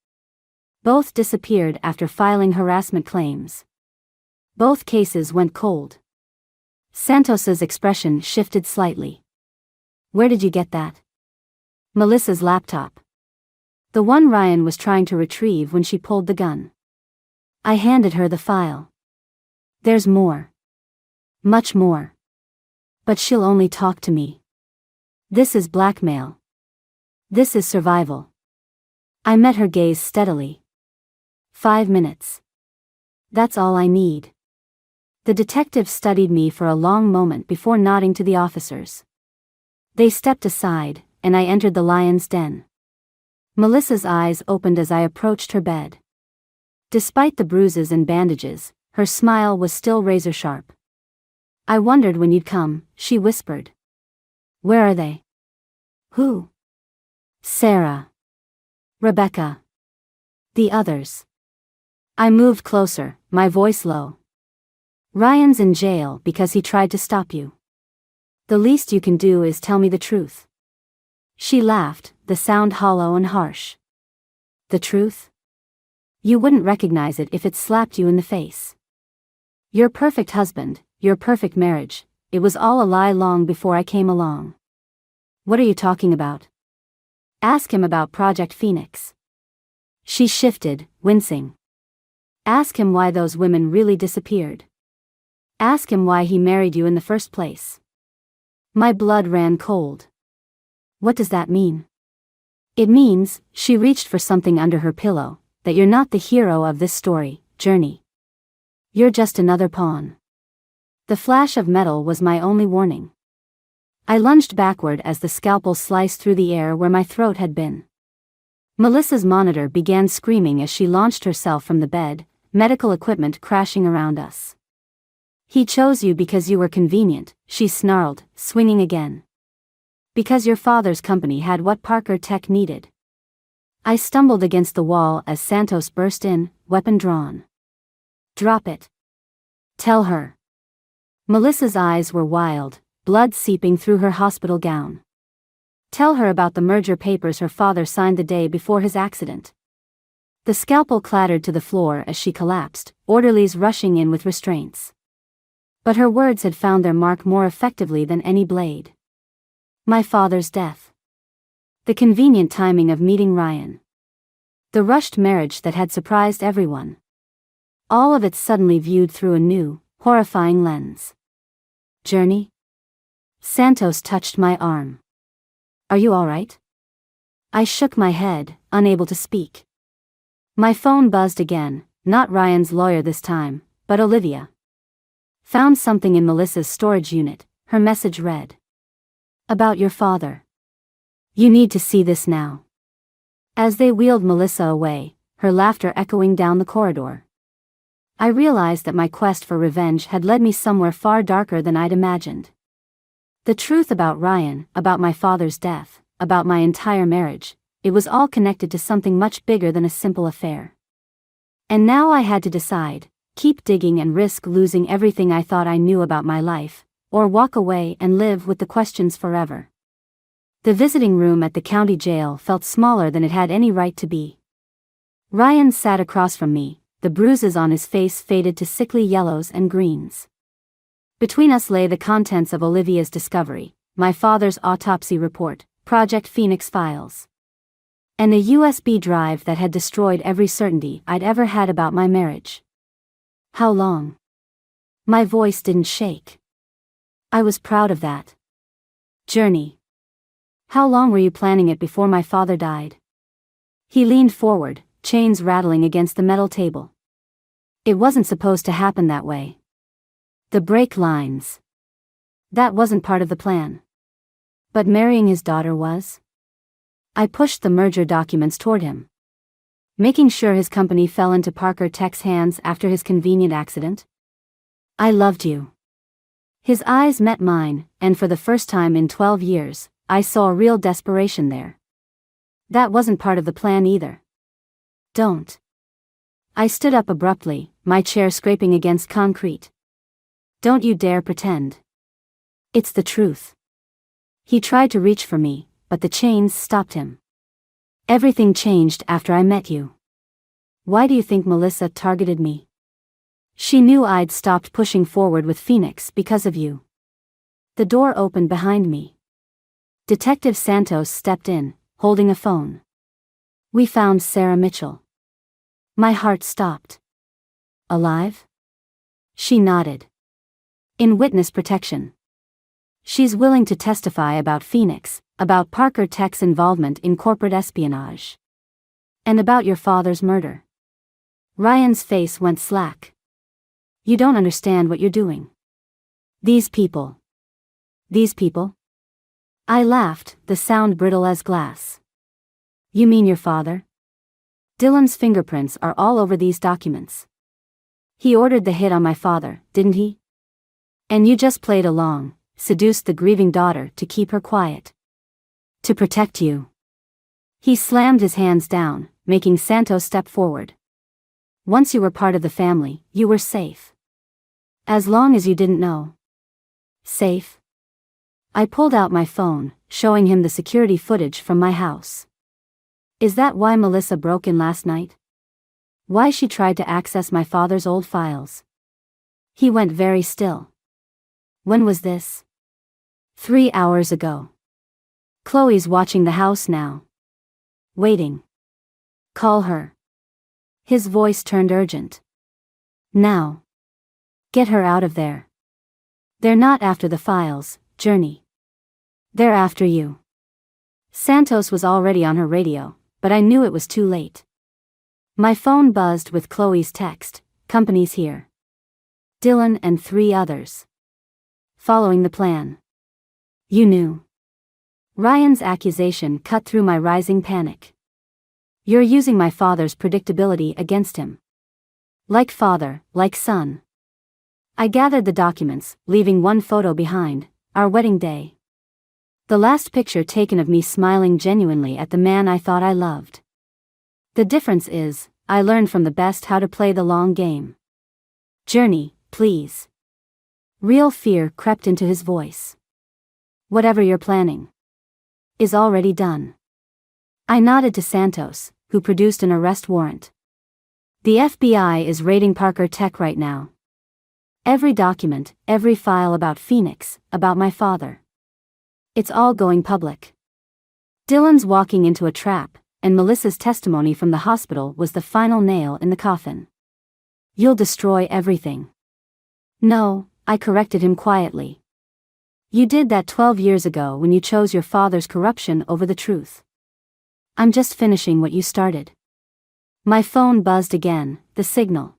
Speaker 3: Both disappeared after filing harassment claims. Both cases went cold. Santos's expression shifted slightly. Where did you get that? Melissa's laptop. The one Ryan was trying to retrieve when she pulled the gun. I handed her the file. There's more. Much more. But she'll only talk to me. This is blackmail. This is survival. I met her gaze steadily. 5 minutes. That's all I need. The detective studied me for a long moment before nodding to the officers. They stepped aside, and I entered the lion's den. Melissa's eyes opened as I approached her bed. Despite the bruises and bandages, her smile was still razor-sharp. I wondered when you'd come, she whispered. Where are they? Who? Sarah. Rebecca. The others. I moved closer, my voice low. Ryan's in jail because he tried to stop you. The least you can do is tell me the truth. She laughed, the sound hollow and harsh. The truth? You wouldn't recognize it if it slapped you in the face. Your perfect husband, your perfect marriage, it was all a lie long before I came along. What are you talking about? Ask him about Project Phoenix. She shifted, wincing. Ask him why those women really disappeared. Ask him why he married you in the first place. My blood ran cold. What does that mean? It means, she reached for something under her pillow, that you're not the hero of this story, journey. You're just another pawn. The flash of metal was my only warning. I lunged backward as the scalpel sliced through the air where my throat had been. Melissa's monitor began screaming as she launched herself from the bed, medical equipment crashing around us. He chose you because you were convenient, she snarled, swinging again. Because your father's company had what Parker Tech needed. I stumbled against the wall as Santos burst in, weapon drawn. Drop it. Tell her. Melissa's eyes were wild, blood seeping through her hospital gown. Tell her about the merger papers her father signed the day before his accident. The scalpel clattered to the floor as she collapsed, orderlies rushing in with restraints. But her words had found their mark more effectively than any blade. My father's death. The convenient timing of meeting Ryan. The rushed marriage that had surprised everyone. All of it suddenly viewed through a new, horrifying lens. Journey? Santos touched my arm. Are you all right? I shook my head, unable to speak. My phone buzzed again, not Ryan's lawyer this time, but Olivia. Found something in Melissa's storage unit, her message read. About your father. You need to see this now. As they wheeled Melissa away, her laughter echoing down the corridor. I realized that my quest for revenge had led me somewhere far darker than I'd imagined. The truth about Ryan, about my father's death, about my entire marriage, it was all connected to something much bigger than a simple affair. And now I had to decide, keep digging and risk losing everything I thought I knew about my life, or walk away and live with the questions forever. The visiting room at the county jail felt smaller than it had any right to be. Ryan sat across from me, the bruises on his face faded to sickly yellows and greens. Between us lay the contents of Olivia's discovery, my father's autopsy report, Project Phoenix files. And a USB drive that had destroyed every certainty I'd ever had about my marriage. How long? My voice didn't shake. I was proud of that. Journey. How long were you planning it before my father died? He leaned forward, chains rattling against the metal table. It wasn't supposed to happen that way. The brake lines. That wasn't part of the plan. But marrying his daughter was? I pushed the merger documents toward him. Making sure his company fell into Parker Tech's hands after his convenient accident. I loved you. His eyes met mine, and for the first time in 12 years, I saw real desperation there. That wasn't part of the plan either. Don't. I stood up abruptly, my chair scraping against concrete. Don't you dare pretend. It's the truth. He tried to reach for me, but the chains stopped him. Everything changed after I met you. Why do you think Melissa targeted me? She knew I'd stopped pushing forward with Phoenix because of you. The door opened behind me. Detective Santos stepped in, holding a phone. We found Sarah Mitchell. My heart stopped. Alive? She nodded. In witness protection. She's willing to testify about Phoenix, about Parker Tech's involvement in corporate espionage. And about your father's murder. Ryan's face went slack. You don't understand what you're doing. These people. These people? I laughed, the sound brittle as glass. You mean your father? Dylan's fingerprints are all over these documents. He ordered the hit on my father, didn't he? And you just played along, seduced the grieving daughter to keep her quiet. To protect you. He slammed his hands down, making Santos step forward. Once you were part of the family, you were safe. As long as you didn't know. Safe? I pulled out my phone, showing him the security footage from my house. Is that why Melissa broke in last night? Why she tried to access my father's old files? He went very still. When was this? 3 hours ago. Chloe's watching the house now. Waiting. Call her. His voice turned urgent. Now. Get her out of there. They're not after the files, Journey. They're after you. Santos was already on her radio, but I knew it was too late. My phone buzzed with Chloe's text, company's here. Dylan and 3 others. Following the plan. You knew. Ryan's accusation cut through my rising panic. You're using my father's predictability against him. Like father, like son. I gathered the documents, leaving one photo behind, our wedding day. The last picture taken of me smiling genuinely at the man I thought I loved. The difference is, I learned from the best how to play the long game. Journey, please. Real fear crept into his voice. Whatever you're planning is already done. I nodded to Santos, who produced an arrest warrant. The FBI is raiding Parker Tech right now. Every document, every file about Phoenix, about my father. It's all going public. Dylan's walking into a trap, and Melissa's testimony from the hospital was the final nail in the coffin. You'll destroy everything. No, I corrected him quietly. You did that 12 years ago when you chose your father's corruption over the truth. I'm just finishing what you started. My phone buzzed again, the signal.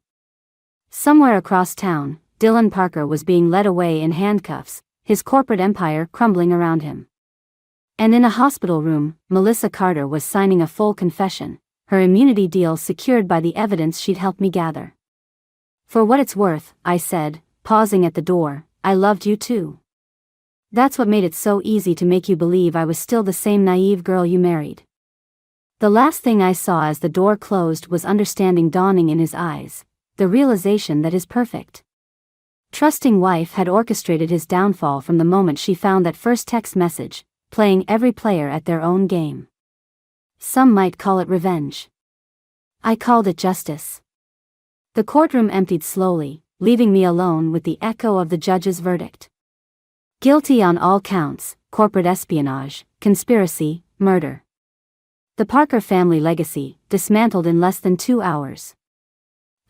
Speaker 3: Somewhere across town, Dylan Parker was being led away in handcuffs, his corporate empire crumbling around him. And in a hospital room, Melissa Carter was signing a full confession, her immunity deal secured by the evidence she'd helped me gather. For what it's worth, I said, pausing at the door, I loved you too. That's what made it so easy to make you believe I was still the same naive girl you married. The last thing I saw as the door closed was understanding dawning in his eyes, the realization that his perfect, trusting wife had orchestrated his downfall from the moment she found that first text message, playing every player at their own game. Some might call it revenge. I called it justice. The courtroom emptied slowly, leaving me alone with the echo of the judge's verdict. Guilty on all counts, corporate espionage, conspiracy, murder. The Parker family legacy, dismantled in less than 2 hours.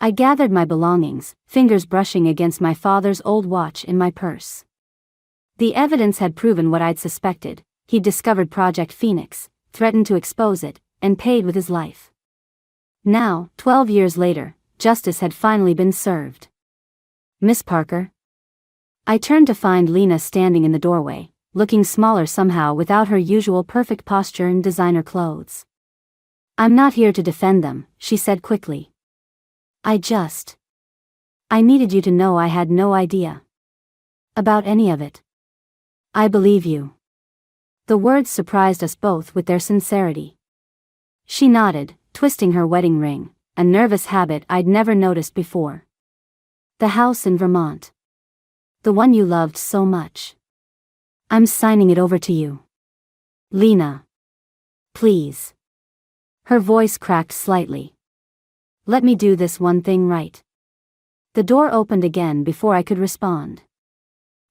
Speaker 3: I gathered my belongings, fingers brushing against my father's old watch in my purse. The evidence had proven what I'd suspected. He'd discovered Project Phoenix, threatened to expose it, and paid with his life. Now, 12 years later, justice had finally been served. Miss Parker? I turned to find Lena standing in the doorway, looking smaller somehow without her usual perfect posture and designer clothes. I'm not here to defend them, she said quickly. I needed you to know I had no idea about any of it. I believe you. The words surprised us both with their sincerity. She nodded, twisting her wedding ring, a nervous habit I'd never noticed before. The house in Vermont. The one you loved so much. I'm signing it over to you. Lena. Please. Her voice cracked slightly. Let me do this one thing right. The door opened again before I could respond.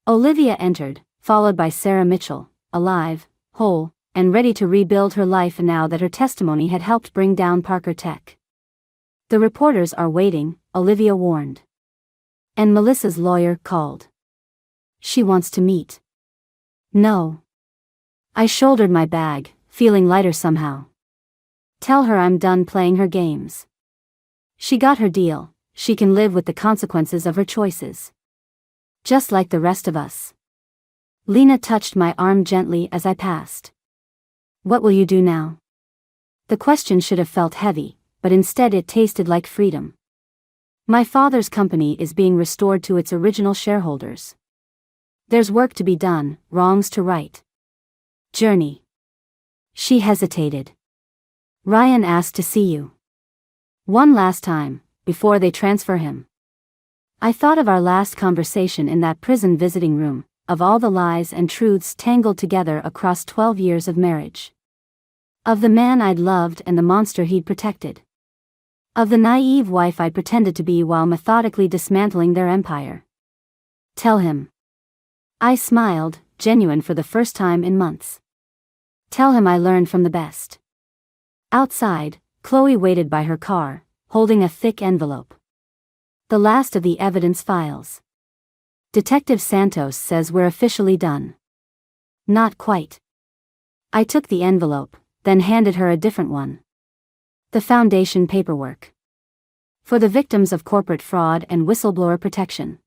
Speaker 3: Olivia entered, followed by Sarah Mitchell, alive, whole, and ready to rebuild her life now that her testimony had helped bring down Parker Tech. The reporters are waiting, Olivia warned. And Melissa's lawyer called. She wants to meet. No. I shouldered my bag, feeling lighter somehow. Tell her I'm done playing her games. She got her deal, she can live with the consequences of her choices. Just like the rest of us. Lena touched my arm gently as I passed. What will you do now? The question should have felt heavy, but instead it tasted like freedom. My father's company is being restored to its original shareholders. There's work to be done, wrongs to right. Journey. She hesitated. Ryan asked to see you. One last time, before they transfer him. I thought of our last conversation in that prison visiting room, of all the lies and truths tangled together across 12 years of marriage. Of the man I'd loved and the monster he'd protected. Of the naive wife I'd pretended to be while methodically dismantling their empire. Tell him. I smiled, genuine for the first time in months. Tell him I learned from the best. Outside, Chloe waited by her car, holding a thick envelope. The last of the evidence files. Detective Santos says we're officially done. Not quite. I took the envelope, then handed her a different one. The foundation paperwork. For the victims of corporate fraud and whistleblower protection.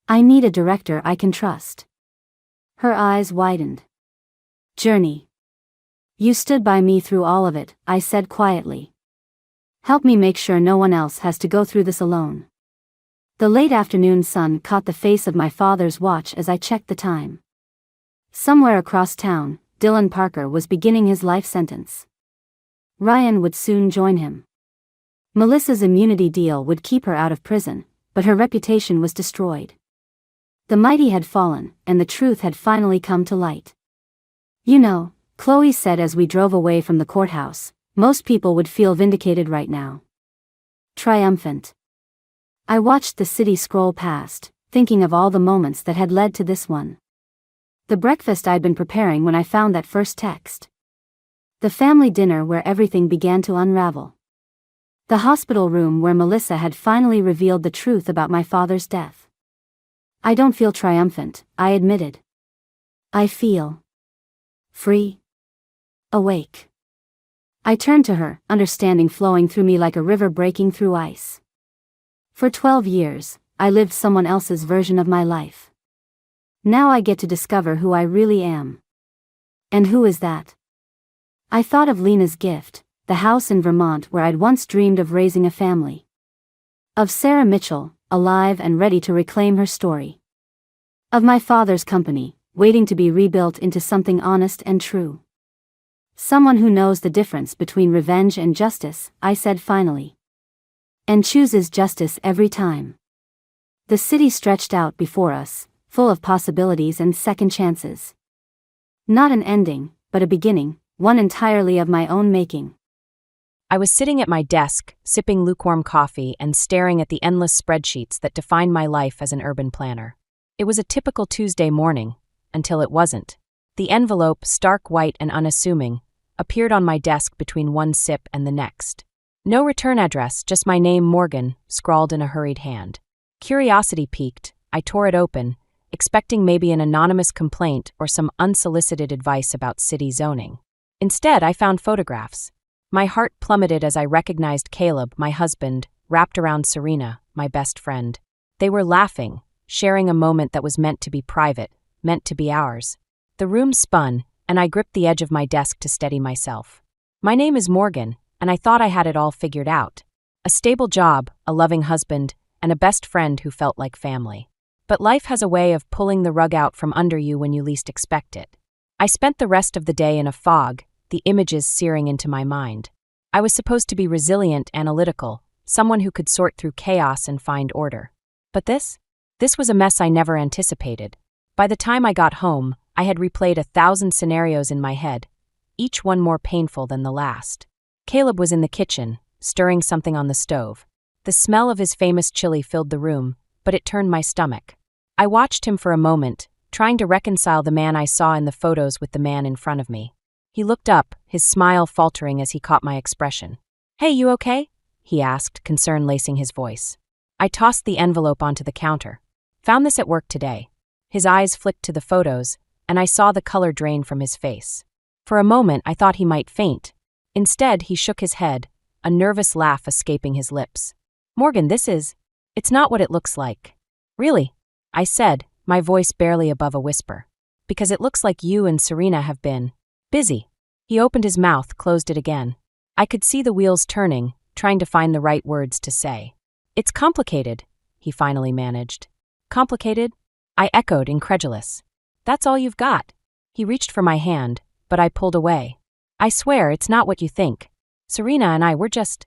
Speaker 3: I need a director I can trust. Her eyes widened. Journey. You stood by me through all of it, I said quietly. Help me make sure no one else has to go through this alone. The late afternoon sun caught the face of my father's watch as I checked the time. Somewhere across town, Dylan Parker was beginning his life sentence. Ryan would soon join him. Melissa's immunity deal would keep her out of prison, but her reputation was destroyed. The mighty had fallen, and the truth had finally come to light. You know, Chloe said as we drove away from the courthouse, most people would feel vindicated right now. Triumphant. I watched the city scroll past, thinking of all the moments that had led to this one. The breakfast I'd been preparing when I found that first text. The family dinner where everything began to unravel. The hospital room where Melissa had finally revealed the truth about my father's death. I don't feel triumphant, I admitted. I feel free. Awake. I turned to her, understanding flowing through me like a river breaking through ice. For 12 years, I lived someone else's version of my life. Now I get to discover who I really am. And who is that? I thought of Lena's gift, the house in Vermont where I'd once dreamed of raising a family. Of Sarah Mitchell, alive and ready to reclaim her story. Of my father's company, waiting to be rebuilt into something honest and true. Someone who knows the difference between revenge and justice, I said finally. And chooses justice every time. The city stretched out before us, full of possibilities and second chances. Not an ending, but a beginning, one entirely of my own making.
Speaker 4: I was sitting at my desk, sipping lukewarm coffee and staring at the endless spreadsheets that define my life as an urban planner. It was a typical Tuesday morning, until it wasn't. The envelope, stark white and unassuming, appeared on my desk between one sip and the next. No return address, just my name, Morgan, scrawled in a hurried hand. Curiosity piqued. I tore it open, expecting maybe an anonymous complaint or some unsolicited advice about city zoning. Instead, I found photographs. My heart plummeted as I recognized Caleb, my husband, wrapped around Serena, my best friend. They were laughing, sharing a moment that was meant to be private, meant to be ours. The room spun, and I gripped the edge of my desk to steady myself. My name is Morgan, and I thought I had it all figured out. A stable job, a loving husband, and a best friend who felt like family. But life has a way of pulling the rug out from under you when you least expect it. I spent the rest of the day in a fog, the images searing into my mind. I was supposed to be resilient, analytical, someone who could sort through chaos and find order. But this was a mess I never anticipated. By the time I got home, I had replayed 1,000 scenarios in my head, each one more painful than the last. Caleb was in the kitchen, stirring something on the stove. The smell of his famous chili filled the room, but it turned my stomach. I watched him for a moment, trying to reconcile the man I saw in the photos with the man in front of me. He looked up, his smile faltering as he caught my expression. "Hey, you okay?" he asked, concern lacing his voice. I tossed the envelope onto the counter. "Found this at work today." His eyes flicked to the photos, and I saw the color drain from his face. For a moment, I thought he might faint. Instead, he shook his head, a nervous laugh escaping his lips. "Morgan, it's not what it looks like." "Really?" I said, my voice barely above a whisper. "Because it looks like you and Serena have been busy." He opened his mouth, closed it again. I could see the wheels turning, trying to find the right words to say. "It's complicated," he finally managed. "Complicated?" I echoed, incredulous. "That's all you've got?" He reached for my hand, but I pulled away. "I swear it's not what you think. Serena and I were just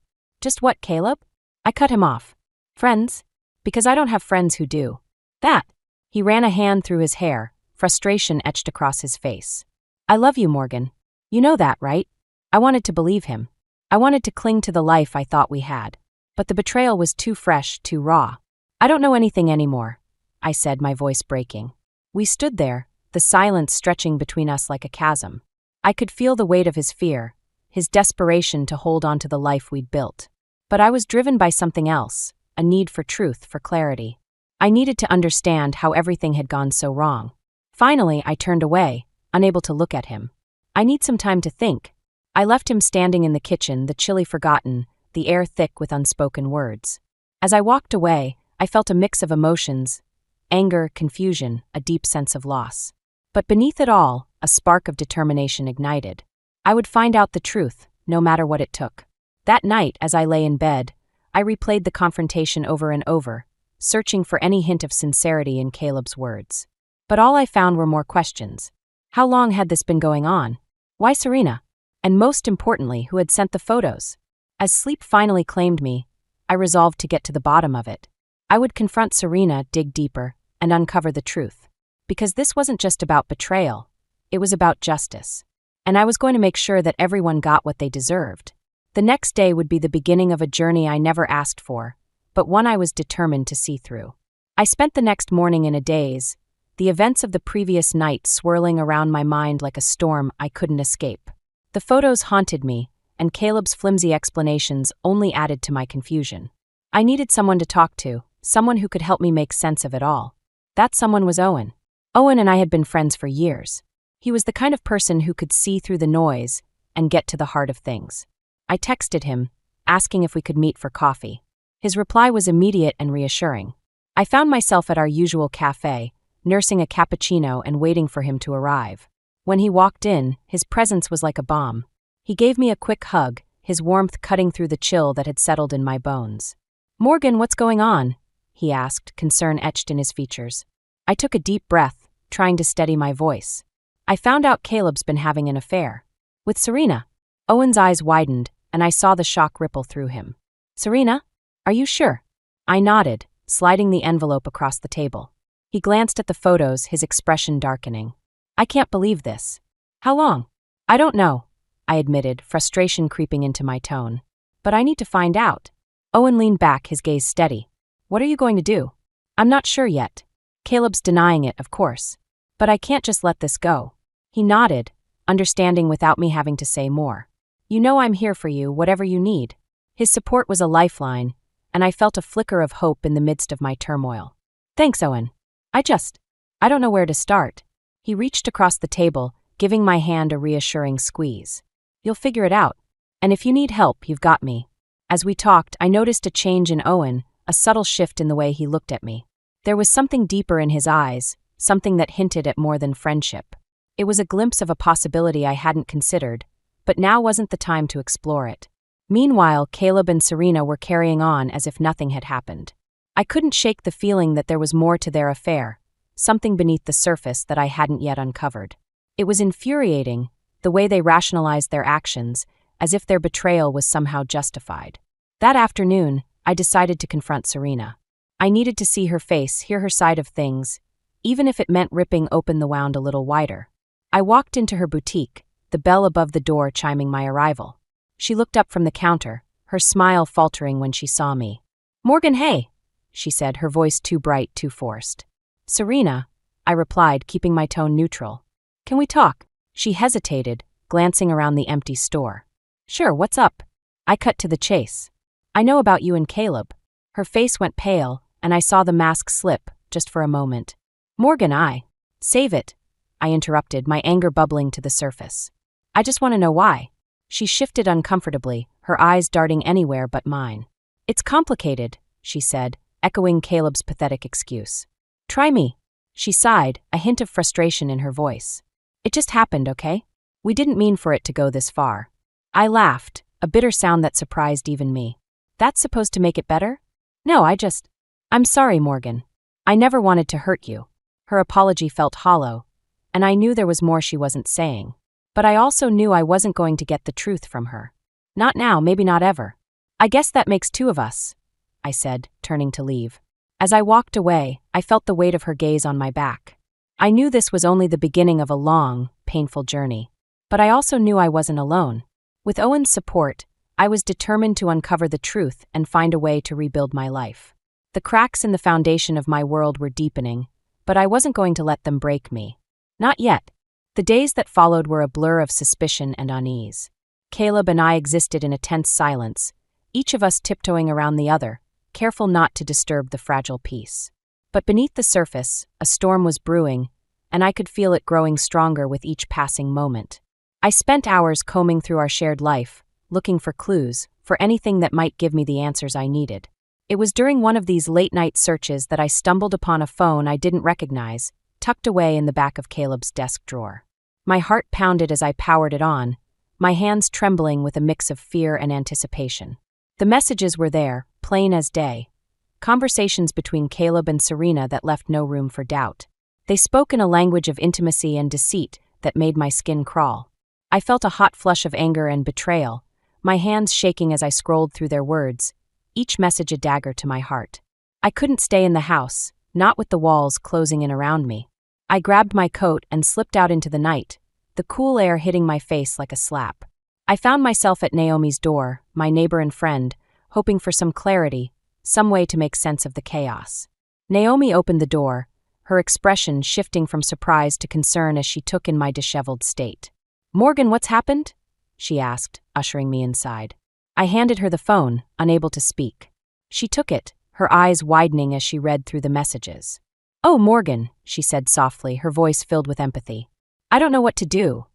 Speaker 4: what, Caleb?" I cut him off. "Friends? Because I don't have friends who do that." He ran a hand through his hair, frustration etched across his face. "I love you, Morgan. You know that, right?" I wanted to believe him. I wanted to cling to the life I thought we had. But the betrayal was too fresh, too raw. "I don't know anything anymore," I said, my voice breaking. We stood there, the silence stretching between us like a chasm. I could feel the weight of his fear, his desperation to hold on to the life we'd built. But I was driven by something else, a need for truth, for clarity. I needed to understand how everything had gone so wrong. Finally, I turned away, unable to look at him. "I need some time to think." I left him standing in the kitchen, the chili forgotten, the air thick with unspoken words. As I walked away, I felt a mix of emotions: anger, confusion, a deep sense of loss. But beneath it all, a spark of determination ignited. I would find out the truth, no matter what it took. That night, as I lay in bed, I replayed the confrontation over and over, searching for any hint of sincerity in Caleb's words. But all I found were more questions. How long had this been going on? Why Serena? And most importantly, who had sent the photos? As sleep finally claimed me, I resolved to get to the bottom of it. I would confront Serena, dig deeper, and uncover the truth. Because this wasn't just about betrayal, it was about justice. And I was going to make sure that everyone got what they deserved. The next day would be the beginning of a journey I never asked for, but one I was determined to see through. I spent the next morning in a daze, the events of the previous night swirling around my mind like a storm I couldn't escape. The photos haunted me, and Caleb's flimsy explanations only added to my confusion. I needed someone to talk to, someone who could help me make sense of it all. That someone was Owen. Owen and I had been friends for years. He was the kind of person who could see through the noise and get to the heart of things. I texted him, asking if we could meet for coffee. His reply was immediate and reassuring. I found myself at our usual cafe, nursing a cappuccino and waiting for him to arrive. When he walked in, his presence was like a bomb. He gave me a quick hug, his warmth cutting through the chill that had settled in my bones. "Morgan, what's going on?" he asked, concern etched in his features. I took a deep breath, trying to steady my voice. "I found out Caleb's been having an affair. With Serena." Owen's eyes widened, and I saw the shock ripple through him. "Serena? Are you sure?" I nodded, sliding the envelope across the table. He glanced at the photos, his expression darkening. "I can't believe this. How long?" "I don't know," I admitted, frustration creeping into my tone. "But I need to find out." Owen leaned back, his gaze steady. "What are you going to do?" "I'm not sure yet. Caleb's denying it, of course. But I can't just let this go." He nodded, understanding without me having to say more. "You know I'm here for you, whatever you need." His support was a lifeline, and I felt a flicker of hope in the midst of my turmoil. Thanks, Owen. I don't know where to start. He reached across the table, giving my hand a reassuring squeeze. You'll figure it out. And if you need help, you've got me. As we talked, I noticed a change in Owen, a subtle shift in the way he looked at me. There was something deeper in his eyes, something that hinted at more than friendship. It was a glimpse of a possibility I hadn't considered, but now wasn't the time to explore it. Meanwhile, Caleb and Serena were carrying on as if nothing had happened. I couldn't shake the feeling that there was more to their affair, something beneath the surface that I hadn't yet uncovered. It was infuriating, the way they rationalized their actions, as if their betrayal was somehow justified. That afternoon, I decided to confront Serena. I needed to see her face, hear her side of things, even if it meant ripping open the wound a little wider. I walked into her boutique, the bell above the door chiming my arrival. She looked up from the counter, her smile faltering when she saw me. "Morgan, hey," she said, her voice too bright, too forced. "Serena," I replied, keeping my tone neutral. "Can we talk?" She hesitated, glancing around the empty store. "Sure, what's up?" I cut to the chase. "I know about you and Caleb." Her face went pale, and I saw the mask slip, just for a moment. "Morgan, Save it," I interrupted, my anger bubbling to the surface. "I just want to know why." She shifted uncomfortably, her eyes darting anywhere but mine. "It's complicated," she said, echoing Caleb's pathetic excuse. "Try me." She sighed, a hint of frustration in her voice. "It just happened, okay? We didn't mean for it to go this far." I laughed, a bitter sound that surprised even me. "That's supposed to make it better?" "No, I'm sorry, Morgan. I never wanted to hurt you." Her apology felt hollow, and I knew there was more she wasn't saying. But I also knew I wasn't going to get the truth from her. Not now, maybe not ever. "I guess that makes two of us," I said, turning to leave. As I walked away, I felt the weight of her gaze on my back. I knew this was only the beginning of a long, painful journey. But I also knew I wasn't alone. With Owen's support, I was determined to uncover the truth and find a way to rebuild my life. The cracks in the foundation of my world were deepening, but I wasn't going to let them break me. Not yet. The days that followed were a blur of suspicion and unease. Caleb and I existed in a tense silence, each of us tiptoeing around the other, careful not to disturb the fragile peace. But beneath the surface, a storm was brewing, and I could feel it growing stronger with each passing moment. I spent hours combing through our shared life, looking for clues, for anything that might give me the answers I needed. It was during one of these late-night searches that I stumbled upon a phone I didn't recognize, tucked away in the back of Caleb's desk drawer. My heart pounded as I powered it on, my hands trembling with a mix of fear and anticipation. The messages were there, plain as day. Conversations between Caleb and Serena that left no room for doubt. They spoke in a language of intimacy and deceit that made my skin crawl. I felt a hot flush of anger and betrayal, my hands shaking as I scrolled through their words, each message a dagger to my heart. I couldn't stay in the house, not with the walls closing in around me. I grabbed my coat and slipped out into the night, the cool air hitting my face like a slap. I found myself at Naomi's door, my neighbor and friend, hoping for some clarity, some way to make sense of the chaos. Naomi opened the door, her expression shifting from surprise to concern as she took in my disheveled state. "Morgan, what's happened?" she asked, ushering me inside. I handed her the phone, unable to speak. She took it, her eyes widening as she read through the messages. "Oh, Morgan," she said softly, her voice filled with empathy. "I don't know what to do,"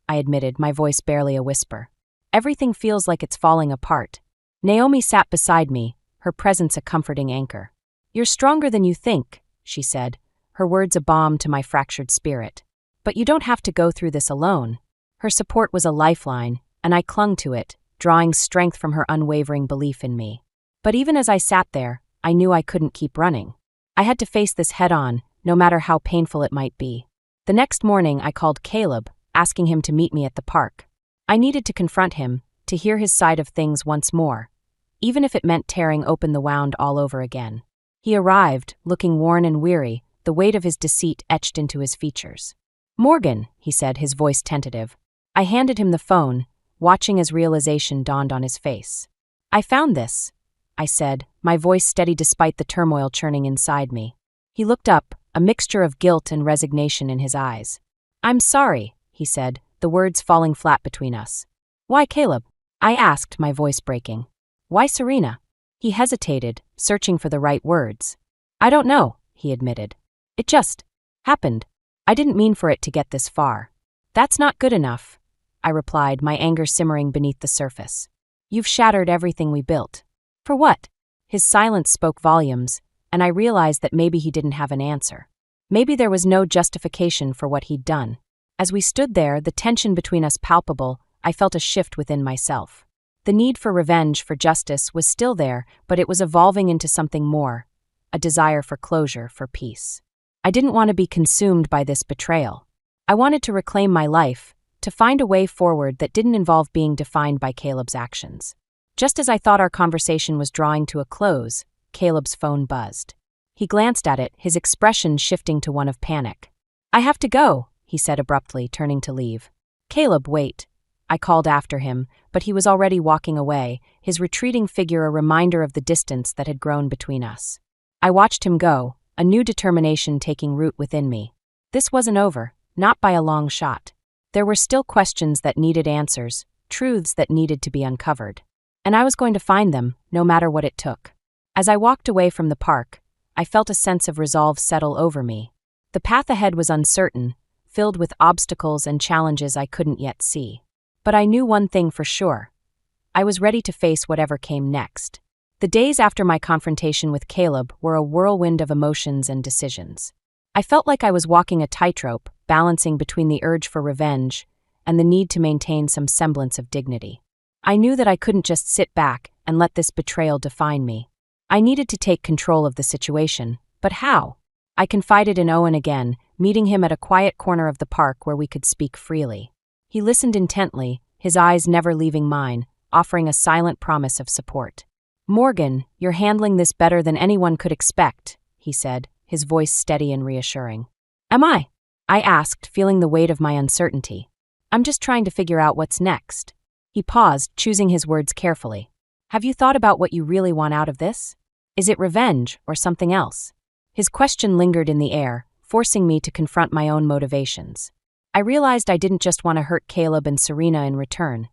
Speaker 4: I admitted, my voice barely a whisper. "Everything feels like it's falling apart." Naomi sat beside me, her presence a comforting anchor. "You're stronger than you think," she said, her words a balm to my fractured spirit. "But you don't have to go through this alone." Her support was a lifeline, and I clung to it, drawing strength from her unwavering belief in me. But even as I sat there, I knew I couldn't keep running. I had to face this head-on, no matter how painful it might be. The next morning, I called Caleb, asking him to meet me at the park. I needed to confront him, to hear his side of things once more, even if it meant tearing open the wound all over again. He arrived, looking worn and weary, the weight of his deceit etched into his features. "Morgan," he said, his voice tentative. I handed him the phone, watching as realization dawned on his face. "I found this," I said, my voice steady despite the turmoil churning inside me. He looked up, a mixture of guilt and resignation in his eyes. "I'm sorry," he said, the words falling flat between us. "Why, Caleb?" I asked, my voice breaking. Why Serena? He hesitated, searching for the right words. I don't know, he admitted. It just happened. I didn't mean for it to get this far. That's not good enough, I replied, my anger simmering beneath the surface. You've shattered everything we built. For what? His silence spoke volumes, and I realized that maybe he didn't have an answer. Maybe there was no justification for what he'd done. As we stood there, the tension between us palpable, I felt a shift within myself. The need for revenge, for justice, was still there, but it was evolving into something more, a desire for closure, for peace. I didn't want to be consumed by this betrayal. I wanted to reclaim my life, to find a way forward that didn't involve being defined by Caleb's actions. Just as I thought our conversation was drawing to a close, Caleb's phone buzzed. He glanced at it, his expression shifting to one of panic. I have to go, he said abruptly, turning to leave. Caleb, wait. I called after him, but he was already walking away, his retreating figure a reminder of the distance that had grown between us. I watched him go, a new determination taking root within me. This wasn't over, not by a long shot. There were still questions that needed answers, truths that needed to be uncovered. And I was going to find them, no matter what it took. As I walked away from the park, I felt a sense of resolve settle over me. The path ahead was uncertain, filled with obstacles and challenges I couldn't yet see. But I knew one thing for sure. I was ready to face whatever came next. The days after my confrontation with Caleb were a whirlwind of emotions and decisions. I felt like I was walking a tightrope, balancing between the urge for revenge and the need to maintain some semblance of dignity. I knew that I couldn't just sit back and let this betrayal define me. I needed to take control of the situation, but how? I confided in Owen again, meeting him at a quiet corner of the park where we could speak freely. He listened intently, his eyes never leaving mine, offering a silent promise of support. Morgan, you're handling this better than anyone could expect, he said, his voice steady and reassuring. Am I? I asked, feeling the weight of my uncertainty. I'm just trying to figure out what's next. He paused, choosing his words carefully. Have you thought about what you really want out of this? Is it revenge or something else? His question lingered in the air, forcing me to confront my own motivations. I realized I didn't just want to hurt Caleb and Serena in return.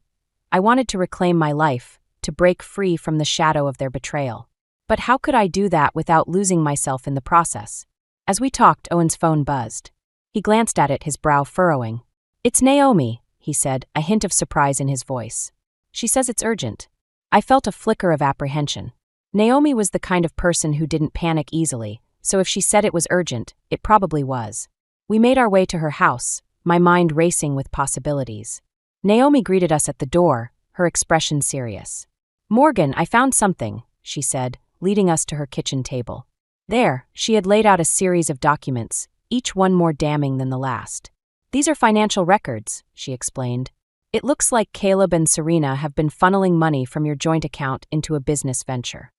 Speaker 4: I wanted to reclaim my life, to break free from the shadow of their betrayal. But how could I do that without losing myself in the process? As we talked, Owen's phone buzzed. He glanced at it, his brow furrowing. It's Naomi, he said, a hint of surprise in his voice. She says it's urgent. I felt a flicker of apprehension. Naomi was the kind of person who didn't panic easily, so if she said it was urgent, it probably was. We made our way to her house, my mind racing with possibilities. Naomi greeted us at the door, her expression serious. Morgan, I found something, she said, leading us to her kitchen table. There, she had laid out a series of documents, each one more damning than the last. These are financial records, she explained. It looks like Caleb and Serena have been funneling money from your joint account into a business venture.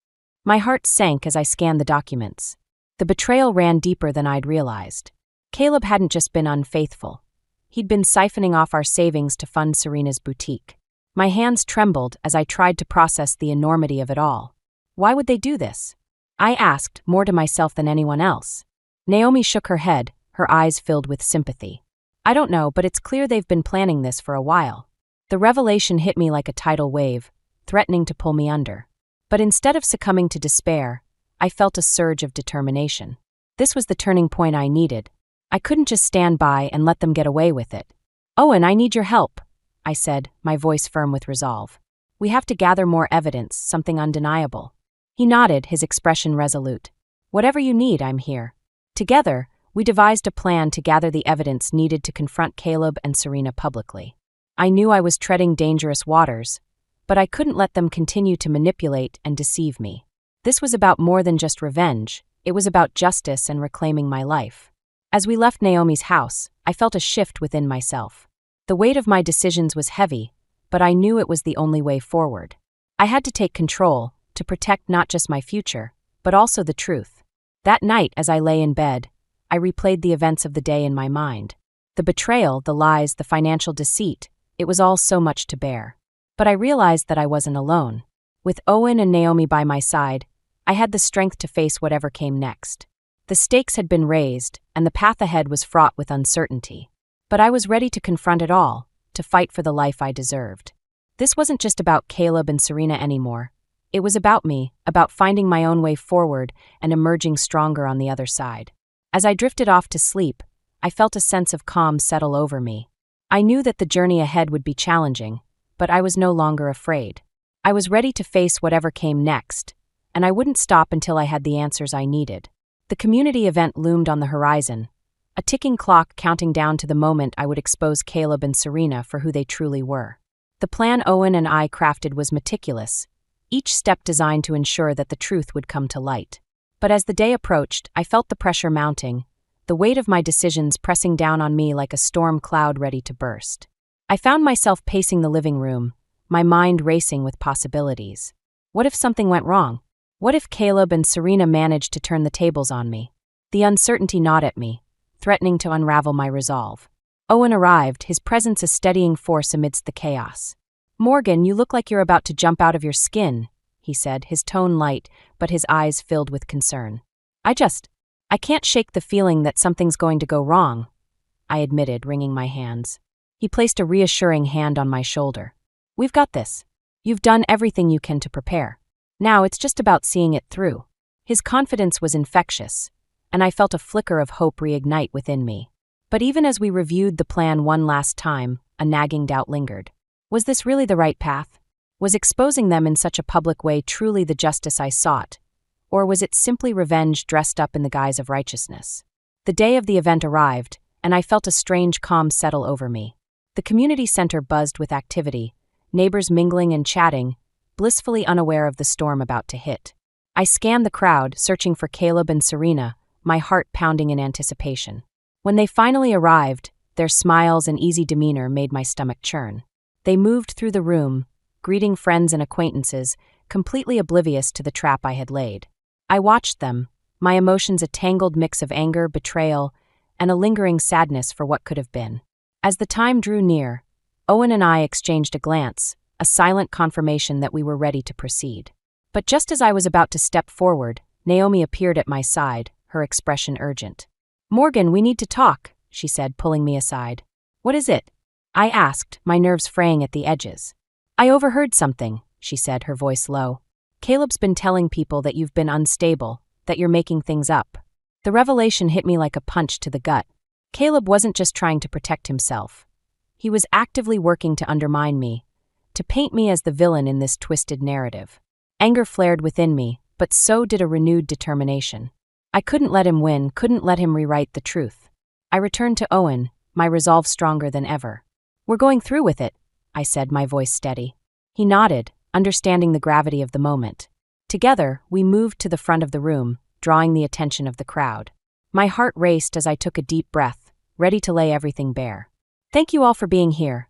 Speaker 4: My heart sank as I scanned the documents. The betrayal ran deeper than I'd realized. Caleb hadn't just been unfaithful. He'd been siphoning off our savings to fund Serena's boutique. My hands trembled as I tried to process the enormity of it all. Why would they do this? I asked, more to myself than anyone else. Naomi shook her head, her eyes filled with sympathy. I don't know, but it's clear they've been planning this for a while. The revelation hit me like a tidal wave, threatening to pull me under. But instead of succumbing to despair, I felt a surge of determination. This was the turning point I needed. I couldn't just stand by and let them get away with it. Owen, I need your help, I said, my voice firm with resolve. We have to gather more evidence, something undeniable. He nodded, his expression resolute. Whatever you need, I'm here. Together, we devised a plan to gather the evidence needed to confront Caleb and Serena publicly. I knew I was treading dangerous waters, but I couldn't let them continue to manipulate and deceive me. This was about more than just revenge, it was about justice and reclaiming my life. As we left Naomi's house, I felt a shift within myself. The weight of my decisions was heavy, but I knew it was the only way forward. I had to take control, to protect not just my future, but also the truth. That night, as I lay in bed, I replayed the events of the day in my mind. The betrayal, the lies, the financial deceit, it was all so much to bear. But I realized that I wasn't alone. With Owen and Naomi by my side, I had the strength to face whatever came next. The stakes had been raised, and the path ahead was fraught with uncertainty. But I was ready to confront it all, to fight for the life I deserved. This wasn't just about Caleb and Serena anymore. It was about me, about finding my own way forward and emerging stronger on the other side. As I drifted off to sleep, I felt a sense of calm settle over me. I knew that the journey ahead would be challenging, but I was no longer afraid. I was ready to face whatever came next, and I wouldn't stop until I had the answers I needed. The community event loomed on the horizon, a ticking clock counting down to the moment I would expose Caleb and Serena for who they truly were. The plan Owen and I crafted was meticulous, each step designed to ensure that the truth would come to light. But as the day approached, I felt the pressure mounting, the weight of my decisions pressing down on me like a storm cloud ready to burst. I found myself pacing the living room, my mind racing with possibilities. What if something went wrong? What if Caleb and Serena managed to turn the tables on me? The uncertainty gnawed at me, threatening to unravel my resolve. Owen arrived, his presence a steadying force amidst the chaos. "Morgan, you look like you're about to jump out of your skin," he said, his tone light, but his eyes filled with concern. I can't shake the feeling that something's going to go wrong," I admitted, wringing my hands. He placed a reassuring hand on my shoulder. "We've got this. You've done everything you can to prepare. Now it's just about seeing it through." His confidence was infectious, and I felt a flicker of hope reignite within me. But even as we reviewed the plan one last time, a nagging doubt lingered. Was this really the right path? Was exposing them in such a public way truly the justice I sought? Or was it simply revenge dressed up in the guise of righteousness? The day of the event arrived, and I felt a strange calm settle over me. The community center buzzed with activity, neighbors mingling and chatting, blissfully unaware of the storm about to hit. I scanned the crowd, searching for Caleb and Serena, my heart pounding in anticipation. When they finally arrived, their smiles and easy demeanor made my stomach churn. They moved through the room, greeting friends and acquaintances, completely oblivious to the trap I had laid. I watched them, my emotions a tangled mix of anger, betrayal, and a lingering sadness for what could have been. As the time drew near, Owen and I exchanged a glance, a silent confirmation that we were ready to proceed. But just as I was about to step forward, Naomi appeared at my side, her expression urgent. "Morgan, we need to talk," she said, pulling me aside. "What is it?" I asked, my nerves fraying at the edges. "I overheard something," she said, her voice low. "Caleb's been telling people that you've been unstable, that you're making things up." The revelation hit me like a punch to the gut. Caleb wasn't just trying to protect himself. He was actively working to undermine me, to paint me as the villain in this twisted narrative. Anger flared within me, but so did a renewed determination. I couldn't let him win, couldn't let him rewrite the truth. I returned to Owen, my resolve stronger than ever. "We're going through with it," I said, my voice steady. He nodded, understanding the gravity of the moment. Together, we moved to the front of the room, drawing the attention of the crowd. My heart raced as I took a deep breath, ready to lay everything bare. "Thank you all for being here,"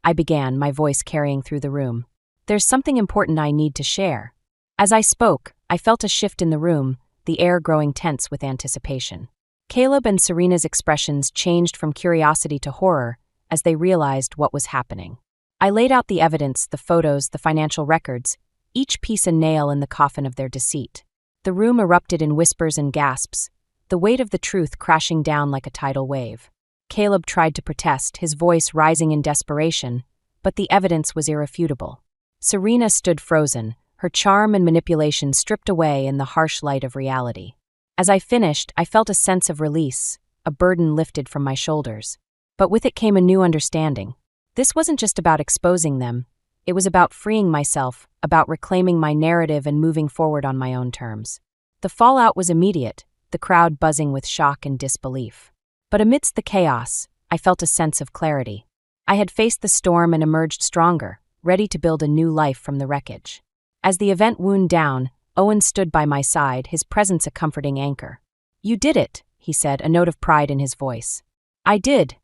Speaker 4: I began, my voice carrying through the room. "There's something important I need to share." As I spoke, I felt a shift in the room, the air growing tense with anticipation. Caleb and Serena's expressions changed from curiosity to horror as they realized what was happening. I laid out the evidence, the photos, the financial records, each piece a nail in the coffin of their deceit. The room erupted in whispers and gasps, the weight of the truth crashing down like a tidal wave. Caleb tried to protest, his voice rising in desperation, but the evidence was irrefutable. Serena stood frozen, her charm and manipulation stripped away in the harsh light of reality. As I finished, I felt a sense of release, a burden lifted from my shoulders. But with it came a new understanding. This wasn't just about exposing them, it was about freeing myself, about reclaiming my narrative and moving forward on my own terms. The fallout was immediate, the crowd buzzing with shock and disbelief. But amidst the chaos, I felt a sense of clarity. I had faced the storm and emerged stronger, ready to build a new life from the wreckage. As the event wound down, Owen stood by my side, his presence a comforting anchor. "You did it," he said, a note of pride in his voice. "I did,"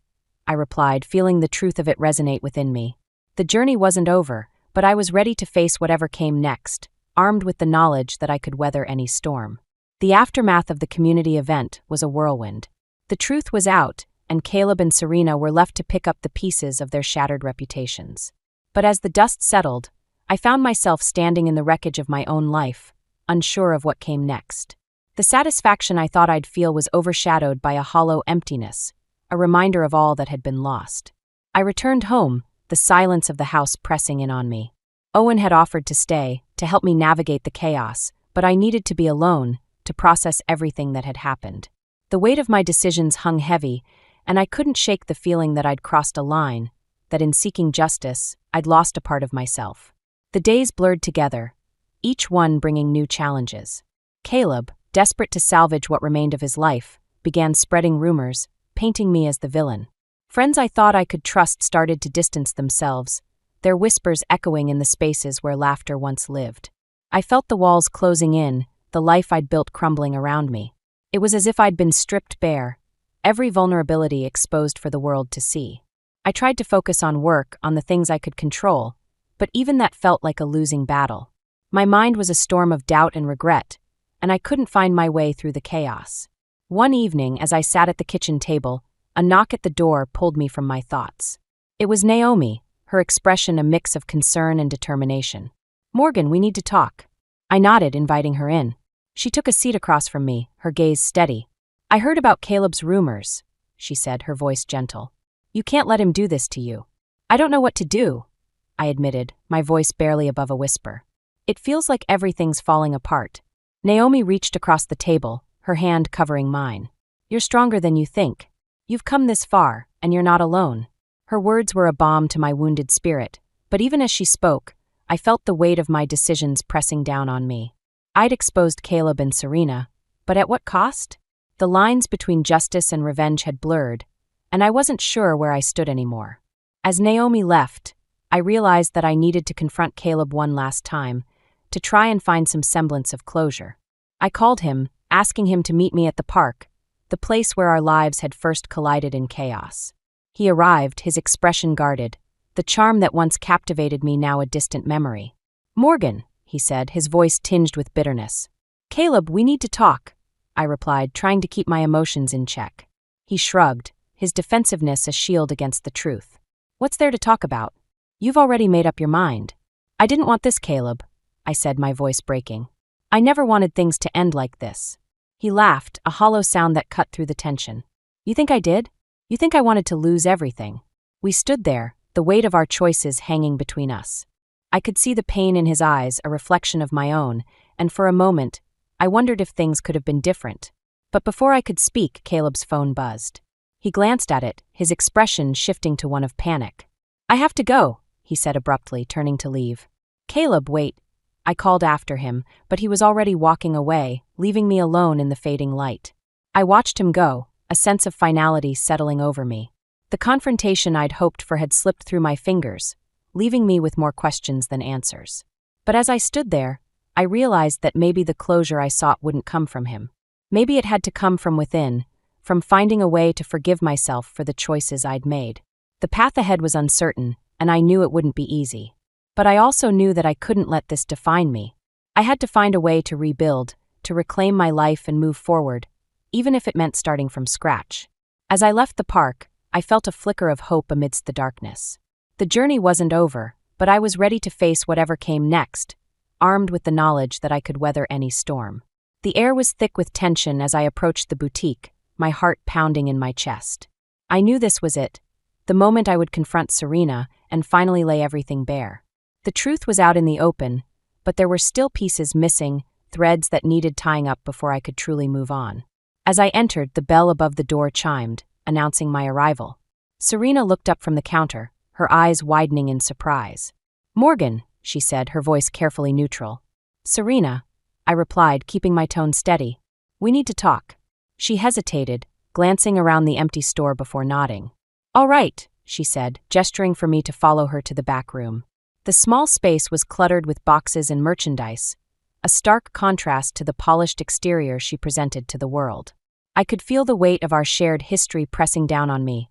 Speaker 4: I replied, feeling the truth of it resonate within me. The journey wasn't over, but I was ready to face whatever came next, armed with the knowledge that I could weather any storm. The aftermath of the community event was a whirlwind. The truth was out, and Caleb and Serena were left to pick up the pieces of their shattered reputations. But as the dust settled, I found myself standing in the wreckage of my own life, unsure of what came next. The satisfaction I thought I'd feel was overshadowed by a hollow emptiness, a reminder of all that had been lost. I returned home, the silence of the house pressing in on me. Owen had offered to stay, to help me navigate the chaos, but I needed to be alone to process everything that had happened. The weight of my decisions hung heavy, and I couldn't shake the feeling that I'd crossed a line, that in seeking justice, I'd lost a part of myself. The days blurred together, each one bringing new challenges. Caleb, desperate to salvage what remained of his life, began spreading rumors, painting me as the villain. Friends I thought I could trust started to distance themselves, their whispers echoing in the spaces where laughter once lived. I felt the walls closing in, the life I'd built crumbling around me. It was as if I'd been stripped bare, every vulnerability exposed for the world to see. I tried to focus on work, on the things I could control, but even that felt like a losing battle. My mind was a storm of doubt and regret, and I couldn't find my way through the chaos. One evening, as I sat at the kitchen table, a knock at the door pulled me from my thoughts. It was Naomi, her expression a mix of concern and determination. "Morgan, we need to talk." I nodded, inviting her in. She took a seat across from me, her gaze steady. "I heard about Caleb's rumors," she said, her voice gentle. "You can't let him do this to you." "I don't know what to do," I admitted, my voice barely above a whisper. "It feels like everything's falling apart." Naomi reached across the table, her hand covering mine. "You're stronger than you think. You've come this far, and you're not alone." Her words were a balm to my wounded spirit, but even as she spoke, I felt the weight of my decisions pressing down on me. I'd exposed Caleb and Serena, but at what cost? The lines between justice and revenge had blurred, and I wasn't sure where I stood anymore. As Naomi left, I realized that I needed to confront Caleb one last time, to try and find some semblance of closure. I called him, asking him to meet me at the park, the place where our lives had first collided in chaos. He arrived, his expression guarded, the charm that once captivated me now a distant memory. "Morgan," he said, his voice tinged with bitterness. "Caleb, we need to talk," I replied, trying to keep my emotions in check. He shrugged, his defensiveness a shield against the truth. "What's there to talk about? You've already made up your mind." "I didn't want this, Caleb," I said, my voice breaking. "I never wanted things to end like this." He laughed, a hollow sound that cut through the tension. "You think I did? You think I wanted to lose everything?" We stood there, the weight of our choices hanging between us. I could see the pain in his eyes, a reflection of my own, and for a moment, I wondered if things could have been different. But before I could speak, Caleb's phone buzzed. He glanced at it, his expression shifting to one of panic. "I have to go," he said abruptly, turning to leave. "Caleb, wait." I called after him, but he was already walking away, leaving me alone in the fading light. I watched him go, a sense of finality settling over me. The confrontation I'd hoped for had slipped through my fingers, leaving me with more questions than answers. But as I stood there, I realized that maybe the closure I sought wouldn't come from him. Maybe it had to come from within, from finding a way to forgive myself for the choices I'd made. The path ahead was uncertain, and I knew it wouldn't be easy. But I also knew that I couldn't let this define me. I had to find a way to rebuild, to reclaim my life and move forward, even if it meant starting from scratch. As I left the park, I felt a flicker of hope amidst the darkness. The journey wasn't over, but I was ready to face whatever came next, armed with the knowledge that I could weather any storm. The air was thick with tension as I approached the boutique, my heart pounding in my chest. I knew this was it, the moment I would confront Serena and finally lay everything bare. The truth was out in the open, but there were still pieces missing, threads that needed tying up before I could truly move on. As I entered, the bell above the door chimed, announcing my arrival. Serena looked up from the counter, her eyes widening in surprise. "Morgan," she said, her voice carefully neutral. "Serena," I replied, keeping my tone steady. "We need to talk." She hesitated, glancing around the empty store before nodding. "All right," she said, gesturing for me to follow her to the back room. The small space was cluttered with boxes and merchandise, a stark contrast to the polished exterior she presented to the world. I could feel the weight of our shared history pressing down on me,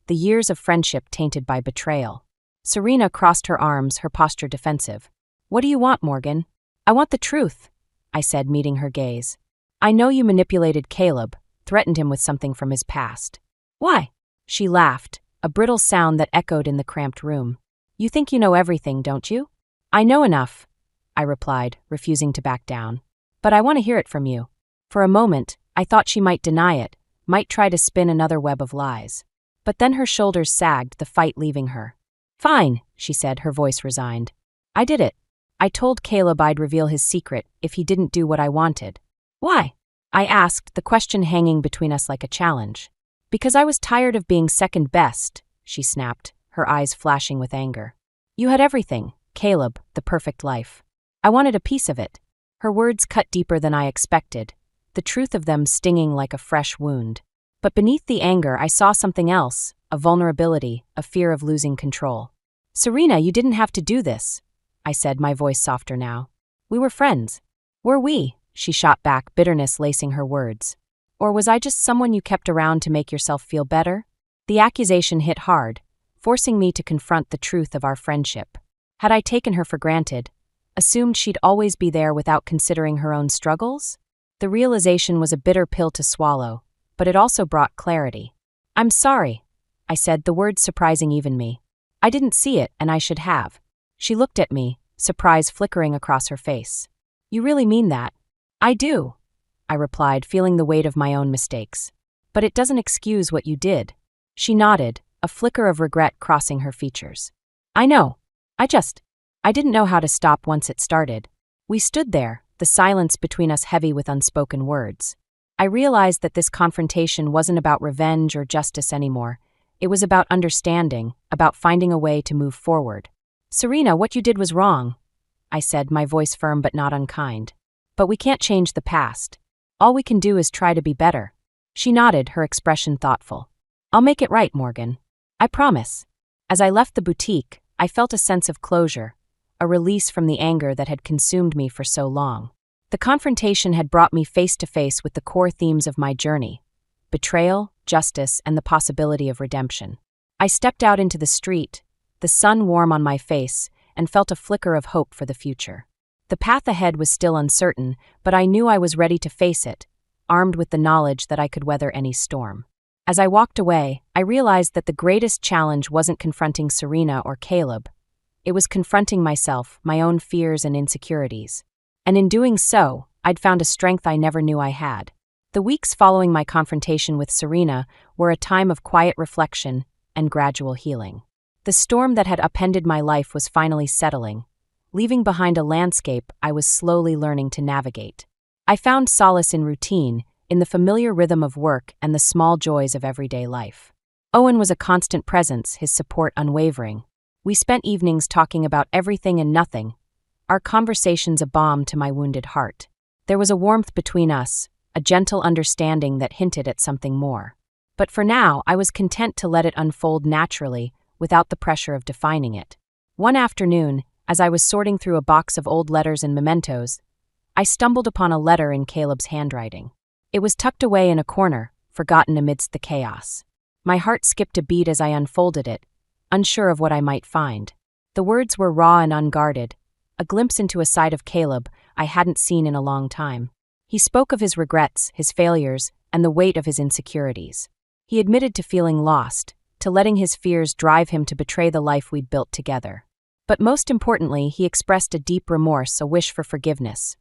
Speaker 4: the years of friendship tainted by betrayal. Serena crossed her arms, her posture defensive. "What do you want, Morgan?" "I want the truth," I said, meeting her gaze. "I know you manipulated Caleb, threatened him with something from his past." "Why?" She laughed, a brittle sound that echoed in the cramped room. "You think you know everything, don't you?" "I know enough," I replied, refusing to back down. "But I want to hear it from you." For a moment, I thought she might deny it, might try to spin another web of lies. But then her shoulders sagged, the fight leaving her. "Fine," she said, her voice resigned. "I did it. I told Caleb I'd reveal his secret if he didn't do what I wanted. Why? I asked, the question hanging between us like a challenge. Because I was tired of being second best, she snapped, her eyes flashing with anger. You had everything, Caleb, the perfect life. I wanted a piece of it. Her words cut deeper than I expected, the truth of them stinging like a fresh wound. But beneath the anger, I saw something else, a vulnerability, a fear of losing control. Serena, you didn't have to do this, I said, my voice softer now. We were friends. Were we? She shot back, bitterness lacing her words. Or was I just someone you kept around to make yourself feel better? The accusation hit hard, forcing me to confront the truth of our friendship. Had I taken her for granted, assumed she'd always be there without considering her own struggles? The realization was a bitter pill to swallow, but it also brought clarity. I'm sorry, I said, the words surprising even me. I didn't see it, and I should have. She looked at me, surprise flickering across her face. You really mean that? I do, I replied, feeling the weight of my own mistakes. But it doesn't excuse what you did. She nodded, a flicker of regret crossing her features. I know. I didn't know how to stop once it started. We stood there, the silence between us heavy with unspoken words. I realized that this confrontation wasn't about revenge or justice anymore. It was about understanding, about finding a way to move forward. Serena, what you did was wrong, I said, my voice firm but not unkind. But we can't change the past. All we can do is try to be better. She nodded, her expression thoughtful. I'll make it right, Morgan. I promise. As I left the boutique, I felt a sense of closure, a release from the anger that had consumed me for so long. The confrontation had brought me face to face with the core themes of my journey: betrayal, justice, and the possibility of redemption. I stepped out into the street, the sun warm on my face, and felt a flicker of hope for the future. The path ahead was still uncertain, but I knew I was ready to face it, armed with the knowledge that I could weather any storm. As I walked away, I realized that the greatest challenge wasn't confronting Serena or Caleb. It was confronting myself, my own fears and insecurities. And in doing so, I'd found a strength I never knew I had. The weeks following my confrontation with Serena were a time of quiet reflection and gradual healing. The storm that had upended my life was finally settling, leaving behind a landscape I was slowly learning to navigate. I found solace in routine, in the familiar rhythm of work and the small joys of everyday life. Owen was a constant presence, his support unwavering. We spent evenings talking about everything and nothing, our conversations a balm to my wounded heart. There was a warmth between us, a gentle understanding that hinted at something more. But for now, I was content to let it unfold naturally, without the pressure of defining it. One afternoon, as I was sorting through a box of old letters and mementos, I stumbled upon a letter in Caleb's handwriting. It was tucked away in a corner, forgotten amidst the chaos. My heart skipped a beat as I unfolded it, unsure of what I might find. The words were raw and unguarded, a glimpse into a side of Caleb I hadn't seen in a long time. He spoke of his regrets, his failures, and the weight of his insecurities. He admitted to feeling lost, to letting his fears drive him to betray the life we'd built together. But most importantly, he expressed a deep remorse, a wish for forgiveness.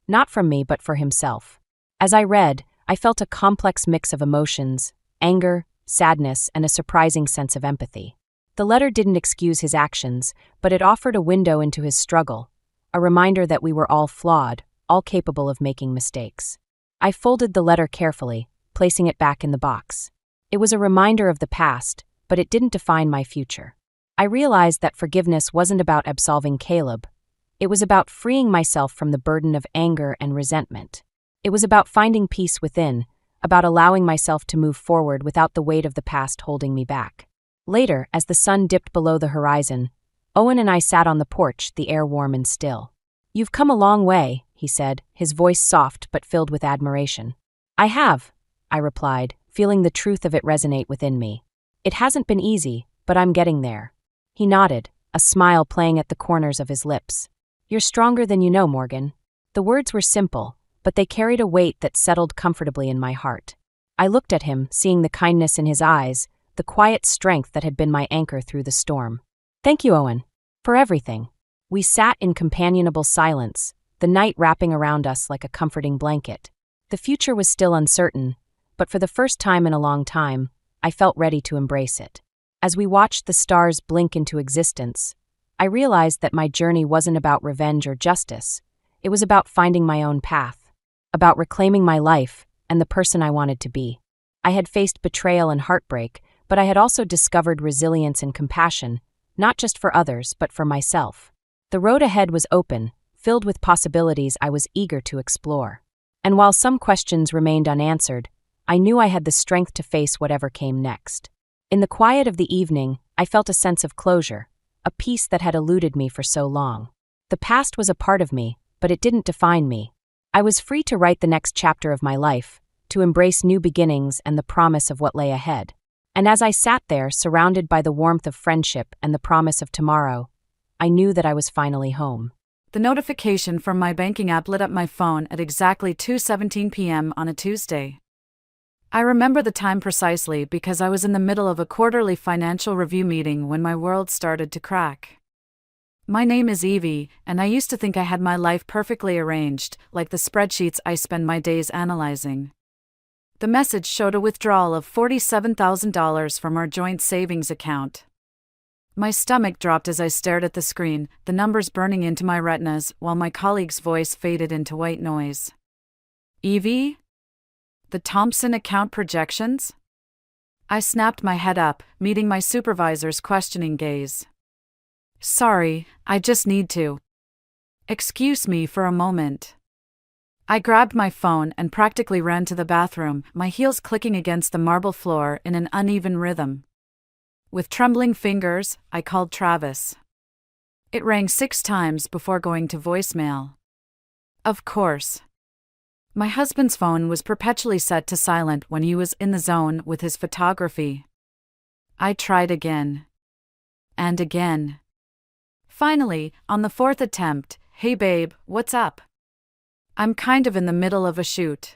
Speaker 4: Not from me, but for himself. As I read, I felt a complex mix of emotions: anger, sadness, and a surprising sense of empathy. The letter didn't excuse his actions, but it offered a window into his struggle, a reminder that we were all flawed, all capable of making mistakes. I folded the letter carefully, placing it back in the box. It was a reminder of the past, but it didn't define my future. I realized that forgiveness wasn't about absolving Caleb. It was about freeing myself from the burden of anger and resentment. It was about finding peace within, about allowing myself to move forward without the weight of the past holding me back. Later, as the sun dipped below the horizon, Owen and I sat on the porch, the air warm and still. "You've come a long way," he said, his voice soft but filled with admiration. "I have," I replied, feeling the truth of it resonate within me. "It hasn't been easy, but I'm getting there." He nodded, a smile playing at the corners of his lips. "You're stronger than you know, Morgan." The words were simple, but they carried a weight that settled comfortably in my heart. I looked at him, seeing the kindness in his eyes, the quiet strength that had been my anchor through the storm. "Thank you, Owen, for everything." We sat in companionable silence, the night wrapping around us like a comforting blanket. The future was still uncertain, but for the first time in a long time, I felt ready to embrace it. As we watched the stars blink into existence, I realized that my journey wasn't about revenge or justice. It was about finding my own path, about reclaiming my life and the person I wanted to be. I had faced betrayal and heartbreak, but I had also discovered resilience and compassion, not just for others, but for myself. The road ahead was open, filled with possibilities I was eager to explore. And while some questions remained unanswered, I knew I had the strength to face whatever came next. In the quiet of the evening, I felt a sense of closure, a peace that had eluded me for so long. The past was a part of me, but it didn't define me. I was free to write the next chapter of my life, to embrace new beginnings and the promise of what lay ahead. And as I sat there, surrounded by the warmth of friendship and the promise of tomorrow, I knew that I was finally home.
Speaker 2: The notification from my banking app lit up my phone at exactly 2:17 p.m. on a Tuesday. I remember the time precisely because I was in the middle of a quarterly financial review meeting when my world started to crack. My name is Evie, and I used to think I had my life perfectly arranged, like the spreadsheets I spend my days analyzing. The message showed a withdrawal of $47,000 from our joint savings account. My stomach dropped as I stared at the screen, the numbers burning into my retinas while my colleague's voice faded into white noise. Evie? The Thompson account projections? I snapped my head up, meeting my supervisor's questioning gaze. Sorry, I just need to. Excuse me for a moment. I grabbed my phone and practically ran to the bathroom, my heels clicking against the marble floor in an uneven rhythm. With trembling fingers, I called Travis. It rang 6 times before going to voicemail. Of course. My husband's phone was perpetually set to silent when he was in the zone with his photography. I tried again. And again. Finally, on the 4th attempt, "Hey babe, what's up? I'm kind of in the middle of a shoot.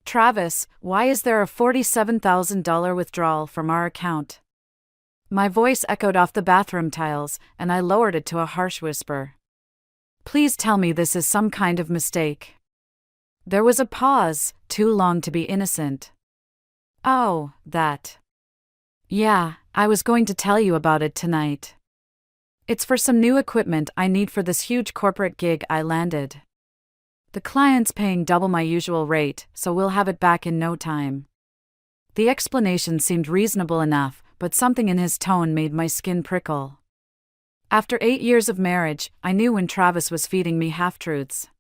Speaker 2: Travis, why is there a $47,000 withdrawal from our account?" My voice echoed off the bathroom tiles, and I lowered it to a harsh whisper. Please tell me this is some kind of mistake. There was a pause, too long to be innocent. Oh, that. Yeah, I was going to tell you about it tonight. It's for some new equipment I need for this huge corporate gig I landed. The client's paying double my usual rate, so we'll have it back in no time. The explanation seemed reasonable enough, but something in his tone made my skin prickle. After 8 years of marriage, I knew when Travis was feeding me half-truths.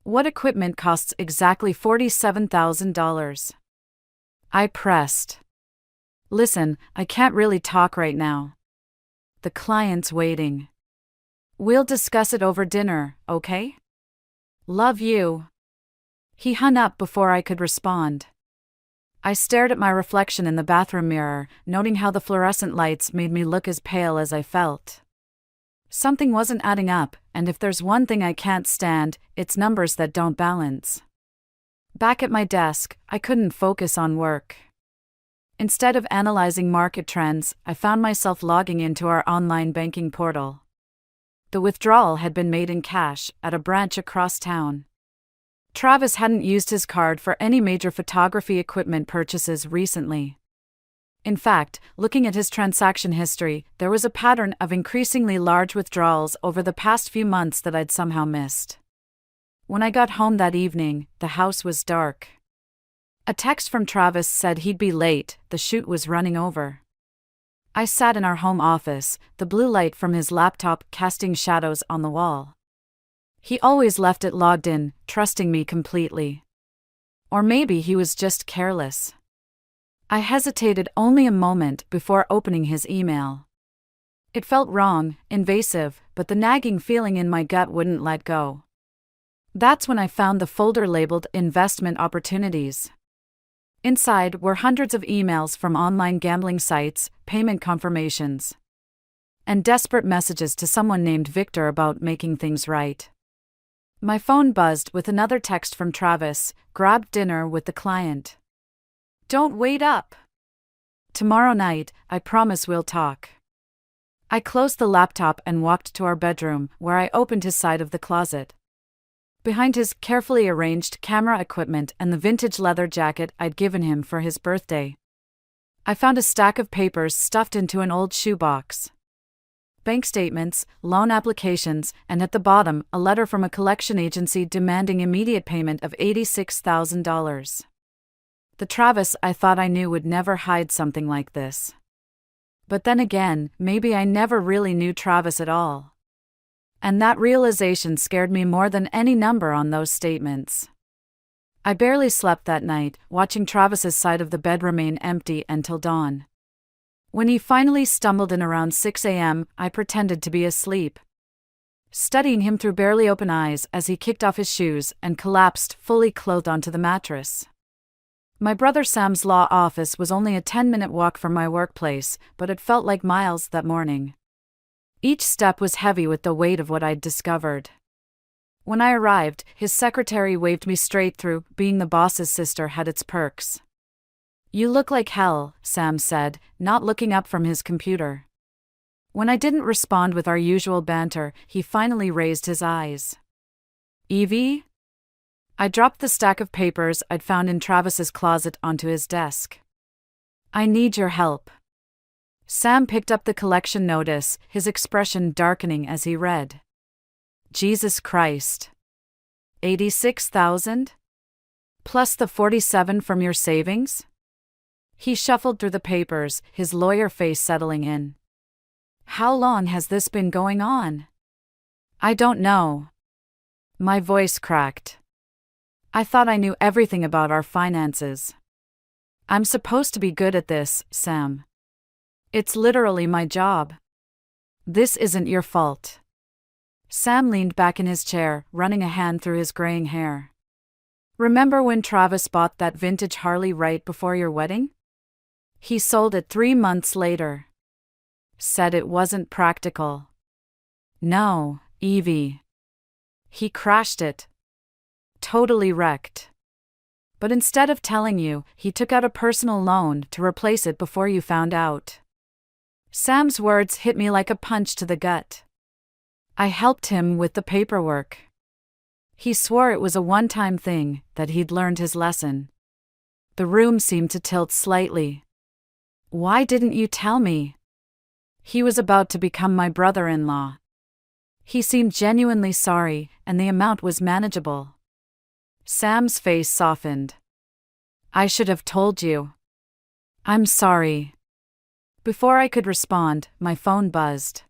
Speaker 2: What equipment costs exactly $47,000? I pressed. Listen, I can't really talk right now. The client's waiting. We'll discuss it over dinner, okay? Love you. He hung up before I could respond. I stared at my reflection in the bathroom mirror, noting how the fluorescent lights made me look as pale as I felt. Something wasn't adding up, and if there's one thing I can't stand, it's numbers that don't balance. Back at my desk, I couldn't focus on work. Instead of analyzing market trends, I found myself logging into our online banking portal. The withdrawal had been made in cash, at a branch across town. Travis hadn't used his card for any major photography equipment purchases recently. In fact, looking at his transaction history, there was a pattern of increasingly large withdrawals over the past few months that I'd somehow missed. When I got home that evening, the house was dark. A text from Travis said he'd be late, the shoot was running over. I sat in our home office, the blue light from his laptop casting shadows on the wall. He always left it logged in, trusting me completely. Or maybe he was just careless. I hesitated only a moment before opening his email. It felt wrong, invasive, but the nagging feeling in my gut wouldn't let go. That's when I found the folder labeled Investment Opportunities. Inside were hundreds of emails from online gambling sites, payment confirmations, and desperate messages to someone named Victor about making things right. My phone buzzed with another text from Travis, "Grab dinner with the client. Don't wait up. Tomorrow night, I promise we'll talk." I closed the laptop and walked to our bedroom, where I opened his side of the closet. Behind his carefully arranged camera equipment and the vintage leather jacket I'd given him for his birthday, I found a stack of papers stuffed into an old shoebox. bank statements, loan applications, and at the bottom, a letter from a collection agency demanding immediate payment of $86,000. The Travis I thought I knew would never hide something like this. But then again, maybe I never really knew Travis at all. And that realization scared me more than any number on those statements. I barely slept that night, watching Travis's side of the bed remain empty until dawn. When he finally stumbled in around 6 a.m., I pretended to be asleep, studying him through barely open eyes as he kicked off his shoes and collapsed fully clothed onto the mattress. My brother Sam's law office was only a 10-minute walk from my workplace, but it felt like miles that morning. Each step was heavy with the weight of what I'd discovered. When I arrived, his secretary waved me straight through. Being the boss's sister had its perks. "You look like hell," Sam said, not looking up from his computer. When I didn't respond with our usual banter, he finally raised his eyes. "Evie?" I dropped the stack of papers I'd found in Travis's closet onto his desk. "I need your help." Sam picked up the collection notice, his expression darkening as he read. "Jesus Christ. 86,000? Plus the 47 from your savings?" He shuffled through the papers, his lawyer face settling in. "How long has this been going on?" "I don't know." My voice cracked. I thought I knew everything about our finances. "I'm supposed to be good at this, Sam. It's literally my job. This isn't your fault." Sam leaned back in his chair, running a hand through his graying hair. "Remember when Travis bought that vintage Harley right before your wedding? He sold it 3 months later. Said it wasn't practical." "No, Evie. He crashed it. Totally wrecked. But instead of telling you, he took out a personal loan to replace it before you found out." Sam's words hit me like a punch to the gut. I helped him with the paperwork. He swore it was a one-time thing, that he'd learned his lesson. The room seemed to tilt slightly. "Why didn't you tell me?" He was about to become my brother-in-law. He seemed genuinely sorry, and the amount was manageable. Sam's face softened. "I should have told you. I'm sorry." Before I could respond, my phone buzzed.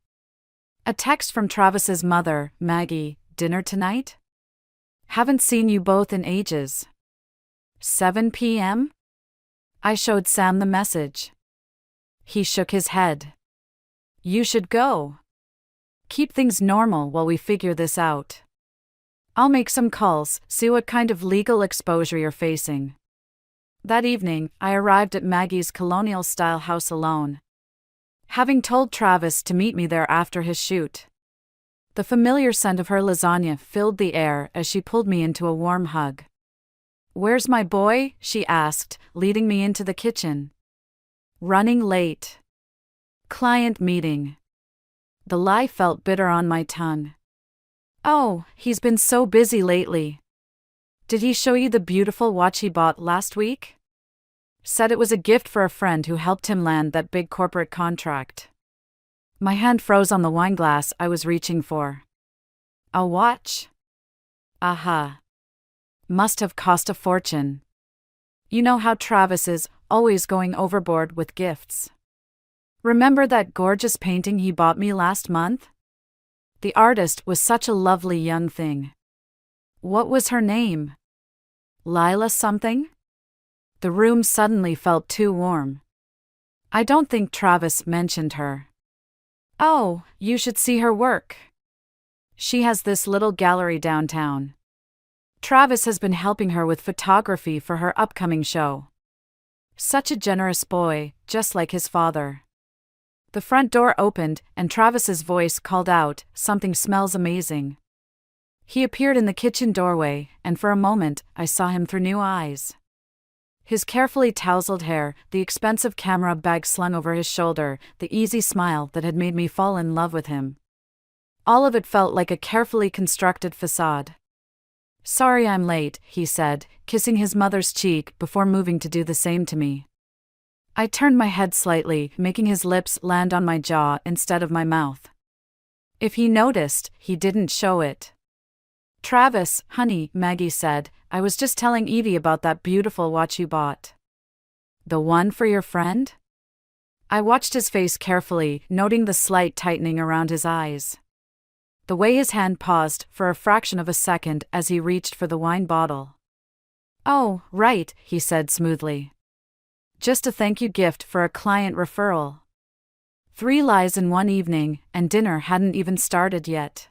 Speaker 2: A text from Travis's mother, "Maggie, dinner tonight? Haven't seen you both in ages. 7 p.m.? I showed Sam the message. He shook his head. "You should go. Keep things normal while we figure this out. I'll make some calls, see what kind of legal exposure you're facing." That evening, I arrived at Maggie's colonial-style house alone, having told Travis to meet me there after his shoot. The familiar scent of her lasagna filled the air as she pulled me into a warm hug. "Where's my boy?" she asked, leading me into the kitchen. "Running late. Client meeting." The lie felt bitter on my tongue. "Oh, he's been so busy lately. Did he show you the beautiful watch he bought last week? Said it was a gift for a friend who helped him land that big corporate contract." My hand froze on the wine glass I was reaching for. "A watch? Aha. Must have cost a fortune. You know how Travis is, always going overboard with gifts. Remember that gorgeous painting he bought me last month? The artist was such a lovely young thing. What was her name? Lila something?" The room suddenly felt too warm. "I don't think Travis mentioned her." "Oh, you should see her work. She has this little gallery downtown. Travis has been helping her with photography for her upcoming show. Such a generous boy, just like his father." The front door opened, and Travis's voice called out, "Something smells amazing." He appeared in the kitchen doorway, and for a moment, I saw him through new eyes. His carefully tousled hair, the expensive camera bag slung over his shoulder, the easy smile that had made me fall in love with him. All of it felt like a carefully constructed facade. "Sorry I'm late," he said, kissing his mother's cheek before moving to do the same to me. I turned my head slightly, making his lips land on my jaw instead of my mouth. If he noticed, he didn't show it. Travis, honey, Maggie said, I was just telling Evie about that beautiful watch you bought. The one for your friend? I watched his face carefully, noting the slight tightening around his eyes. The way his hand paused for a fraction of a second as he reached for the wine bottle. Oh, right, he said smoothly. Just a thank you gift for a client referral. 3 lies in one evening, and dinner hadn't even started yet.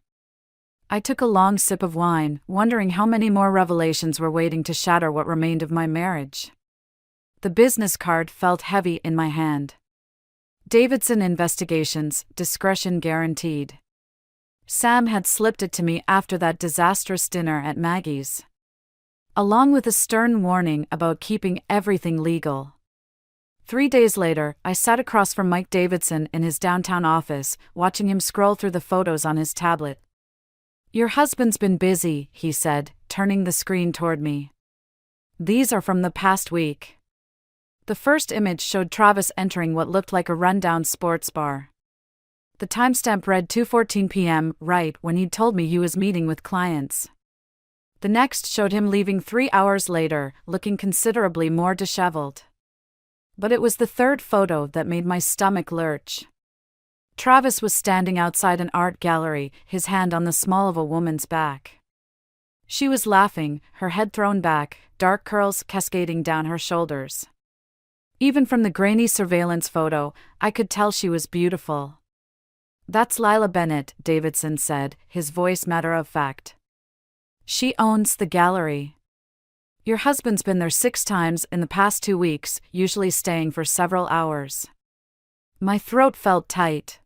Speaker 2: I took a long sip of wine, wondering how many more revelations were waiting to shatter what remained of my marriage. The business card felt heavy in my hand. Davidson Investigations, discretion guaranteed. Sam had slipped it to me after that disastrous dinner at Maggie's, along with a stern warning about keeping everything legal. 3 days later, I sat across from Mike Davidson in his downtown office, watching him scroll through the photos on his tablet. Your husband's been busy, he said, turning the screen toward me. These are from the past week. The first image showed Travis entering what looked like a rundown sports bar. The timestamp read 2:14 p.m., right when he'd told me he was meeting with clients. The next showed him leaving 3 hours later, looking considerably more disheveled. But it was the third photo that made my stomach lurch. Travis was standing outside an art gallery, his hand on the small of a woman's back. She was laughing, her head thrown back, dark curls cascading down her shoulders. Even from the grainy surveillance photo, I could tell she was beautiful. That's Lila Bennett, Davidson said, his voice matter-of-fact. She owns the gallery. Your husband's been there 6 times in the past 2 weeks, usually staying for several hours. My throat felt tight.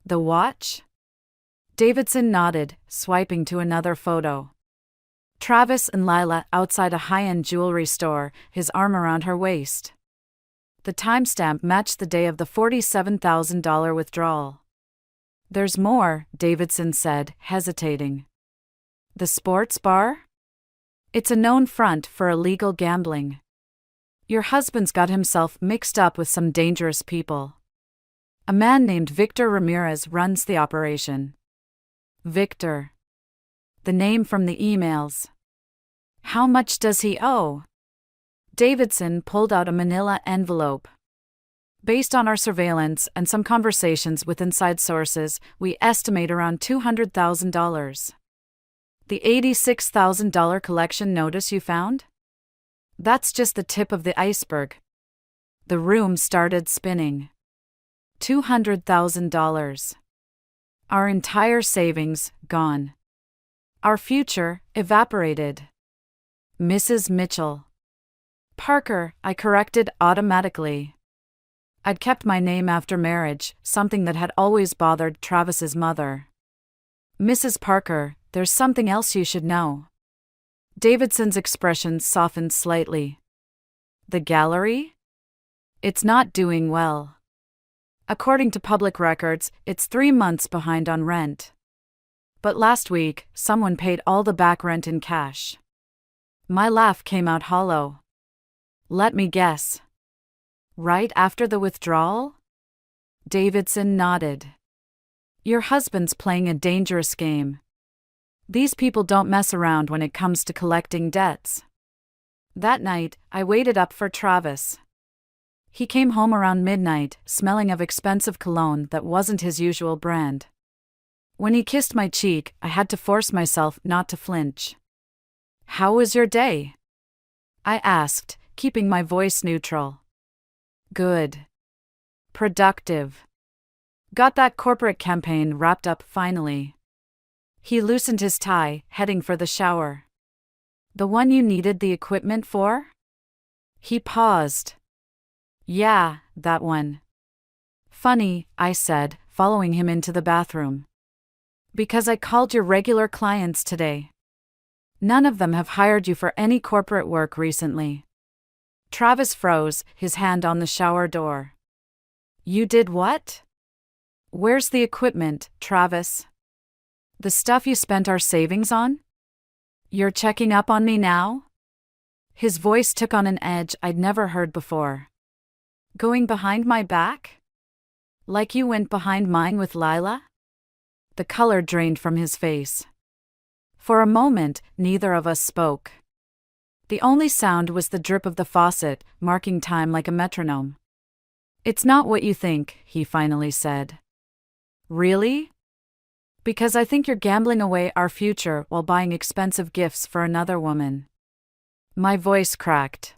Speaker 2: The watch? Davidson nodded, swiping to another photo. Travis and Lila outside a high-end jewelry store, his arm around her waist. The timestamp matched the day of the $47,000 withdrawal. There's more, Davidson said, hesitating. The sports bar? It's a known front for illegal gambling. Your husband's got himself mixed up with some dangerous people. A man named Victor Ramirez runs the operation. Victor. The name from the emails. How much does he owe? Davidson pulled out a manila envelope. Based on our surveillance and some conversations with inside sources, we estimate around $200,000. The $86,000 collection notice you found? That's just the tip of the iceberg. The room started spinning. $200,000. Our entire savings, gone. Our future, evaporated. Mrs. Mitchell. Parker, I corrected automatically. I'd kept my name after marriage, something that had always bothered Travis's mother. Mrs. Parker, there's something else you should know. Davidson's expression softened slightly. The gallery? It's not doing well. According to public records, it's 3 months behind on rent. But last week, someone paid all the back rent in cash. My laugh came out hollow. Let me guess. Right after the withdrawal? Davidson nodded. Your husband's playing a dangerous game. These people don't mess around when it comes to collecting debts. That night, I waited up for Travis. He came home around midnight, smelling of expensive cologne that wasn't his usual brand. When he kissed my cheek, I had to force myself not to flinch. How was your day? I asked, keeping my voice neutral. Good. Productive. Got that corporate campaign wrapped up finally. He loosened his tie, heading for the shower. The one you needed the equipment for? He paused. Yeah, that one. Funny, I said, following him into the bathroom. Because I called your regular clients today. None of them have hired you for any corporate work recently. Travis froze, his hand on the shower door. You did what? Where's the equipment, Travis? The stuff you spent our savings on? You're checking up on me now? His voice took on an edge I'd never heard before. Going behind my back? Like you went behind mine with Lila? The color drained from his face. For a moment, neither of us spoke. The only sound was the drip of the faucet, marking time like a metronome. "It's not what you think," he finally said. "Really?" "Because I think you're gambling away our future while buying expensive gifts for another woman." My voice cracked.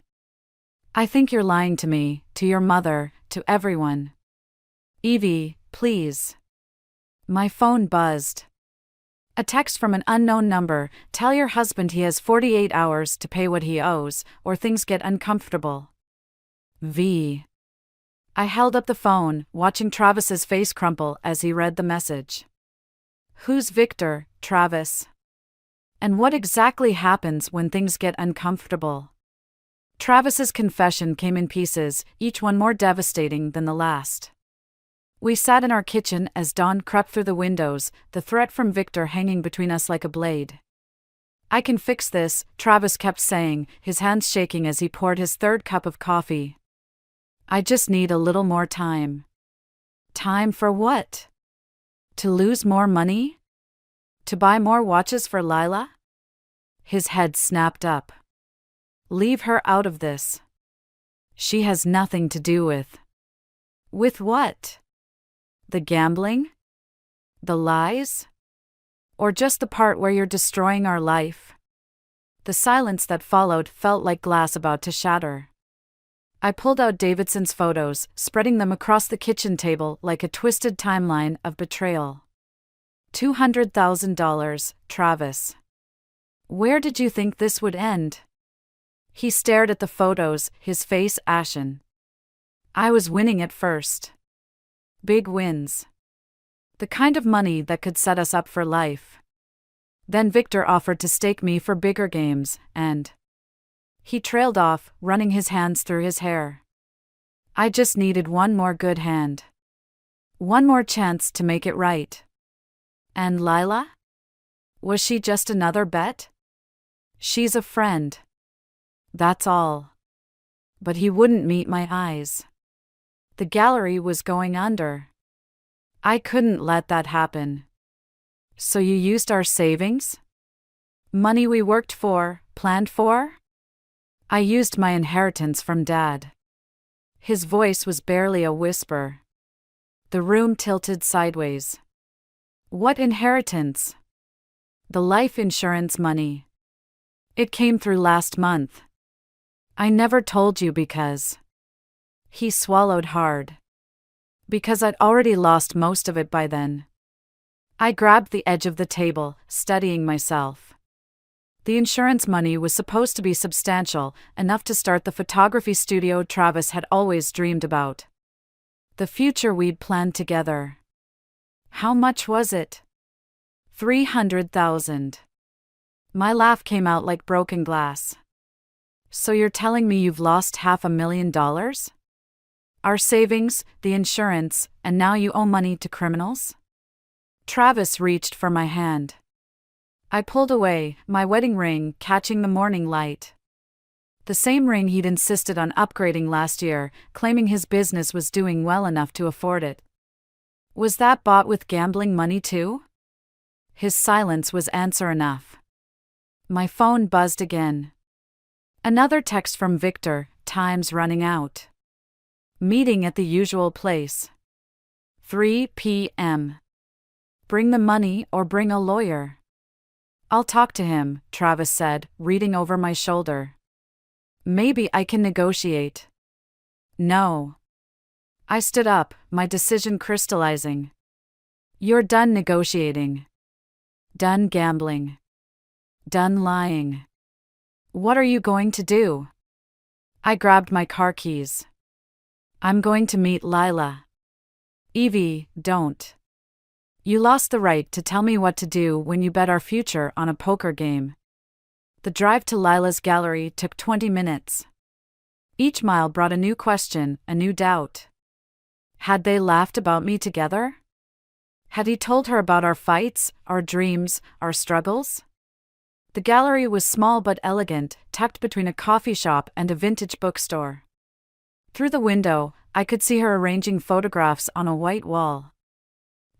Speaker 2: "I think you're lying to me, to your mother, to everyone." "Evie, please." My phone buzzed. A text from an unknown number: "Tell your husband he has 48 hours to pay what he owes, or things get uncomfortable." V. I held up the phone, watching Travis's face crumple as he read the message. Who's Victor, Travis? And what exactly happens when things get uncomfortable? Travis's confession came in pieces, each one more devastating than the last. We sat in our kitchen as dawn crept through the windows, the threat from Victor hanging between us like a blade. "I can fix this," Travis kept saying, his hands shaking as he poured his third cup of coffee. "I just need a little more time." Time for what? To lose more money? To buy more watches for Lila? His head snapped up. "Leave her out of this. She has nothing to do with." With what? The gambling? The lies? Or just the part where you're destroying our life? The silence that followed felt like glass about to shatter. I pulled out Davidson's photos, spreading them across the kitchen table like a twisted timeline of betrayal. $200,000, Travis. Where did you think this would end? He stared at the photos, his face ashen. I was winning at first. Big wins. The kind of money that could set us up for life. Then Victor offered to stake me for bigger games, and... He trailed off, running his hands through his hair. I just needed one more good hand. One more chance to make it right. And Lila? Was she just another bet? She's a friend. That's all. But he wouldn't meet my eyes. The gallery was going under. I couldn't let that happen. So you used our savings? Money we worked for, planned for? I used my inheritance from Dad. His voice was barely a whisper. The room tilted sideways. What inheritance? The life insurance money. It came through last month. I never told you because... He swallowed hard. Because I'd already lost most of it by then. I grabbed the edge of the table, steadying myself. The insurance money was supposed to be substantial, enough to start the photography studio Travis had always dreamed about. The future we'd planned together. How much was it? $300,000. My laugh came out like broken glass. So you're telling me you've lost $500,000? Our savings, the insurance, and now you owe money to criminals? Travis reached for my hand. I pulled away, my wedding ring catching the morning light. The same ring he'd insisted on upgrading last year, claiming his business was doing well enough to afford it. Was that bought with gambling money too? His silence was answer enough. My phone buzzed again. Another text from Victor: "Time's running out. Meeting at the usual place. 3 p.m. Bring the money or bring a lawyer." "I'll talk to him," Travis said, reading over my shoulder. "Maybe I can negotiate." "No." I stood up, my decision crystallizing. "You're done negotiating. Done gambling. Done lying. What are you going to do?" I grabbed my car keys. "I'm going to meet Lila." "Evie, don't. You lost the right to tell me what to do when you bet our future on a poker game." The drive to Lila's gallery took 20 minutes. Each mile brought a new question, a new doubt. Had they laughed about me together? Had he told her about our fights, our dreams, our struggles? The gallery was small but elegant, tucked between a coffee shop and a vintage bookstore. Through the window, I could see her arranging photographs on a white wall.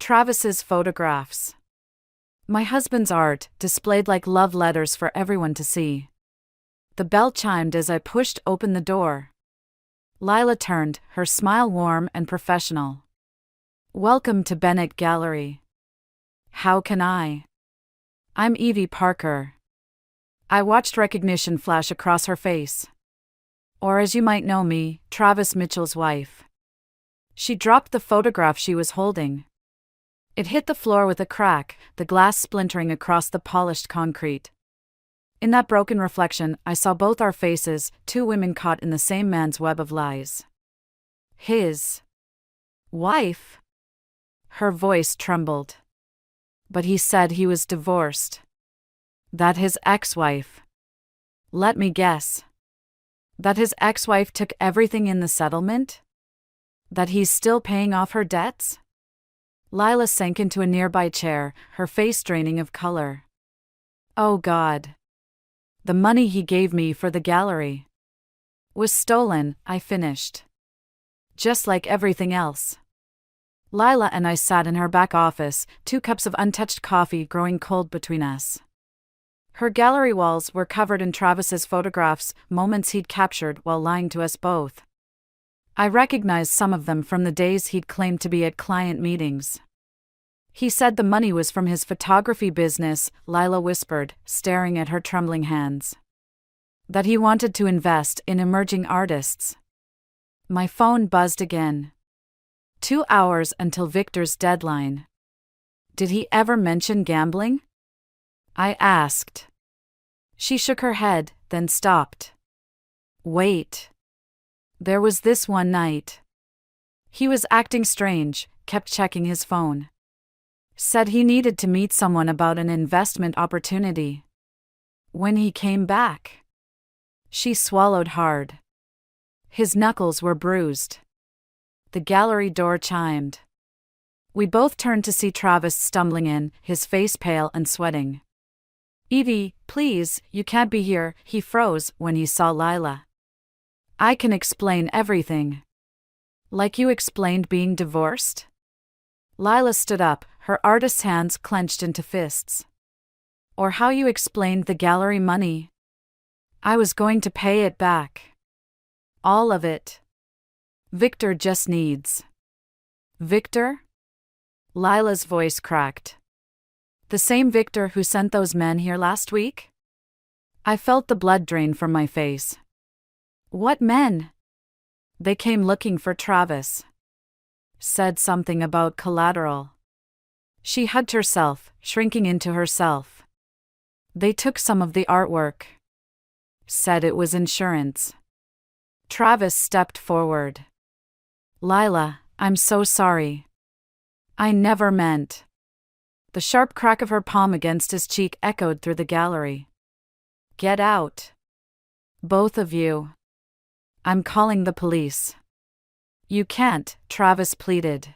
Speaker 2: Travis's photographs. My husband's art, displayed like love letters for everyone to see. The bell chimed as I pushed open the door. Lila turned, her smile warm and professional. Welcome to Bennett Gallery. How can I? I'm Evie Parker. I watched recognition flash across her face. Or as you might know me, Travis Mitchell's wife. She dropped the photograph she was holding. It hit the floor with a crack, the glass splintering across the polished concrete. In that broken reflection, I saw both our faces, two women caught in the same man's web of lies. His wife? Her voice trembled. But he said he was divorced. That his ex-wife. Let me guess. That his ex-wife took everything in the settlement? That he's still paying off her debts? Lila sank into a nearby chair, her face draining of color. Oh God. The money he gave me for the gallery was stolen, I finished. Just like everything else. Lila and I sat in her back office, 2 cups of untouched coffee growing cold between us. Her gallery walls were covered in Travis's photographs, moments he'd captured while lying to us both. I recognized some of them from the days he'd claimed to be at client meetings. He said the money was from his photography business, Lila whispered, staring at her trembling hands. That he wanted to invest in emerging artists. My phone buzzed again. 2 hours until Victor's deadline. Did he ever mention gambling? I asked. She shook her head, then stopped. Wait. There was this one night. He was acting strange, kept checking his phone. Said he needed to meet someone about an investment opportunity. When he came back. She swallowed hard. His knuckles were bruised. The gallery door chimed. We both turned to see Travis stumbling in, his face pale and sweating. Evie, please, you can't be here, he froze when he saw Lila. I can explain everything. Like you explained being divorced? Lila stood up, her artist's hands clenched into fists. Or how you explained the gallery money. I was going to pay it back. All of it. Victor just needs. Victor? Lila's voice cracked. The same Victor who sent those men here last week? I felt the blood drain from my face. What men? They came looking for Travis. Said something about collateral. She hugged herself, shrinking into herself. They took some of the artwork. Said it was insurance. Travis stepped forward. Lila, I'm so sorry. I never meant. The sharp crack of her palm against his cheek echoed through the gallery. Get out. Both of you. I'm calling the police. You can't, Travis pleaded.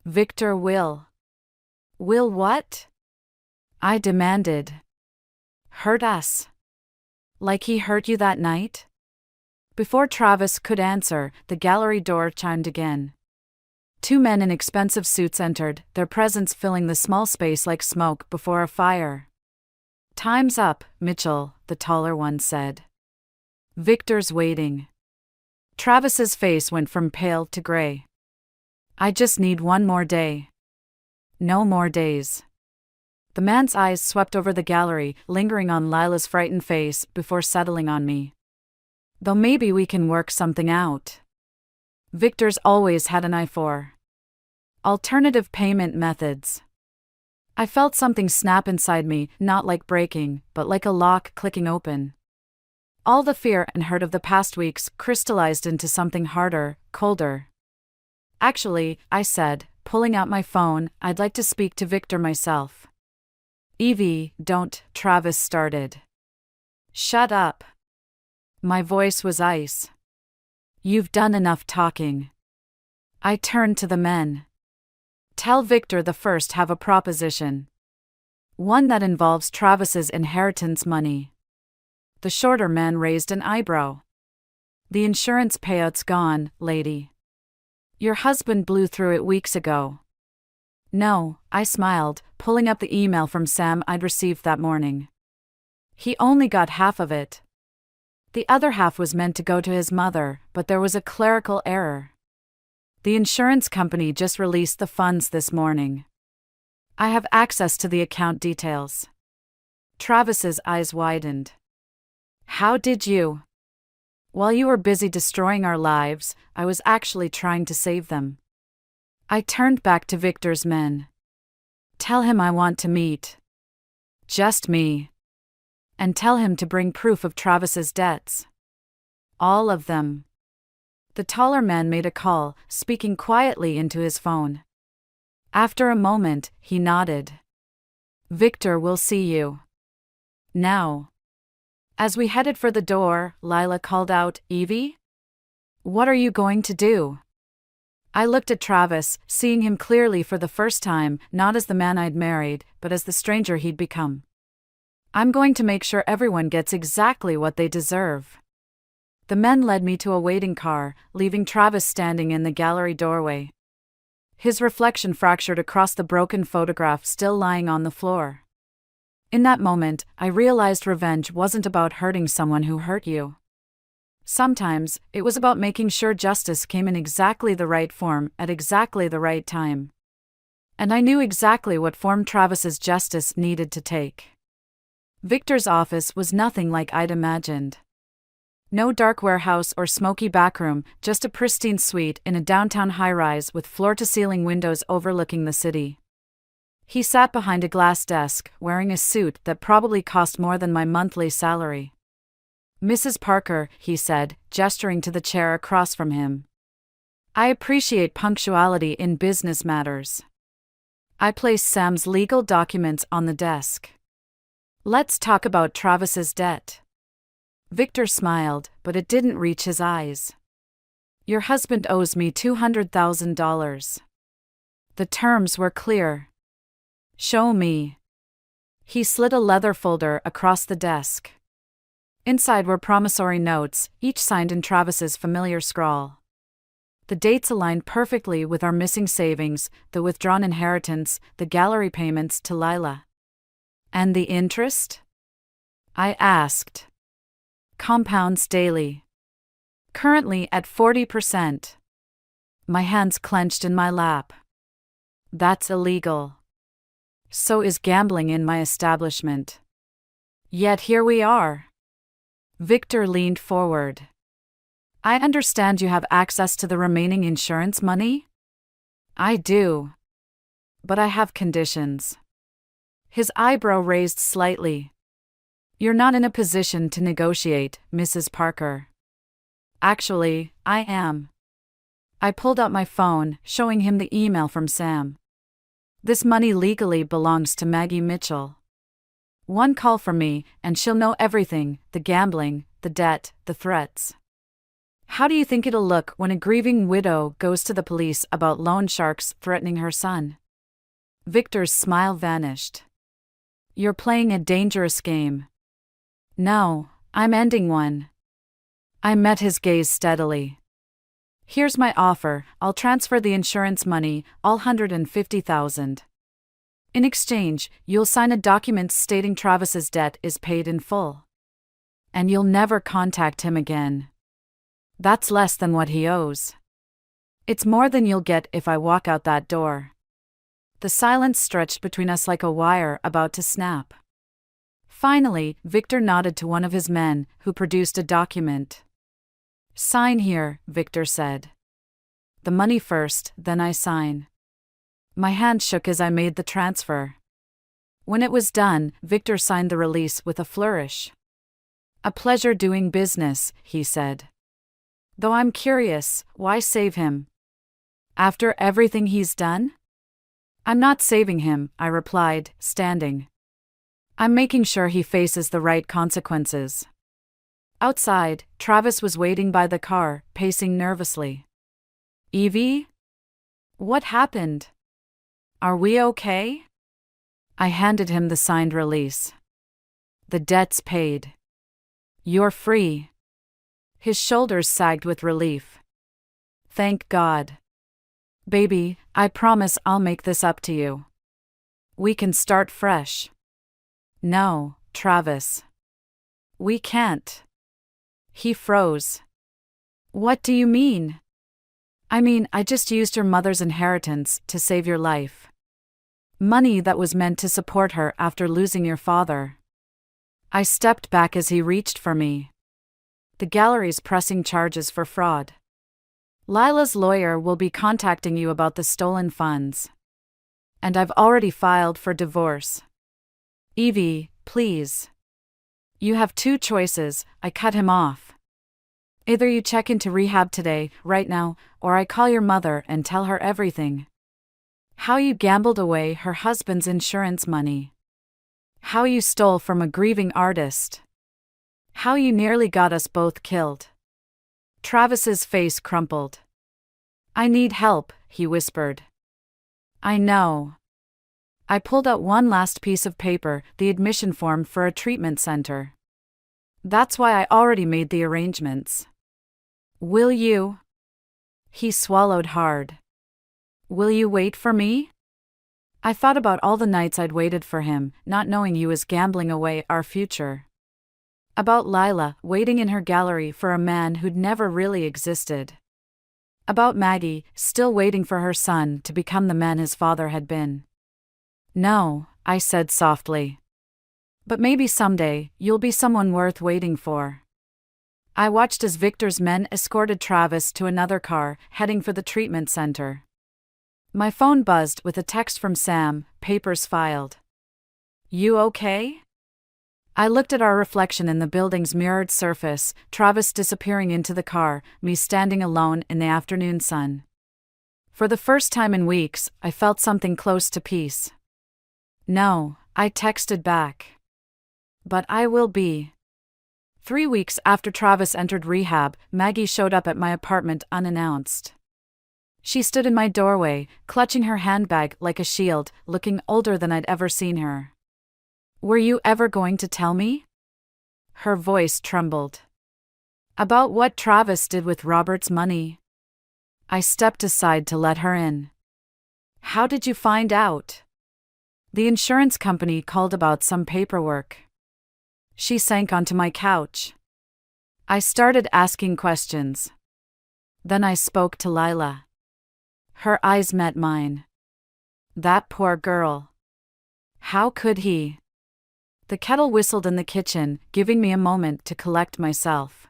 Speaker 2: Victor will. Will what? I demanded. Hurt us. Like he hurt you that night? Before Travis could answer, the gallery door chimed again. 2 men in expensive suits entered, their presence filling the small space like smoke before a fire. Time's up, Mitchell, the taller one said. Victor's waiting. Travis's face went from pale to gray. I just need 1 more day. No more days. The man's eyes swept over the gallery, lingering on Lila's frightened face before settling on me. Though maybe we can work something out. Victor's always had an eye for alternative payment methods. I felt something snap inside me, not like breaking, but like a lock clicking open. All the fear and hurt of the past weeks crystallized into something harder, colder. Actually, I said, pulling out my phone, I'd like to speak to Victor myself. Evie, don't, Travis started. Shut up. My voice was ice. You've done enough talking. I turned to the men. Tell Victor the first have a proposition. One that involves Travis's inheritance money. The shorter man raised an eyebrow. The insurance payout's gone, lady. Your husband blew through it weeks ago. No, I smiled, pulling up the email from Sam I'd received that morning. He only got half of it. The other half was meant to go to his mother, but there was a clerical error. The insurance company just released the funds this morning. I have access to the account details. Travis's eyes widened. How did you? While you were busy destroying our lives, I was actually trying to save them. I turned back to Victor's men. Tell him I want to meet. Just me. And tell him to bring proof of Travis's debts. All of them. The taller man made a call, speaking quietly into his phone. After a moment, he nodded. Victor will see you. Now. As we headed for the door, Lila called out, Evie? What are you going to do? I looked at Travis, seeing him clearly for the first time, not as the man I'd married, but as the stranger he'd become. I'm going to make sure everyone gets exactly what they deserve. The men led me to a waiting car, leaving Travis standing in the gallery doorway. His reflection fractured across the broken photograph still lying on the floor. In that moment, I realized revenge wasn't about hurting someone who hurt you. Sometimes, it was about making sure justice came in exactly the right form at exactly the right time. And I knew exactly what form Travis's justice needed to take. Victor's office was nothing like I'd imagined. No dark warehouse or smoky backroom, just a pristine suite in a downtown high-rise with floor-to-ceiling windows overlooking the city. He sat behind a glass desk, wearing a suit that probably cost more than my monthly salary. Mrs. Parker, he said, gesturing to the chair across from him. I appreciate punctuality in business matters. I placed Sam's legal documents on the desk. Let's talk about Travis's debt. Victor smiled, but it didn't reach his eyes. Your husband owes me $200,000. The terms were clear. Show me. He slid a leather folder across the desk. Inside were promissory notes, each signed in Travis's familiar scrawl. The dates aligned perfectly with our missing savings, the withdrawn inheritance, the gallery payments to Lila. And the interest? I asked. Compounds daily. Currently at 40%. My hands clenched in my lap. That's illegal. So is gambling in my establishment. Yet here we are. Victor leaned forward. I understand you have access to the remaining insurance money? I do. But I have conditions. His eyebrow raised slightly. You're not in a position to negotiate, Mrs. Parker. Actually, I am. I pulled out my phone, showing him the email from Sam. This money legally belongs to Maggie Mitchell. One call from me, and she'll know everything, the gambling, the debt, the threats. How do you think it'll look when a grieving widow goes to the police about loan sharks threatening her son? Victor's smile vanished. You're playing a dangerous game. No, I'm ending one. I met his gaze steadily. Here's my offer, I'll transfer the insurance money, all $150,000. In exchange, you'll sign a document stating Travis's debt is paid in full. And you'll never contact him again. That's less than what he owes. It's more than you'll get if I walk out that door. The silence stretched between us like a wire about to snap. Finally, Victor nodded to one of his men, who produced a document. Sign here, Victor said. The money first, then I sign. My hand shook as I made the transfer. When it was done, Victor signed the release with a flourish. A pleasure doing business, he said. Though I'm curious, why save him? After everything he's done? I'm not saving him, I replied, standing. I'm making sure he faces the right consequences. Outside, Travis was waiting by the car, pacing nervously. Evie? What happened? Are we okay? I handed him the signed release. The debt's paid. You're free. His shoulders sagged with relief. Thank God. Baby, I promise I'll make this up to you. We can start fresh. No, Travis. We can't. He froze. What do you mean? I mean, I just used your mother's inheritance to save your life. Money that was meant to support her after losing your father. I stepped back as he reached for me. The gallery's pressing charges for fraud. Lila's lawyer will be contacting you about the stolen funds. And I've already filed for divorce. Evie, please. You have two choices, I cut him off. Either you check into rehab today, right now, or I call your mother and tell her everything. How you gambled away her husband's insurance money. How you stole from a grieving artist. How you nearly got us both killed. Travis's face crumpled. I need help, he whispered. I know. I pulled out one last piece of paper, the admission form for a treatment center. That's why I already made the arrangements. Will you? He swallowed hard. Will you wait for me? I thought about all the nights I'd waited for him, not knowing he was gambling away our future. About Lila, waiting in her gallery for a man who'd never really existed. About Maggie, still waiting for her son to become the man his father had been. No, I said softly. But maybe someday, you'll be someone worth waiting for. I watched as Victor's men escorted Travis to another car, heading for the treatment center. My phone buzzed with a text from Sam, papers filed. You okay? I looked at our reflection in the building's mirrored surface, Travis disappearing into the car, me standing alone in the afternoon sun. For the first time in weeks, I felt something close to peace. No, I texted back. But I will be. 3 weeks after Travis entered rehab, Maggie showed up at my apartment unannounced. She stood in my doorway, clutching her handbag like a shield, looking older than I'd ever seen her. Were you ever going to tell me? Her voice trembled. About what Travis did with Robert's money. I stepped aside to let her in. How did you find out? The insurance company called about some paperwork. She sank onto my couch. I started asking questions. Then I spoke to Lila. Her eyes met mine. That poor girl. How could he? The kettle whistled in the kitchen, giving me a moment to collect myself.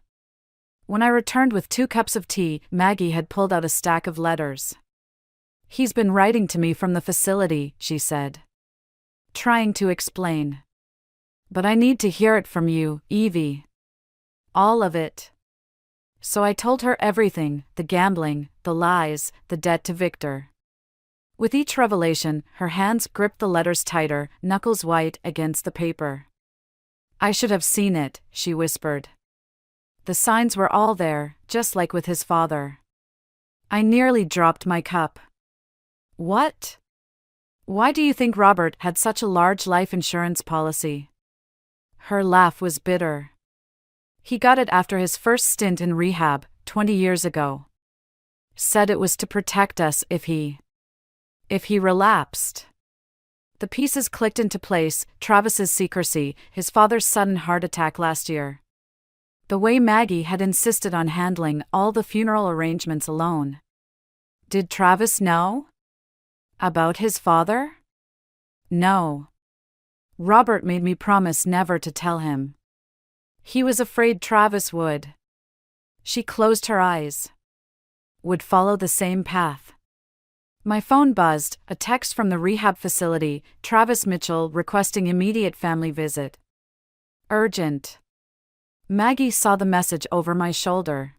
Speaker 2: When I returned with 2 cups of tea, Maggie had pulled out a stack of letters. He's been writing to me from the facility, she said. Trying to explain. But I need to hear it from you, Evie. All of it. So I told her everything, the gambling, the lies, the debt to Victor. With each revelation, her hands gripped the letters tighter, knuckles white against the paper. I should have seen it, she whispered. The signs were all there, just like with his father. I nearly dropped my cup. What? Why do you think Robert had such a large life insurance policy? Her laugh was bitter. He got it after his first stint in rehab, 20 years ago. Said it was to protect us if he relapsed. The pieces clicked into place, Travis's secrecy, his father's sudden heart attack last year. The way Maggie had insisted on handling all the funeral arrangements alone. Did Travis know? About his father? No. Robert made me promise never to tell him. He was afraid Travis would. She closed her eyes. Would follow the same path. My phone buzzed, a text from the rehab facility, Travis Mitchell requesting immediate family visit. Urgent. Maggie saw the message over my shoulder.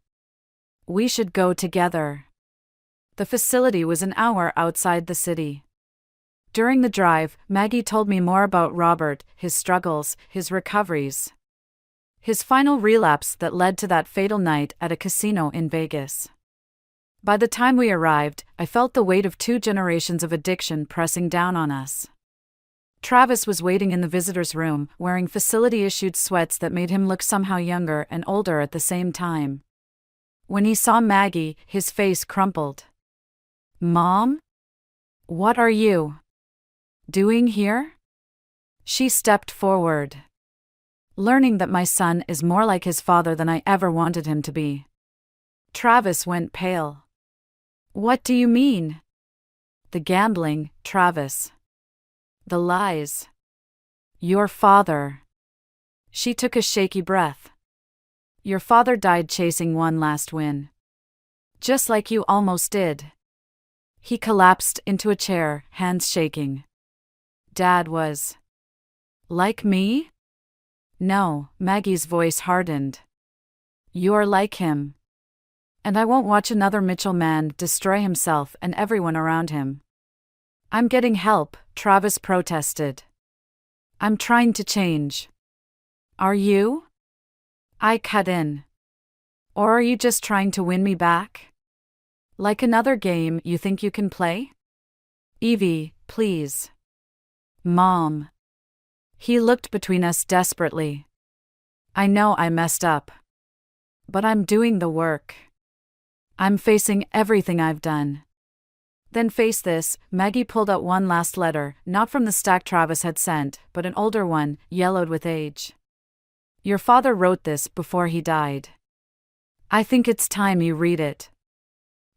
Speaker 2: We should go together. The facility was an hour outside the city. During the drive, Maggie told me more about Robert, his struggles, his recoveries. His final relapse that led to that fatal night at a casino in Vegas. By the time we arrived, I felt the weight of 2 generations of addiction pressing down on us. Travis was waiting in the visitor's room, wearing facility-issued sweats that made him look somehow younger and older at the same time. When he saw Maggie, his face crumpled. Mom? What are you doing here? She stepped forward. Learning that my son is more like his father than I ever wanted him to be. Travis went pale. What do you mean? The gambling, Travis. The lies. Your father. She took a shaky breath. Your father died chasing one last win. Just like you almost did. He collapsed into a chair, hands shaking. Dad was like me? No, Maggie's voice hardened. You're like him. And I won't watch another Mitchell man destroy himself and everyone around him. I'm getting help, Travis protested. I'm trying to change. Are you? I cut in. Or are you just trying to win me back? Like another game you think you can play? Evie, please. Mom. He looked between us desperately. I know I messed up. But I'm doing the work. I'm facing everything I've done. Then face this, Maggie pulled out one last letter, not from the stack Travis had sent, but an older one, yellowed with age. Your father wrote this before he died. I think it's time you read it.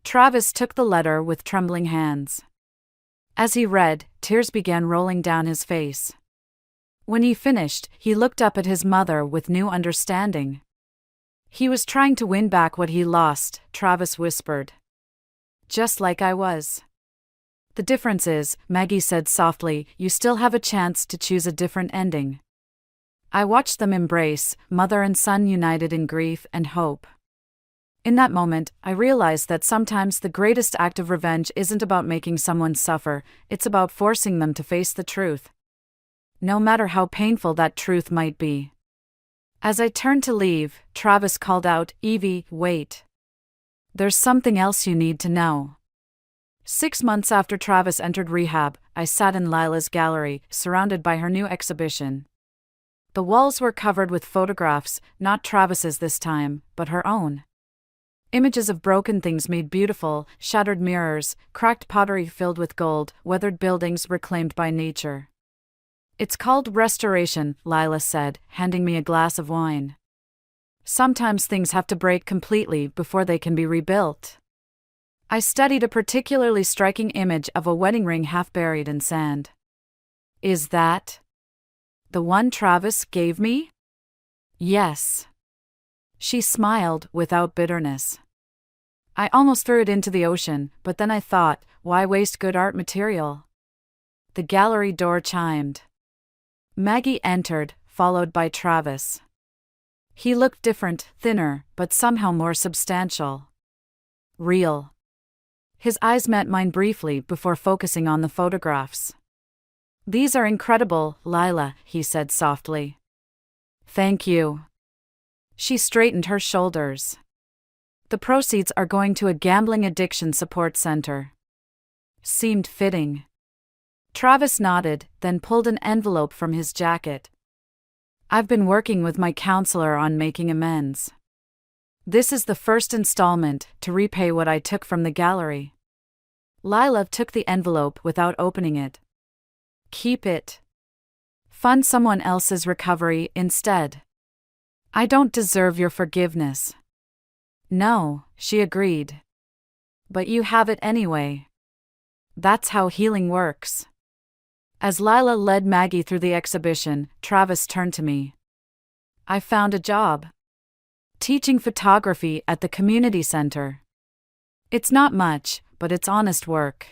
Speaker 2: Travis took the letter with trembling hands. As he read, tears began rolling down his face. When he finished, he looked up at his mother with new understanding. He was trying to win back what he lost, Travis whispered. Just like I was. The difference is, Maggie said softly, you still have a chance to choose a different ending. I watched them embrace, mother and son united in grief and hope. In that moment, I realized that sometimes the greatest act of revenge isn't about making someone suffer, it's about forcing them to face the truth. No matter how painful that truth might be. As I turned to leave, Travis called out, Evie, wait. There's something else you need to know. 6 months after Travis entered rehab, I sat in Lila's gallery, surrounded by her new exhibition. The walls were covered with photographs, not Travis's this time, but her own. Images of broken things made beautiful, shattered mirrors, cracked pottery filled with gold, weathered buildings reclaimed by nature. It's called restoration, Lila said, handing me a glass of wine. Sometimes things have to break completely before they can be rebuilt. I studied a particularly striking image of a wedding ring half buried in sand. Is that the one Travis gave me? Yes. She smiled without bitterness. I almost threw it into the ocean, but then I thought, why waste good art material? The gallery door chimed. Maggie entered, followed by Travis. He looked different, thinner, but somehow more substantial. Real. His eyes met mine briefly before focusing on the photographs. These are incredible, Lila, he said softly. Thank you. She straightened her shoulders. The proceeds are going to a gambling addiction support center. Seemed fitting. Travis nodded, then pulled an envelope from his jacket. I've been working with my counselor on making amends. This is the first installment to repay what I took from the gallery. Lila took the envelope without opening it. Keep it. Fund someone else's recovery instead. I don't deserve your forgiveness. No, she agreed. But you have it anyway. That's how healing works. As Lila led Maggie through the exhibition, Travis turned to me. I found a job. Teaching photography at the community center. It's not much, but it's honest work.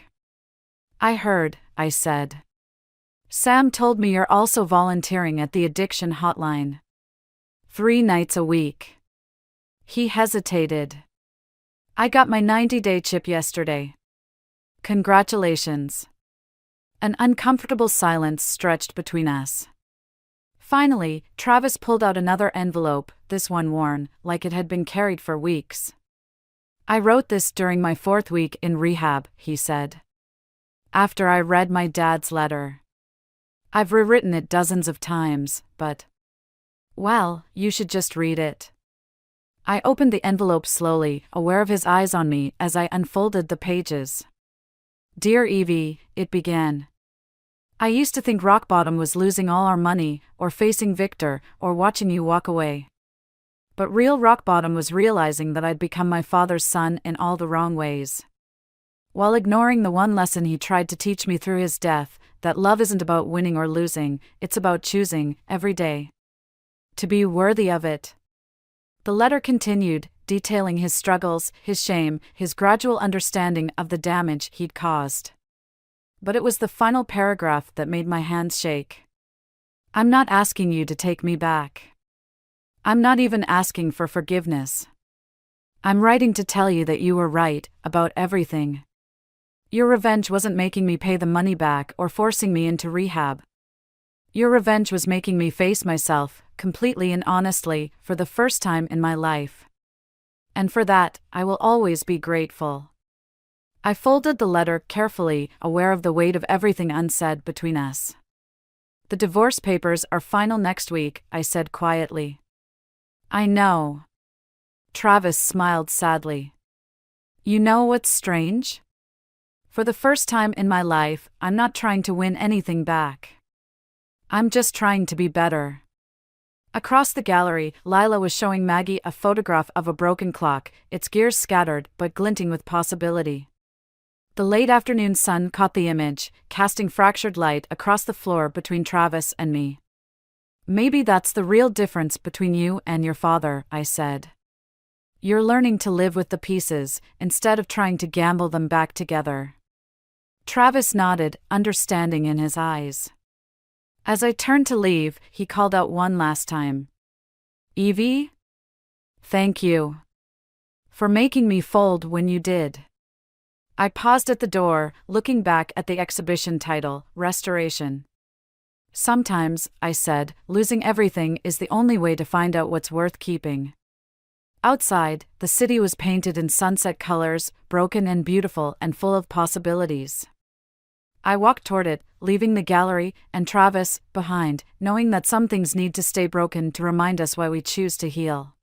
Speaker 2: I heard, I said. Sam told me you're also volunteering at the addiction hotline. 3 nights a week. He hesitated. I got my 90-day chip yesterday. Congratulations. An uncomfortable silence stretched between us. Finally, Travis pulled out another envelope, this one worn, like it had been carried for weeks. I wrote this during my 4th week in rehab, he said. After I read my dad's letter. I've rewritten it dozens of times, but... well, you should just read it. I opened the envelope slowly, aware of his eyes on me as I unfolded the pages. Dear Evie, it began. I used to think rock bottom was losing all our money, or facing Victor, or watching you walk away. But real rock bottom was realizing that I'd become my father's son in all the wrong ways. While ignoring the one lesson he tried to teach me through his death, that love isn't about winning or losing, it's about choosing, every day, to be worthy of it. The letter continued, detailing his struggles, his shame, his gradual understanding of the damage he'd caused. But it was the final paragraph that made my hands shake. I'm not asking you to take me back. I'm not even asking for forgiveness. I'm writing to tell you that you were right about everything. Your revenge wasn't making me pay the money back or forcing me into rehab. Your revenge was making me face myself, completely and honestly, for the first time in my life. And for that, I will always be grateful. I folded the letter carefully, aware of the weight of everything unsaid between us. The divorce papers are final next week, I said quietly. I know. Travis smiled sadly. You know what's strange? For the first time in my life, I'm not trying to win anything back. I'm just trying to be better. Across the gallery, Lila was showing Maggie a photograph of a broken clock, its gears scattered but glinting with possibility. The late afternoon sun caught the image, casting fractured light across the floor between Travis and me. Maybe that's the real difference between you and your father, I said. You're learning to live with the pieces, instead of trying to gamble them back together. Travis nodded, understanding in his eyes. As I turned to leave, he called out one last time. Evie? Thank you. For making me fold when you did. I paused at the door, looking back at the exhibition title, Restoration. Sometimes, I said, losing everything is the only way to find out what's worth keeping. Outside, the city was painted in sunset colors, broken and beautiful and full of possibilities. I walked toward it, leaving the gallery and Travis behind, knowing that some things need to stay broken to remind us why we choose to heal.